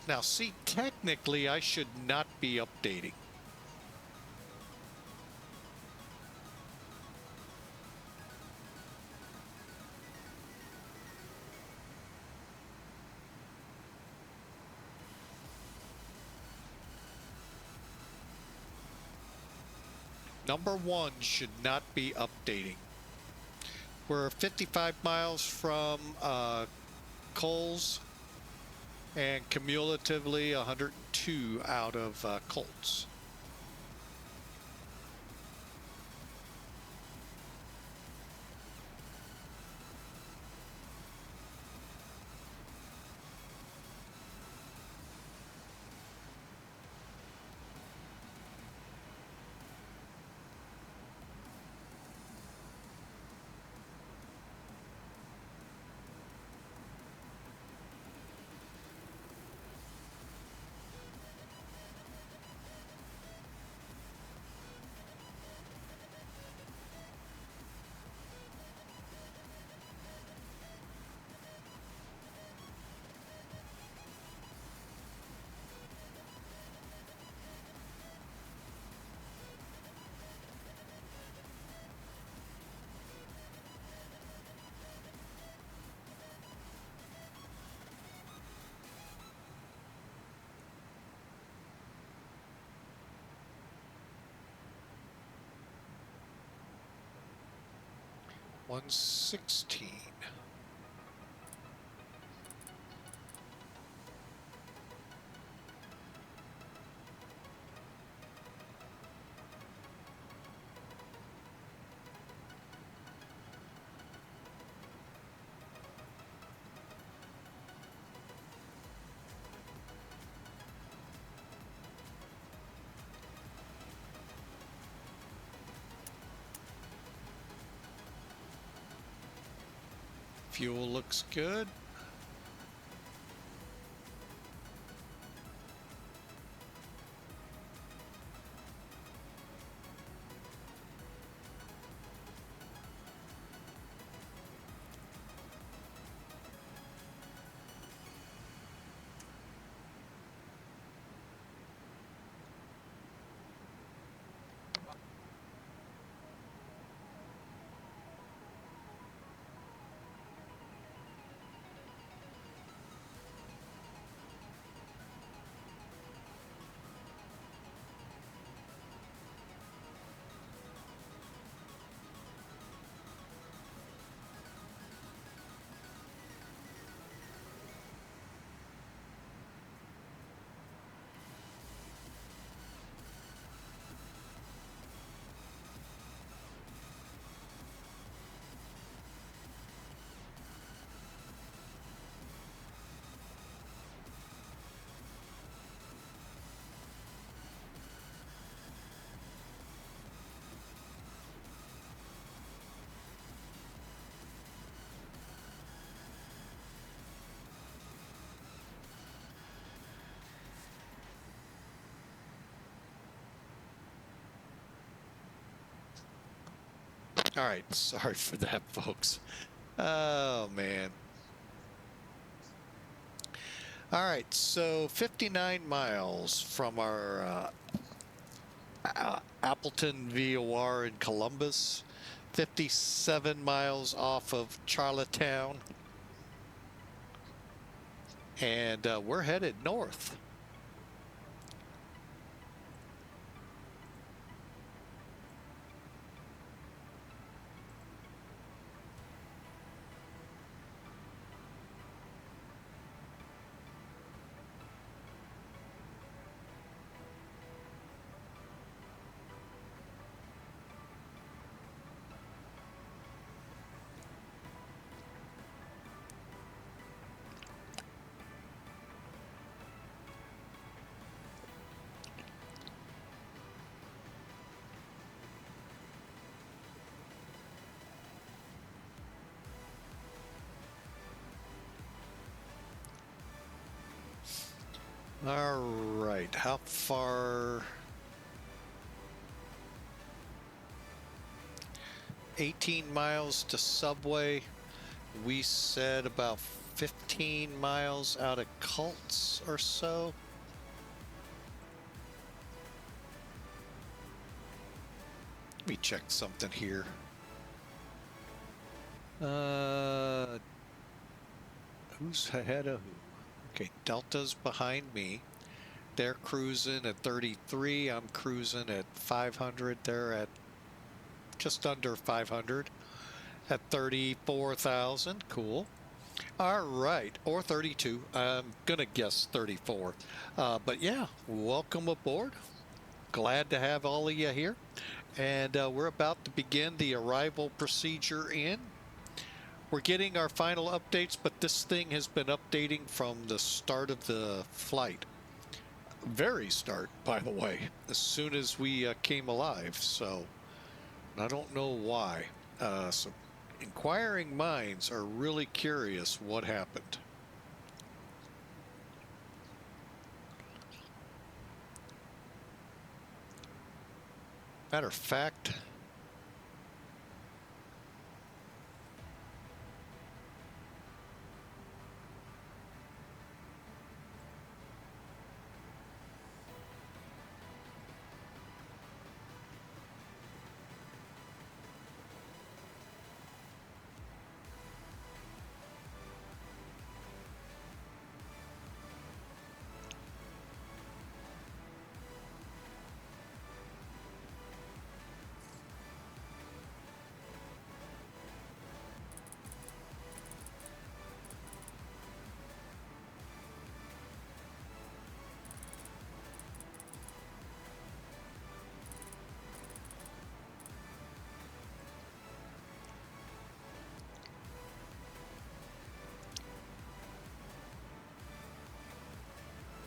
Now, see, technically, I should not be updating. Number one should not be updating. We're 55 miles from Coles and cumulatively 102 out of Colts. $116. Fuel looks good. All right, sorry for that, folks. Oh, man. All right, so 59 miles from our Appleton VOR in Columbus, 57 miles off of Charlottetown, and we're headed north. All right, how far? 18 miles to Subway. We said about 15 miles out of Cults or so. Let me check something here. Who's ahead of who? Okay, Delta's behind me. They're cruising at 33. I'm cruising at 500. They're at just under 500 at 34,000. Cool. All right, or 32. I'm gonna guess 34. But yeah, welcome aboard. Glad to have all of you here. And we're about to begin the arrival procedure in. We're getting our final updates, but this thing has been updating from the start of the flight. Very start, by the way, as soon as we came alive. So I don't know why. So inquiring minds are really curious what happened. Matter of fact,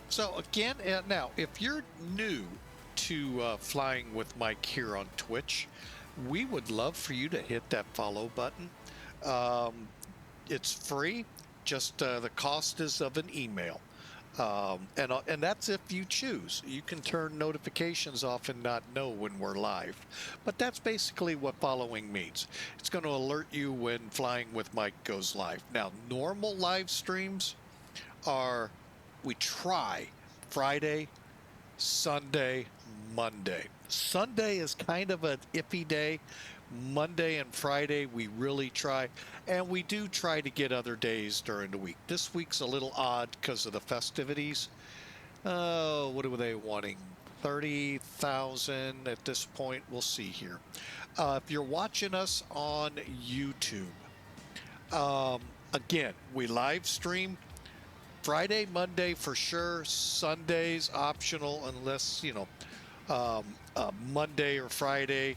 so again, now, if you're new to flying with Mike here on Twitch, we would love for you to hit that follow button. It's free, just the cost is of an email. And that's if you choose. You can turn notifications off and not know when we're live. But that's basically what following means. It's going to alert you when Flying with Mike goes live. Now, normal live streams are, we try Friday, Sunday, Monday. Sunday is kind of an iffy day. Monday and Friday we really try, and we do try to get other days during the week. This week's a little odd because of the festivities. What are they wanting? 30,000 at this point. We'll see here. If you're watching us on YouTube, again, we live stream Friday, Monday for sure. Sundays optional unless, you know, Monday or Friday.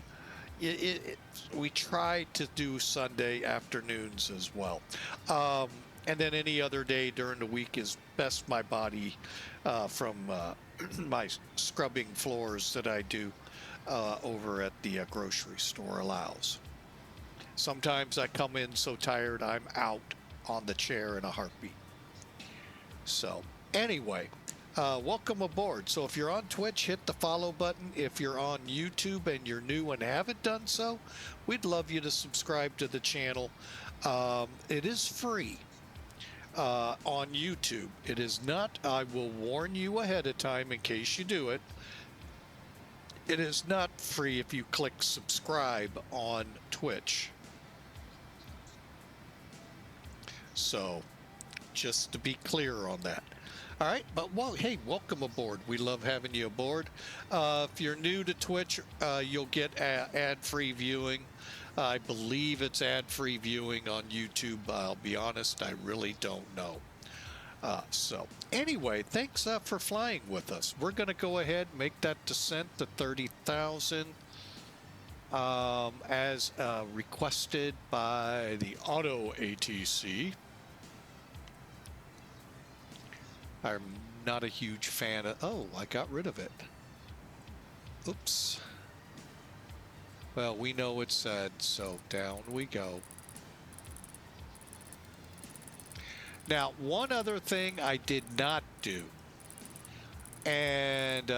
We try to do Sunday afternoons as well. And then any other day during the week is best my body from my scrubbing floors that I do over at the grocery store allows. Sometimes I come in so tired I'm out on the chair in a heartbeat. So anyway, welcome aboard. So if you're on Twitch, hit the follow button. If you're on YouTube and you're new and haven't done so, we'd love you to subscribe to the channel. It is free on YouTube. It is not, I will warn you ahead of time in case you do it. It is not free if you click subscribe on Twitch. So just to be clear on that. All right, but well, hey, welcome aboard. We love having you aboard. If you're new to Twitch, you'll get ad-free viewing. I believe it's ad-free viewing on YouTube. I'll be honest, I really don't know. So anyway, thanks for flying with us. We're going to go ahead and make that descent to 30,000 as requested by the Auto ATC. I'm not a huge fan of... Oh, I got rid of it. Oops. Well, we know it's said, so down we go. Now, one other thing I did not do And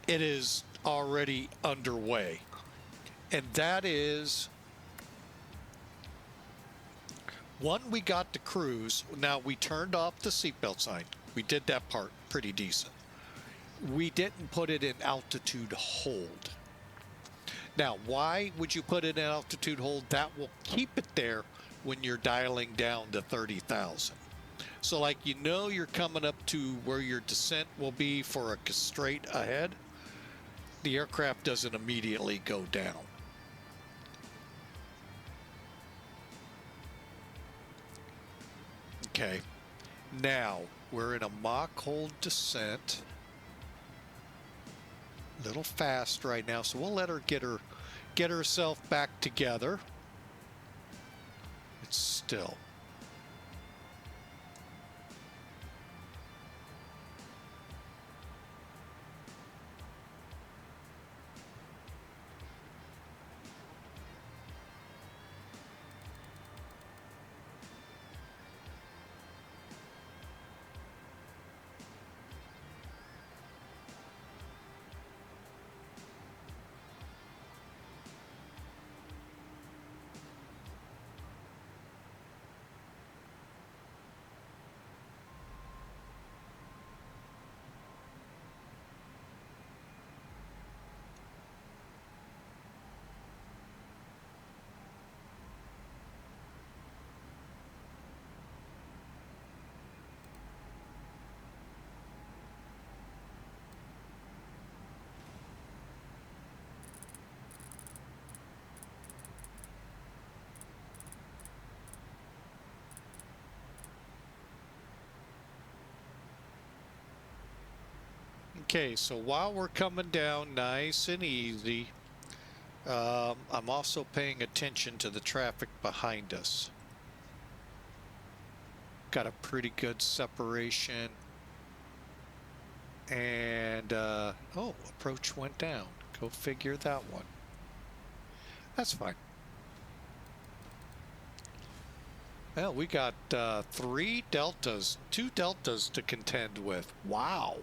it is already underway. And that is, one, we got to cruise. Now, we turned off the seatbelt sign. We did that part pretty decent. We didn't put it in altitude hold. Now, why would you put it in altitude hold? That will keep it there when you're dialing down to 30,000. So like, you know, you're coming up to where your descent will be for a straight ahead. The aircraft doesn't immediately go down. Okay, now we're in a Mach hold descent. A little fast right now, so we'll let her get herself back together. It's still. Okay, so while we're coming down nice and easy, I'm also paying attention to the traffic behind us. Got a pretty good separation. And, oh, approach went down. Go figure that one. That's fine. Well, we got 3 deltas, 2 deltas to contend with. Wow.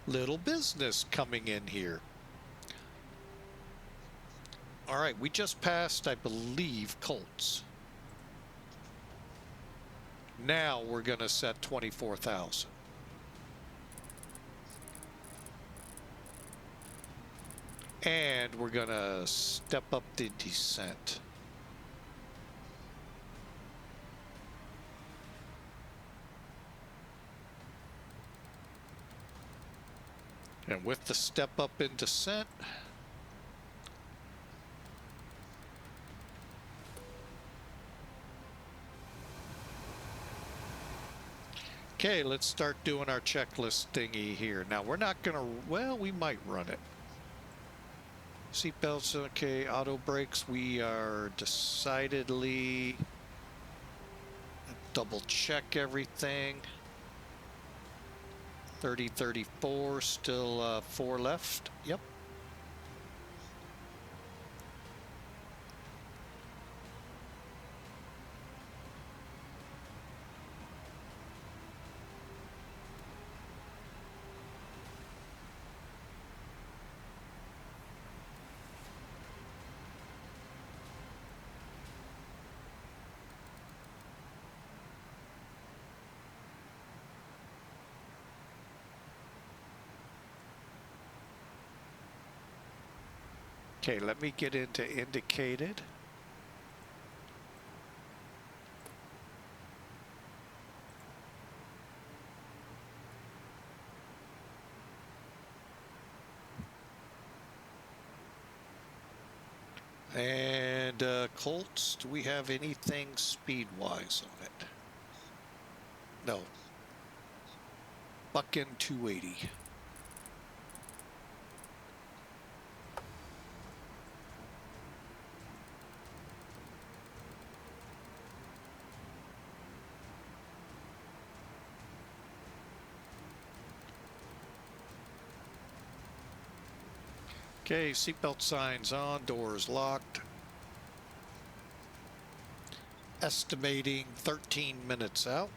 Little business coming in here. All right, we just passed, I believe, Colts. Now we're going to set 24,000. And we're going to step up the descent. And with the step up in descent, okay, let's start doing our checklist thingy here. Now, we're not going to, well, we might run it. Seatbelts, okay, auto brakes, we are decidedly, double check everything. 30, 34, still 4 left. Yep. Okay, let me get into indicated. And Colts, do we have anything speed-wise on it? No. Bucking 280. Okay, seatbelt signs on, doors locked. estimating 13 minutes out.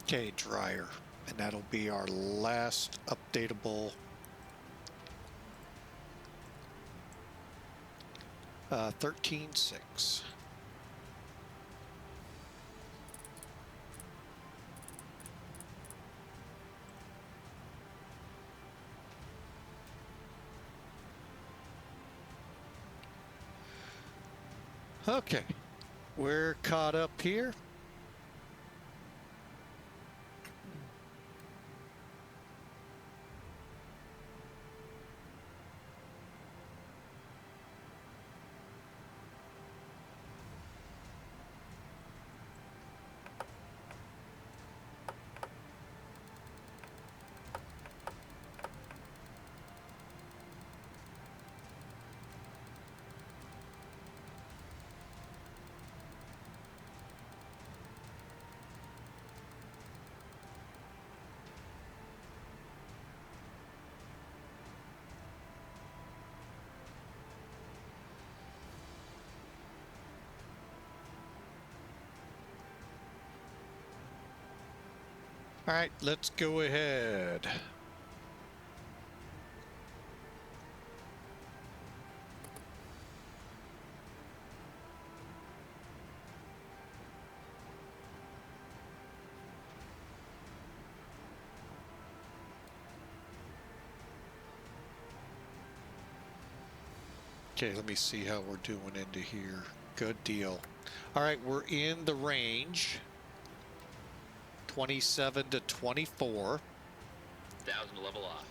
Okay, dryer, and that'll be our last updatable 13.6. Okay, we're caught up here. All right, let's go ahead. Okay, let me see how we're doing into here. Good deal. All right, we're in the range. 27 to 24. 1,000 to level off.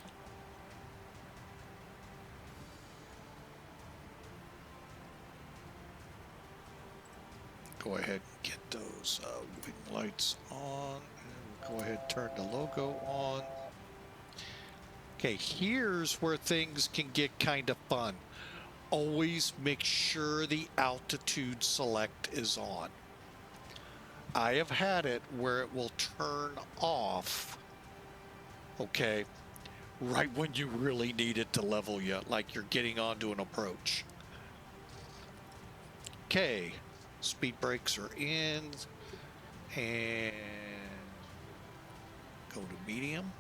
Go ahead and get those wing lights on. And go ahead and turn the logo on. Okay, here's where things can get kind of fun. Always make sure the altitude select is on. I have had it where it will turn off, okay, right when you really need it to level you, like you're getting onto an approach. Okay, speed brakes are in, and go to medium.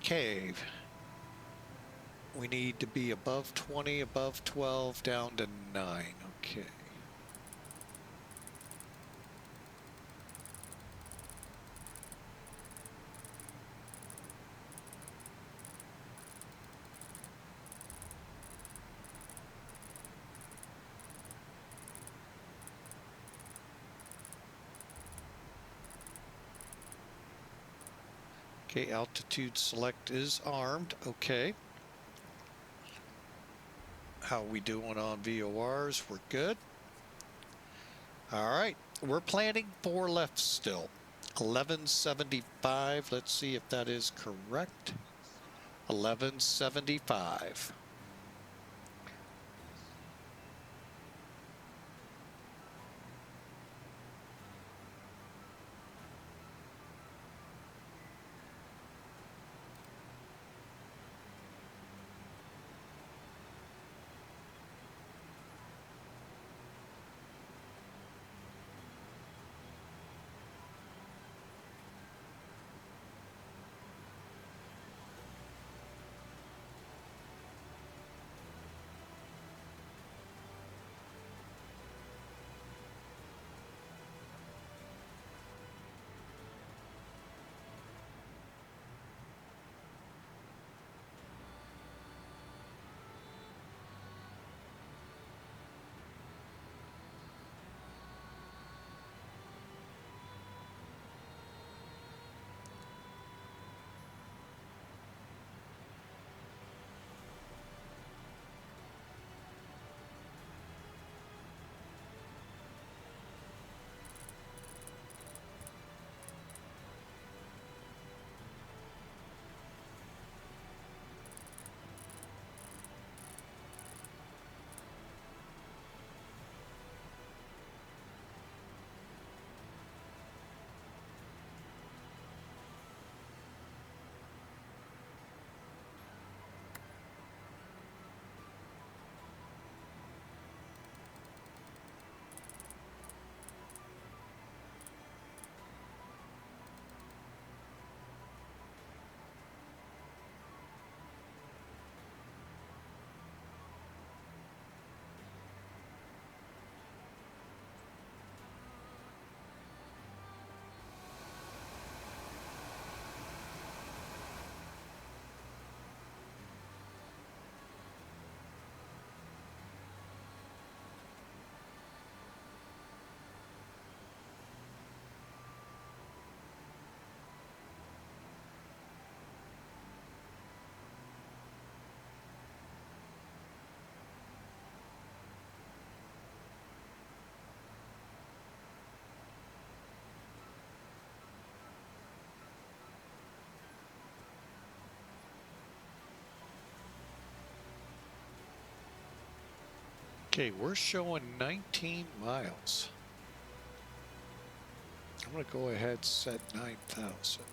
Okay, we need to be above 20, above 12, down to 9. Okay. Okay, altitude select is armed. Okay. How we doing on VORs? We're good. All right, we're planning 4 left still. 1175. Let's see if that is correct. 1175. Okay, we're showing 19 miles. I'm going to go ahead and set 9,000.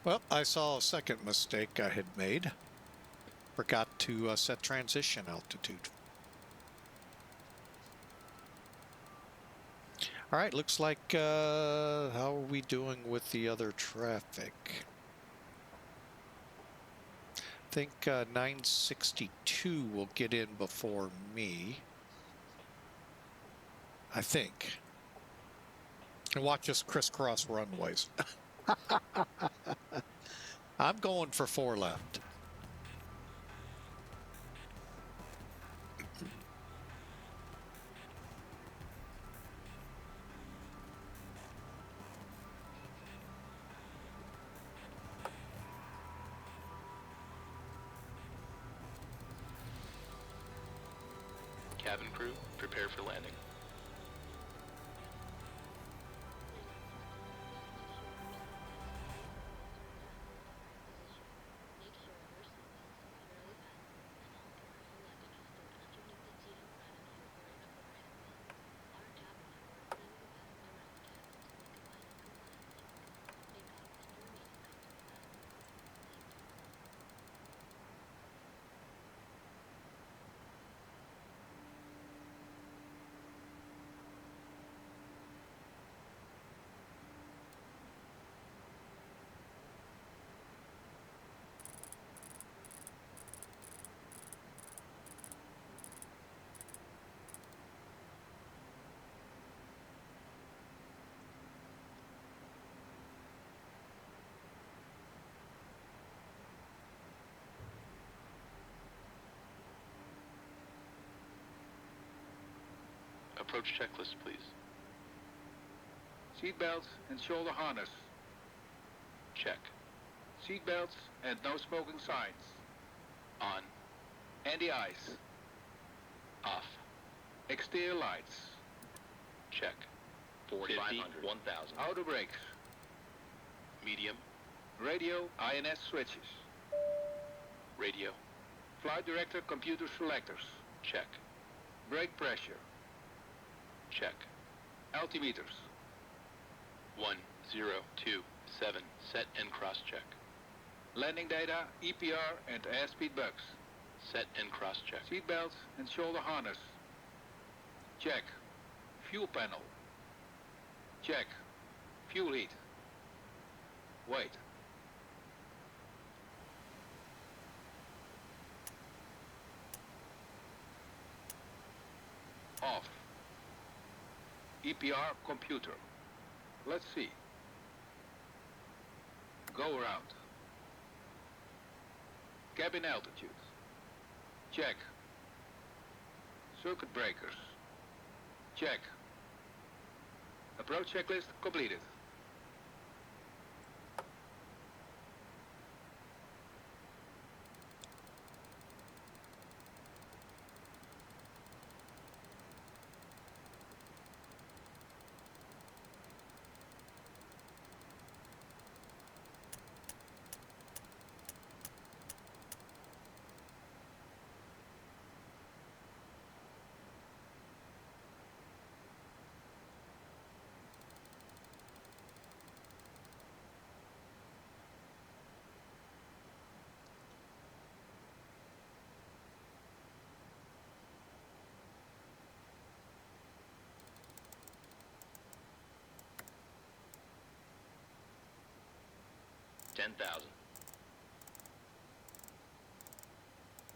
Well, I saw a second mistake I had made. Forgot to set transition altitude. All right, looks like, how are we doing with the other traffic? I think 962 will get in before me. I think. And watch us crisscross runways. I'm going for 4 left. Cabin crew, prepare for landing. Make sure your seatbelts securely fastened and all carry-on luggage is stored underneath the seat in front of you or in overhead bin. Our cabin crew will clean the vents around the cabin to make a final compliance check. Take off and remain in maximum altitude. Thank you. Approach checklist, please. Seatbelts and shoulder harness. Check. Seatbelts and no smoking signs. On. Anti-ice. Off. Exterior lights. Check. 4500. 1000. Outer brakes. Medium. Radio INS switches. Radio. Flight director computer selectors. Check. Brake pressure. Check. Altimeters. 1027. Set and cross-check. Landing data, EPR and airspeed bugs. Set and cross-check. Seatbelts and shoulder harness. Check. Fuel panel. Check. Fuel heat. Wait. Off. EPR computer. Let's see. Go around. Cabin altitude. Check. Circuit breakers. Check. Approach checklist completed. 10,000.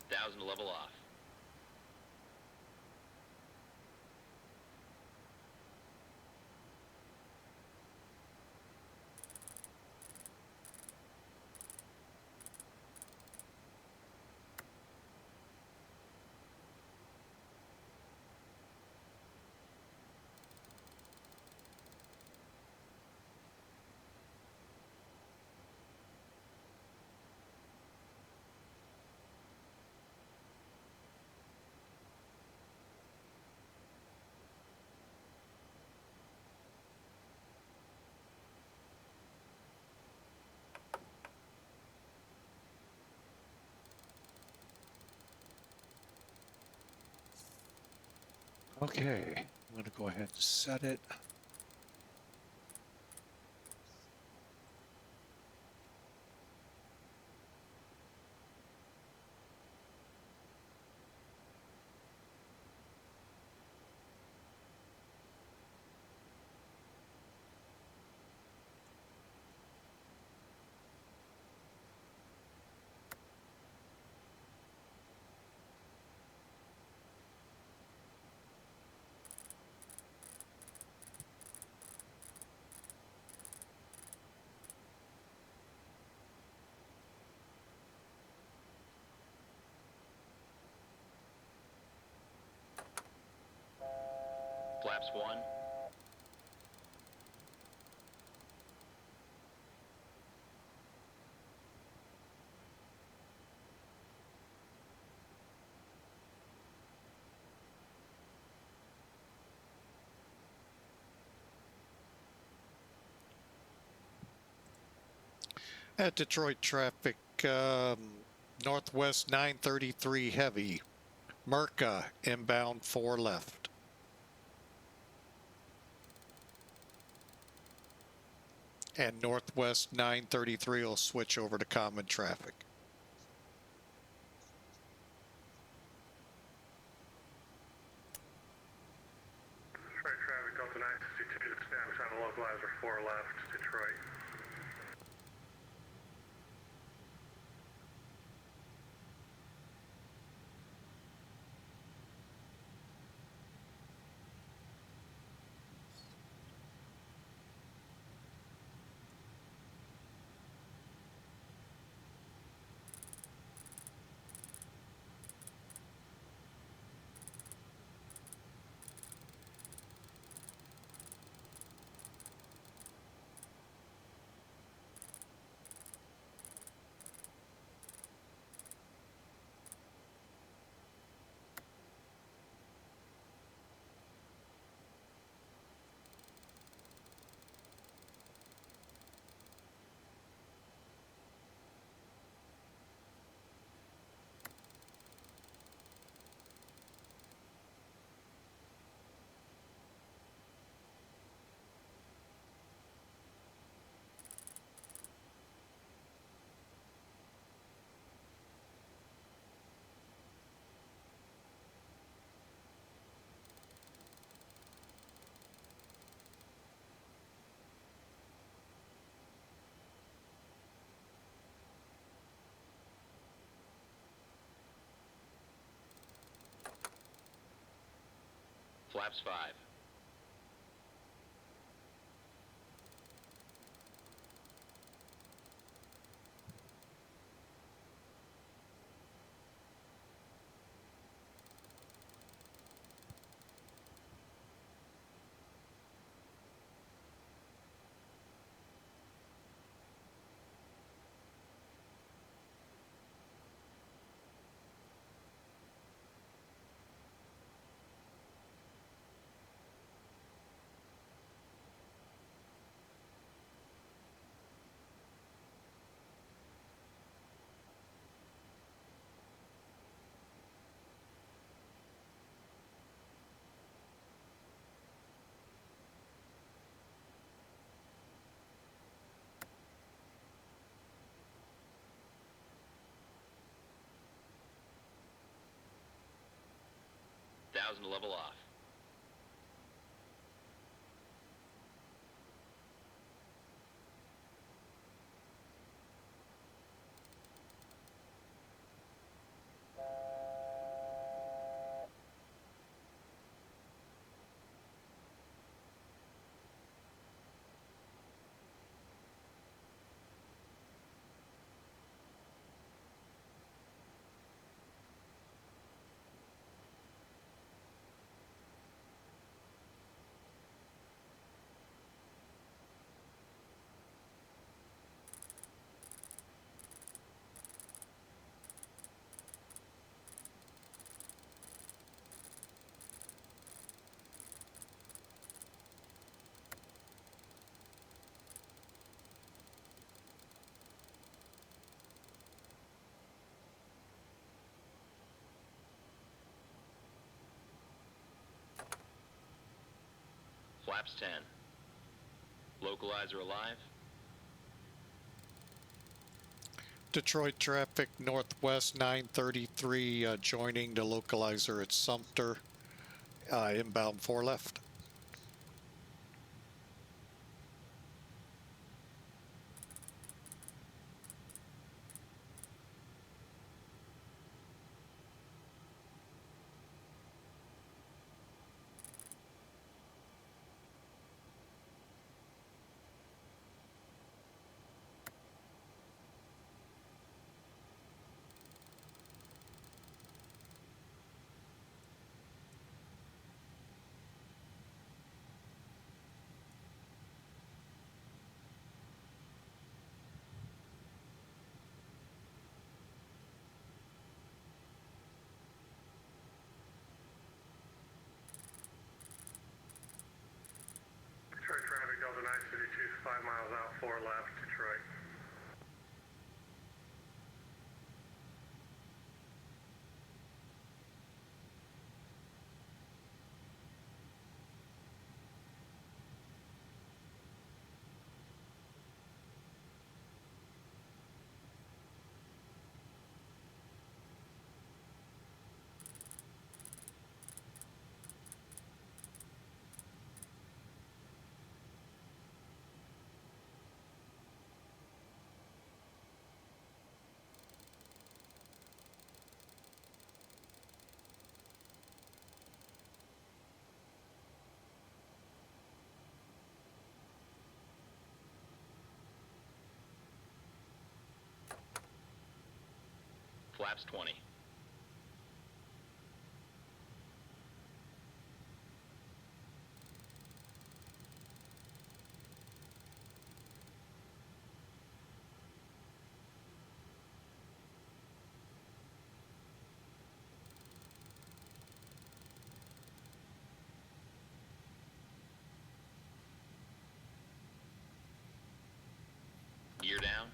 1,000 to level off. Okay, I'm going to go ahead and set it. Flaps 1. At Detroit traffic, Northwest 933 heavy. Merca inbound 4 left. And Northwest 933 will switch over to common traffic. Detroit traffic, Delta 962 to stand beside the localizer 4 left, Detroit. Flaps 5. To level off. Flaps 10. Localizer alive. Detroit traffic northwest 933 joining the localizer at Sumter. Inbound 4 left. Detroit traffic, Delta 932, 5 miles out, 4 left, Detroit. Flaps 20. Gear down.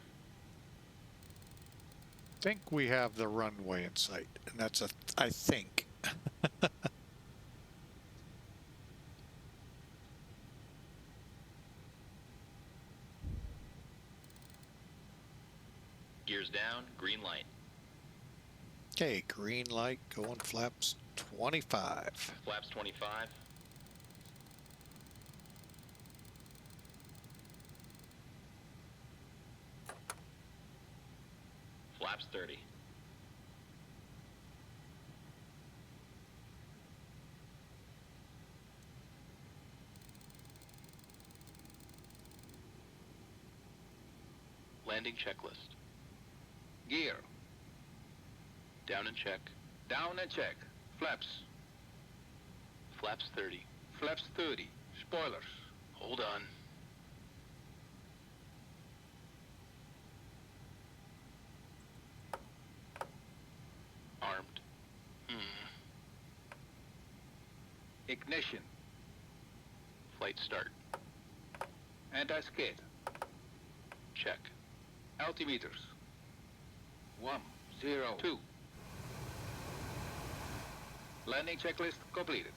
Think we have the runway in sight, and that's I think. Gears down. Green light. Okay, green light going flaps 25. Flaps 25. Flaps 30. Landing checklist. Gear. Down and check. Down and check. Flaps. Flaps 30. Flaps 30. Spoilers. Hold on. Armed. Ignition. Flight start. Anti-skid. Check. Altimeters. 1, 0, 2. Landing checklist completed.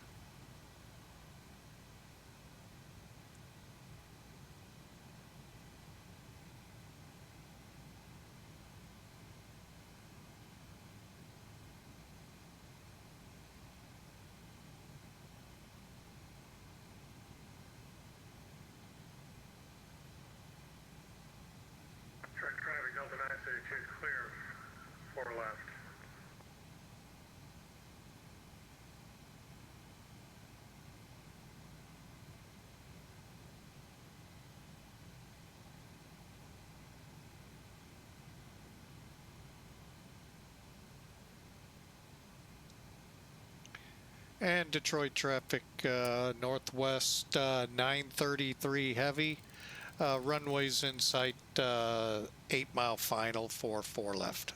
Detroit traffic, Delta 932, clear, 4 left. And Detroit traffic northwest 933 heavy. Runways in sight 8 mile final for 4 left.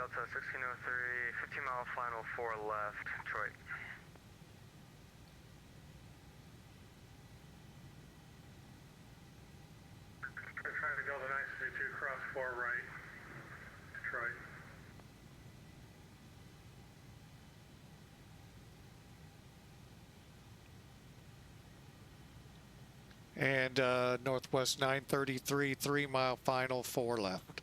Delta 1603, 15-mile final 4 left, Detroit. Traffic Delta 962, cross 4 right, Detroit. And Northwest 933, 3-mile final 4 left.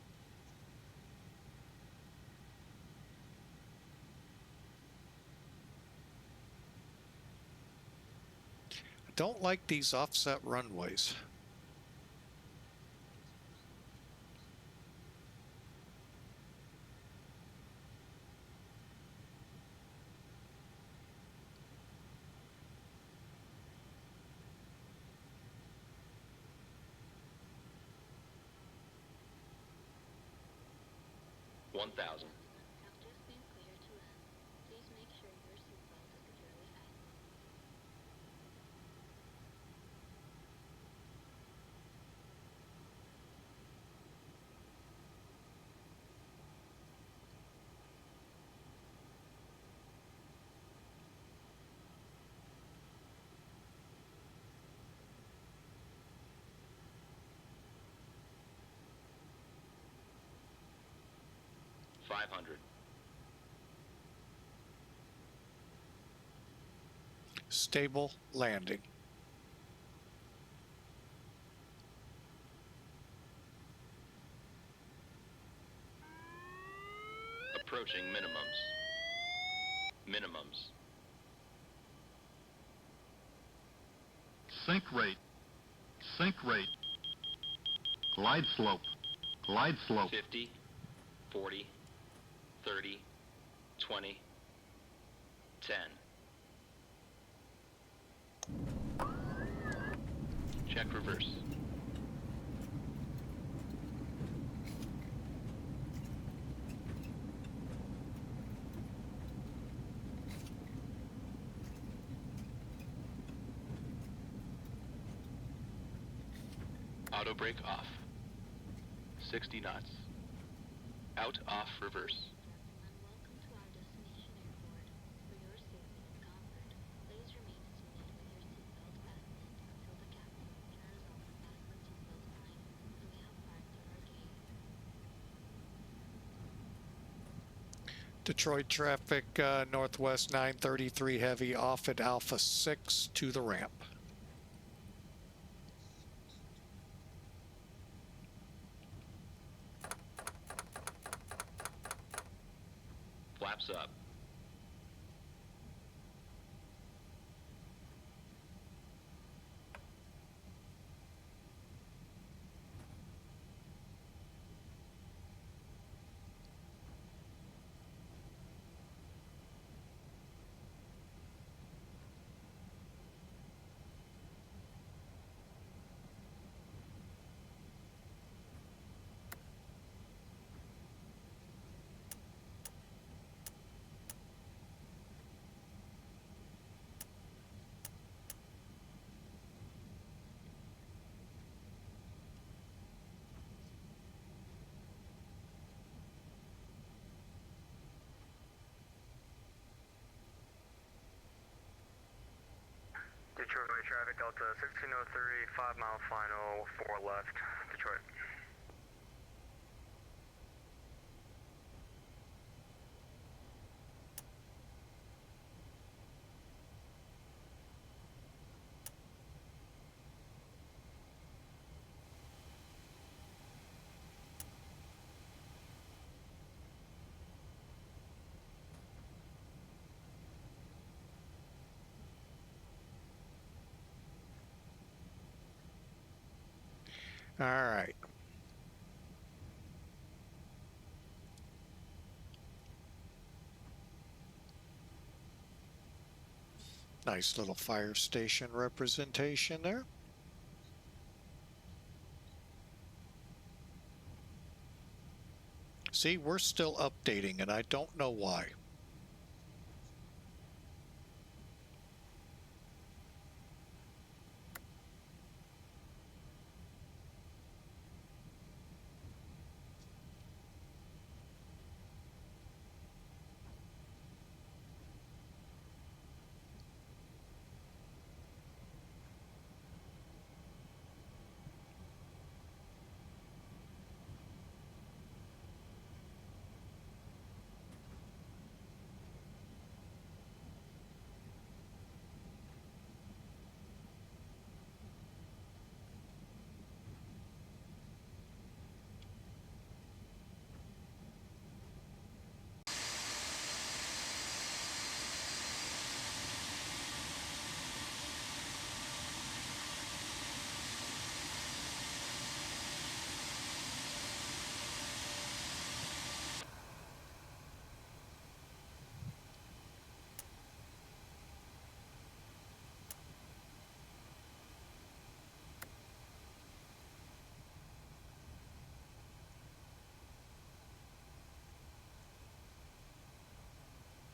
I don't like these offset runways. One thousand. After it's been cleared to land, please make sure your seatbelt is securely fastened. 500. Stable landing. Approaching minimums. Minimums. Sink rate. Sink rate. Glide slope. Glide slope. 50, 40, 30, 20, 10. Check reverse. Auto brake off. 60 knots. Out, off, reverse. And welcome to our destination airport. For your safety and comfort, please remain seated with your seatbelt fastened until the captain turns on the fasten seatbelt sign and we have parked at our gate. Detroit traffic, Northwest 933 heavy off at Alpha 6 to the ramp. Flaps up. Detroit Runway traffic, Delta 1603, 5-mile final 4 left, Detroit. All right. Nice little fire station representation there. See, we're still updating, and I don't know why.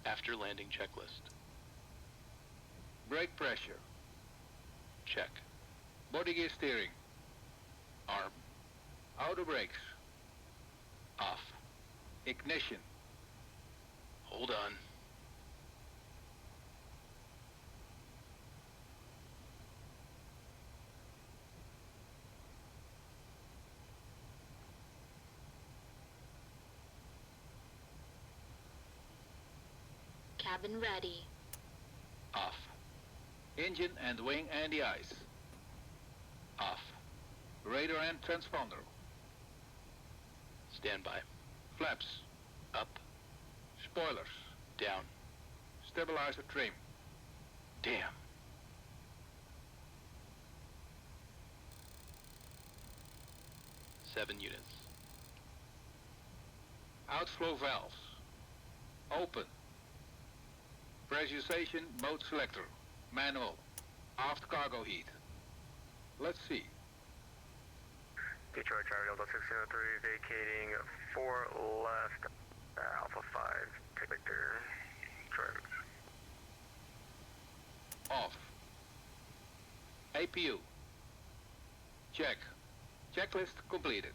After landing checklist. Brake pressure. Check. Body gear steering. Arm. Auto brakes. Off. Ignition. Hold on. Cabin ready. Off. Engine and wing anti-ice. Off. Radar and transponder. Standby. Flaps. Up. Spoilers. Down. Stabilizer trim. Damn. Seven units. Outflow valves. Open. Pressurization mode selector. Manual. Aft cargo heat. Let's see. Detroit Charlie Delta 1603 vacating 4 left, Alpha 5, take Victor, Detroit. Off. APU. Check. Checklist completed.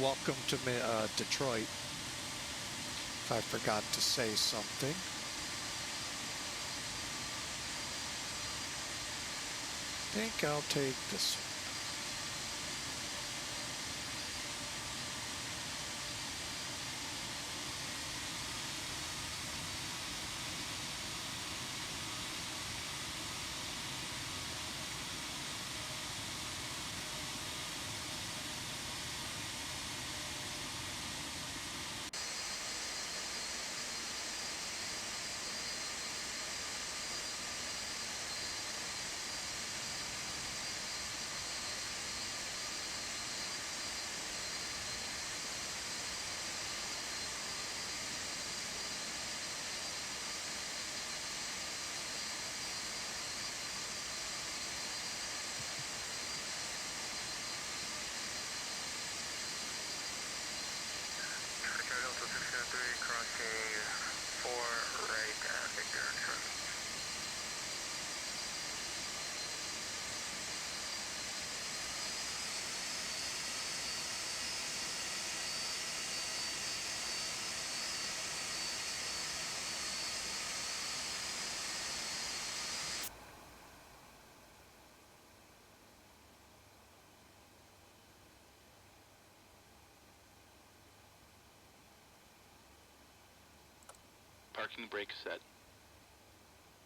Welcome to Detroit. If I forgot to say something. I think I'll take this one. Delta 603 crossing 4 right at Victor. Parking brake set.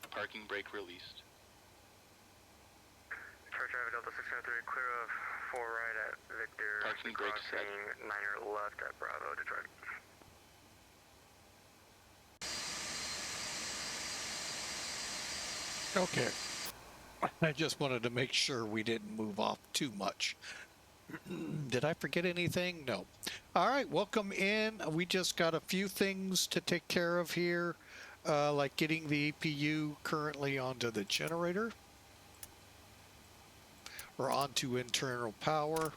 Parking brake released. Detroit Driver Delta 603 clear of 4 right at Victor. Parking brake set. Crossing 9 left at Bravo, Detroit. Okay. I just wanted to make sure we didn't move off too much. Did I forget anything? No. All right, welcome in. We just got a few things to take care of here, like getting the EPU currently onto the generator or onto internal power.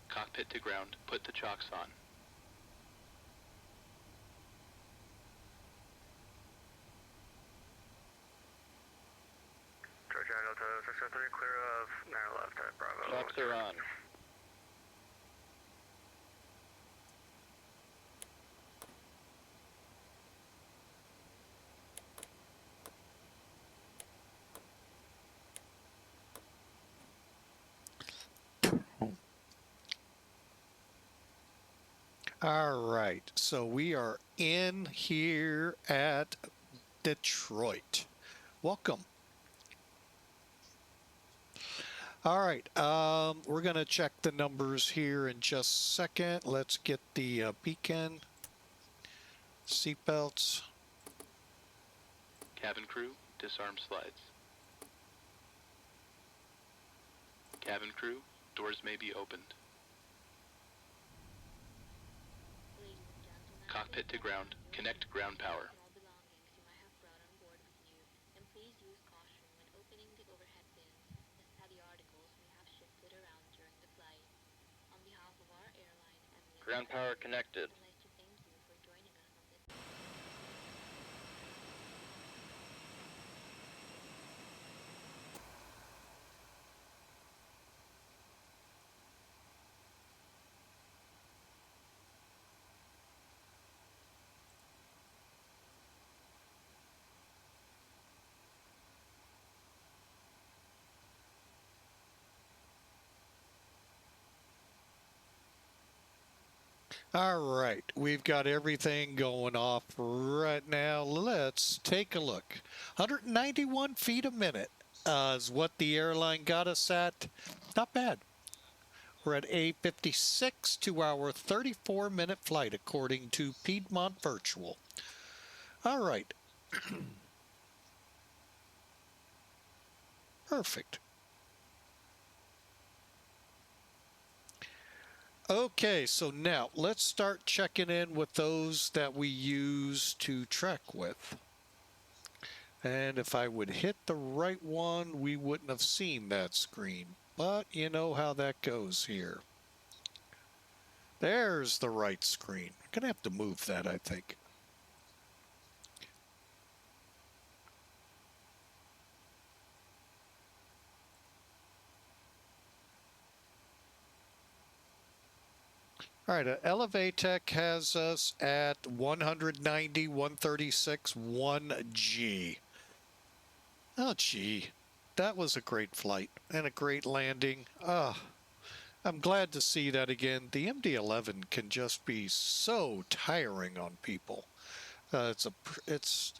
Cockpit to ground. Put the chocks on. Detroit Driver Delta 603 clear of 9 left at Bravo. Chocks are on. All right, so we are in here at Detroit. Welcome. All right, we're going to check the numbers here in just a second. Let's get the beacon, seatbelts. Cabin crew, disarm slides. Cabin crew, doors may be opened. Cockpit to ground, connect ground power. Ground power connected. All right, we've got everything going off right now. Let's take a look. 191 feet a minute is what the airline got us at. Not bad. We're at A56, 2-hour, 34-minute flight, according to Piedmont Virtual. All right. Perfect. Okay, so now let's start checking in with those that we use to trek with. And if I would hit the right one, we wouldn't have seen that screen. But you know how that goes here. There's the right screen. I'm going to have to move that, I think. All right, Elevatech has us at 190, 136, 1G. Oh, gee. That was a great flight and a great landing. I'm glad to see that again. The MD-11 can just be so tiring on people. It's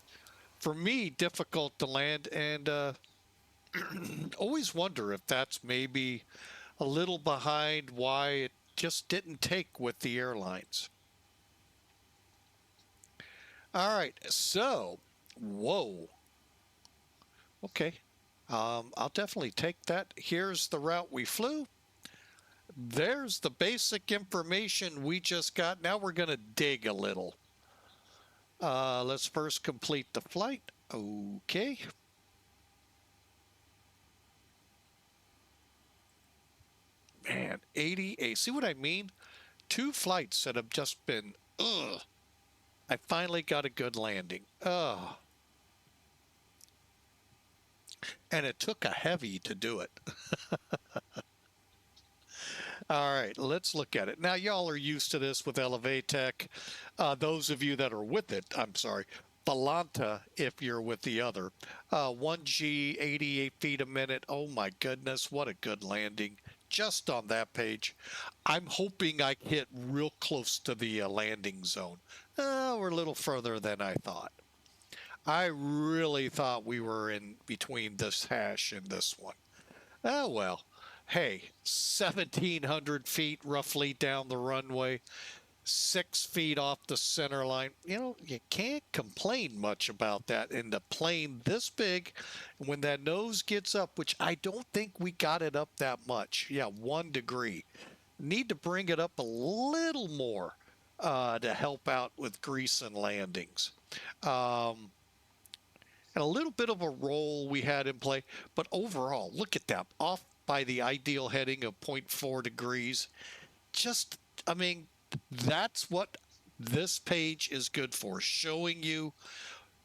for me difficult to land, and always wonder if that's maybe a little behind why it just didn't take with the airlines. All right, so whoa. Okay, I'll definitely take that. Here's the route we flew. There's the basic information we just got. Now we're going to dig a little. Let's first complete the flight. Okay. Man, 88. See what I mean? 2 flights that have just been, ugh. I finally got a good landing. Ugh. And it took a heavy to do it. All right, let's look at it. Now, y'all are used to this with Elevatech. Those of you that are with it, I'm sorry, Volanta, if you're with the other. 1G, 88 feet a minute. Oh, my goodness, what a good landing. Just on that page. I'm hoping I hit real close to the landing zone. We're a little further than I thought. I really thought we were in between this hash and this one. Oh, well. Hey, 1,700 feet roughly down the runway, 6 feet off the center line. You know, you can't complain much about that in the plane this big. When that nose gets up, which I don't think we got it up that much. Yeah, 1 degree. Need to bring it up a little more to help out with grease and landings. And a little bit of a roll we had in play, but overall, look at that, off by the ideal heading of 0.4 degrees. Just, I mean, that's what this page is good for, showing you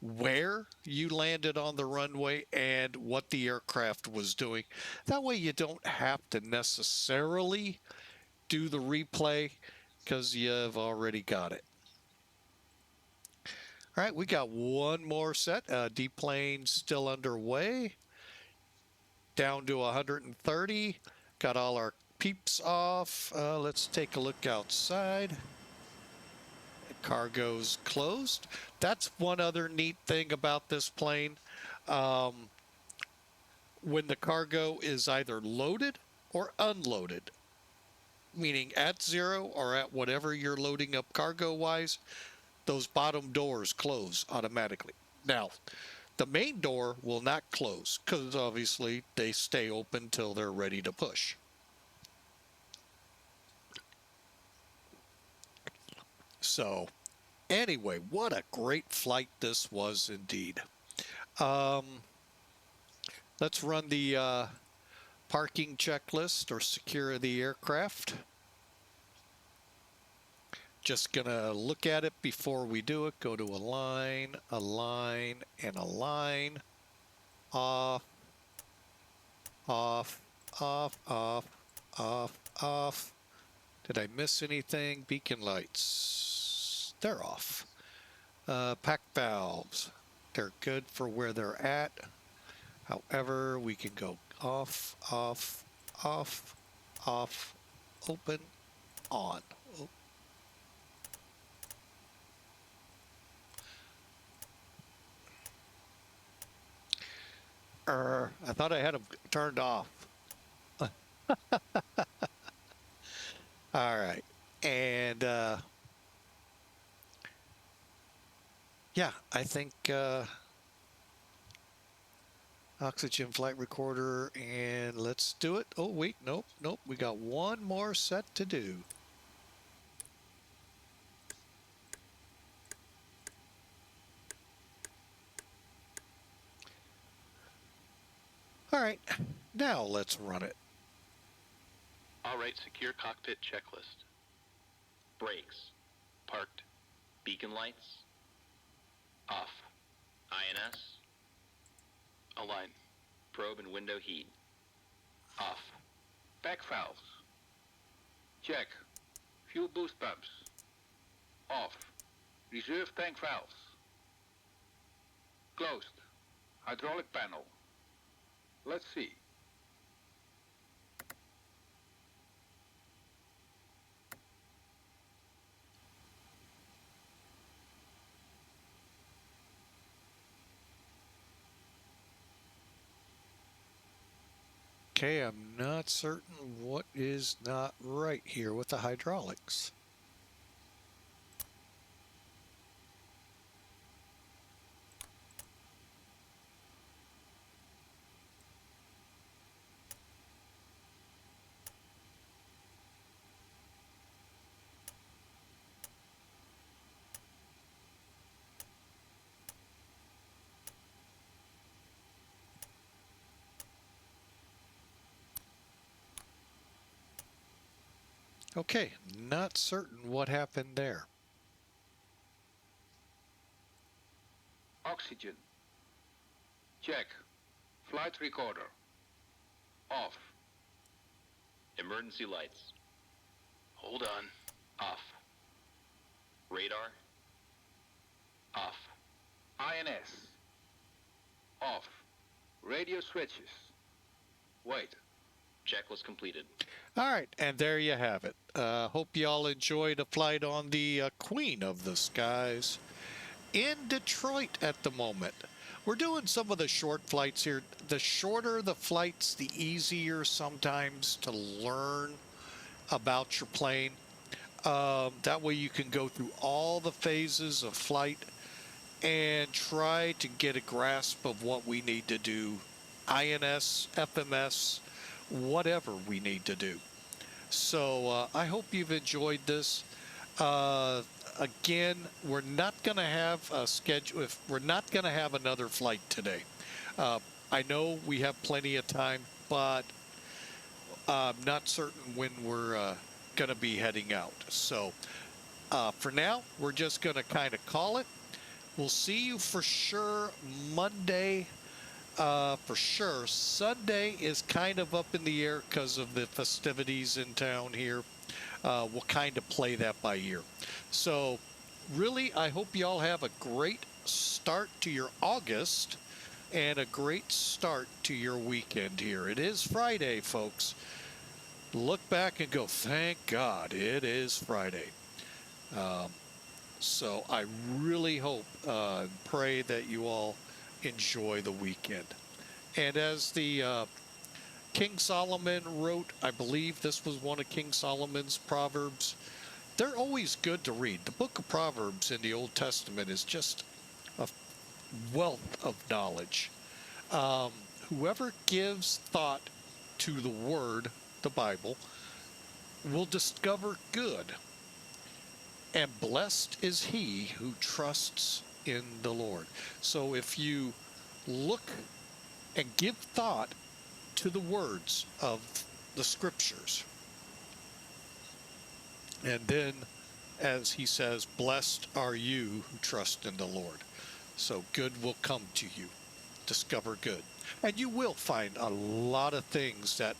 where you landed on the runway and what the aircraft was doing. That way you don't have to necessarily do the replay because you've already got it. All right, we got one more set. Deplane still underway. Down to 130. Got all our peeps off. Let's take a look outside. cargo's closed. That's one other neat thing about this plane. When the cargo is either loaded or unloaded, meaning at zero or at whatever you're loading up cargo-wise, those bottom doors close automatically. Now, the main door will not close because obviously they stay open till they're ready to push. So, anyway, what a great flight this was indeed. Let's run the parking checklist or secure the aircraft. Just gonna look at it before we do it. Go to align, align, and align. Off, off, off, off, off, off. Did I miss anything? Beacon lights. They're off. Pack valves. They're good for where they're at. However, we can go off, off, off, off, open, on. I thought I had them turned off. All right. And yeah, I think oxygen flight recorder, and let's do it. Oh, wait, nope, nope. We got one more set to do. All right, now let's run it. All right, secure cockpit checklist. Brakes. Parked. Beacon lights. Off. INS. Align. Probe and window heat. Off. Back valves. Check. Fuel boost pumps. Off. Reserve tank valves. Closed. Hydraulic panel. Let's see. Okay, I'm not certain what is not right here with the hydraulics. Okay, not certain what happened there. Oxygen. Check. Flight recorder. Off. Emergency lights. Hold on. Off. Radar. Off. INS. Off. Radio switches. Wait. Check was completed. All right, and there you have it. Hope you all enjoyed a flight on the Queen of the Skies in Detroit at the moment. We're doing some of the short flights here. The shorter the flights, the easier sometimes to learn about your plane. That way you can go through all the phases of flight and try to get a grasp of what we need to do. INS, FMS, whatever we need to do. So I hope you've enjoyed this. Again, we're not going to have a schedule. We're not going to have another flight today. I know we have plenty of time, but I'm not certain when we're going to be heading out. So for now, we're just going to kind of call it. We'll see you for sure Monday. For sure. Sunday is kind of up in the air because of the festivities in town here. We'll kind of play that by ear. So really, I hope you all have a great start to your August and a great start to your weekend here. It is Friday, folks. Look back and go, thank God it is Friday. So I really hope, pray that you all enjoy the weekend. And as the King Solomon wrote, I believe this was one of King Solomon's Proverbs, they're always good to read. The book of Proverbs in the Old Testament is just a wealth of knowledge. Whoever gives thought to the Word, the Bible, will discover good. And blessed is he who trusts in the Lord. So if you look and give thought to the words of the scriptures, and then, as he says, blessed are you who trust in the Lord. So good will come to you. Discover good. And you will find a lot of things that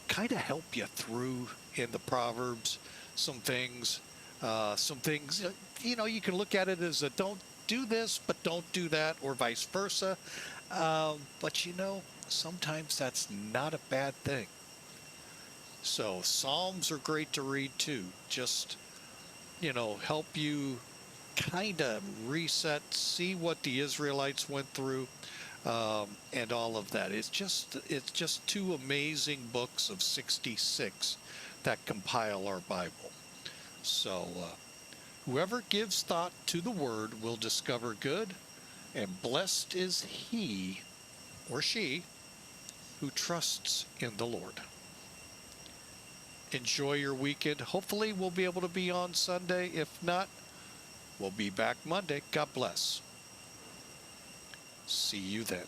kind of help you through in the Proverbs. Some things, you can look at it as a don't do this, but don't do that, or vice versa. But sometimes that's not a bad thing. So Psalms are great to read too. Just, help you kind of reset, see what the Israelites went through, and all of that. It's just two amazing books of 66 that compile our Bible. So whoever gives thought to the word will discover good, and blessed is he or she who trusts in the Lord. Enjoy your weekend. Hopefully we'll be able to be on Sunday. If not, we'll be back Monday. God bless. See you then.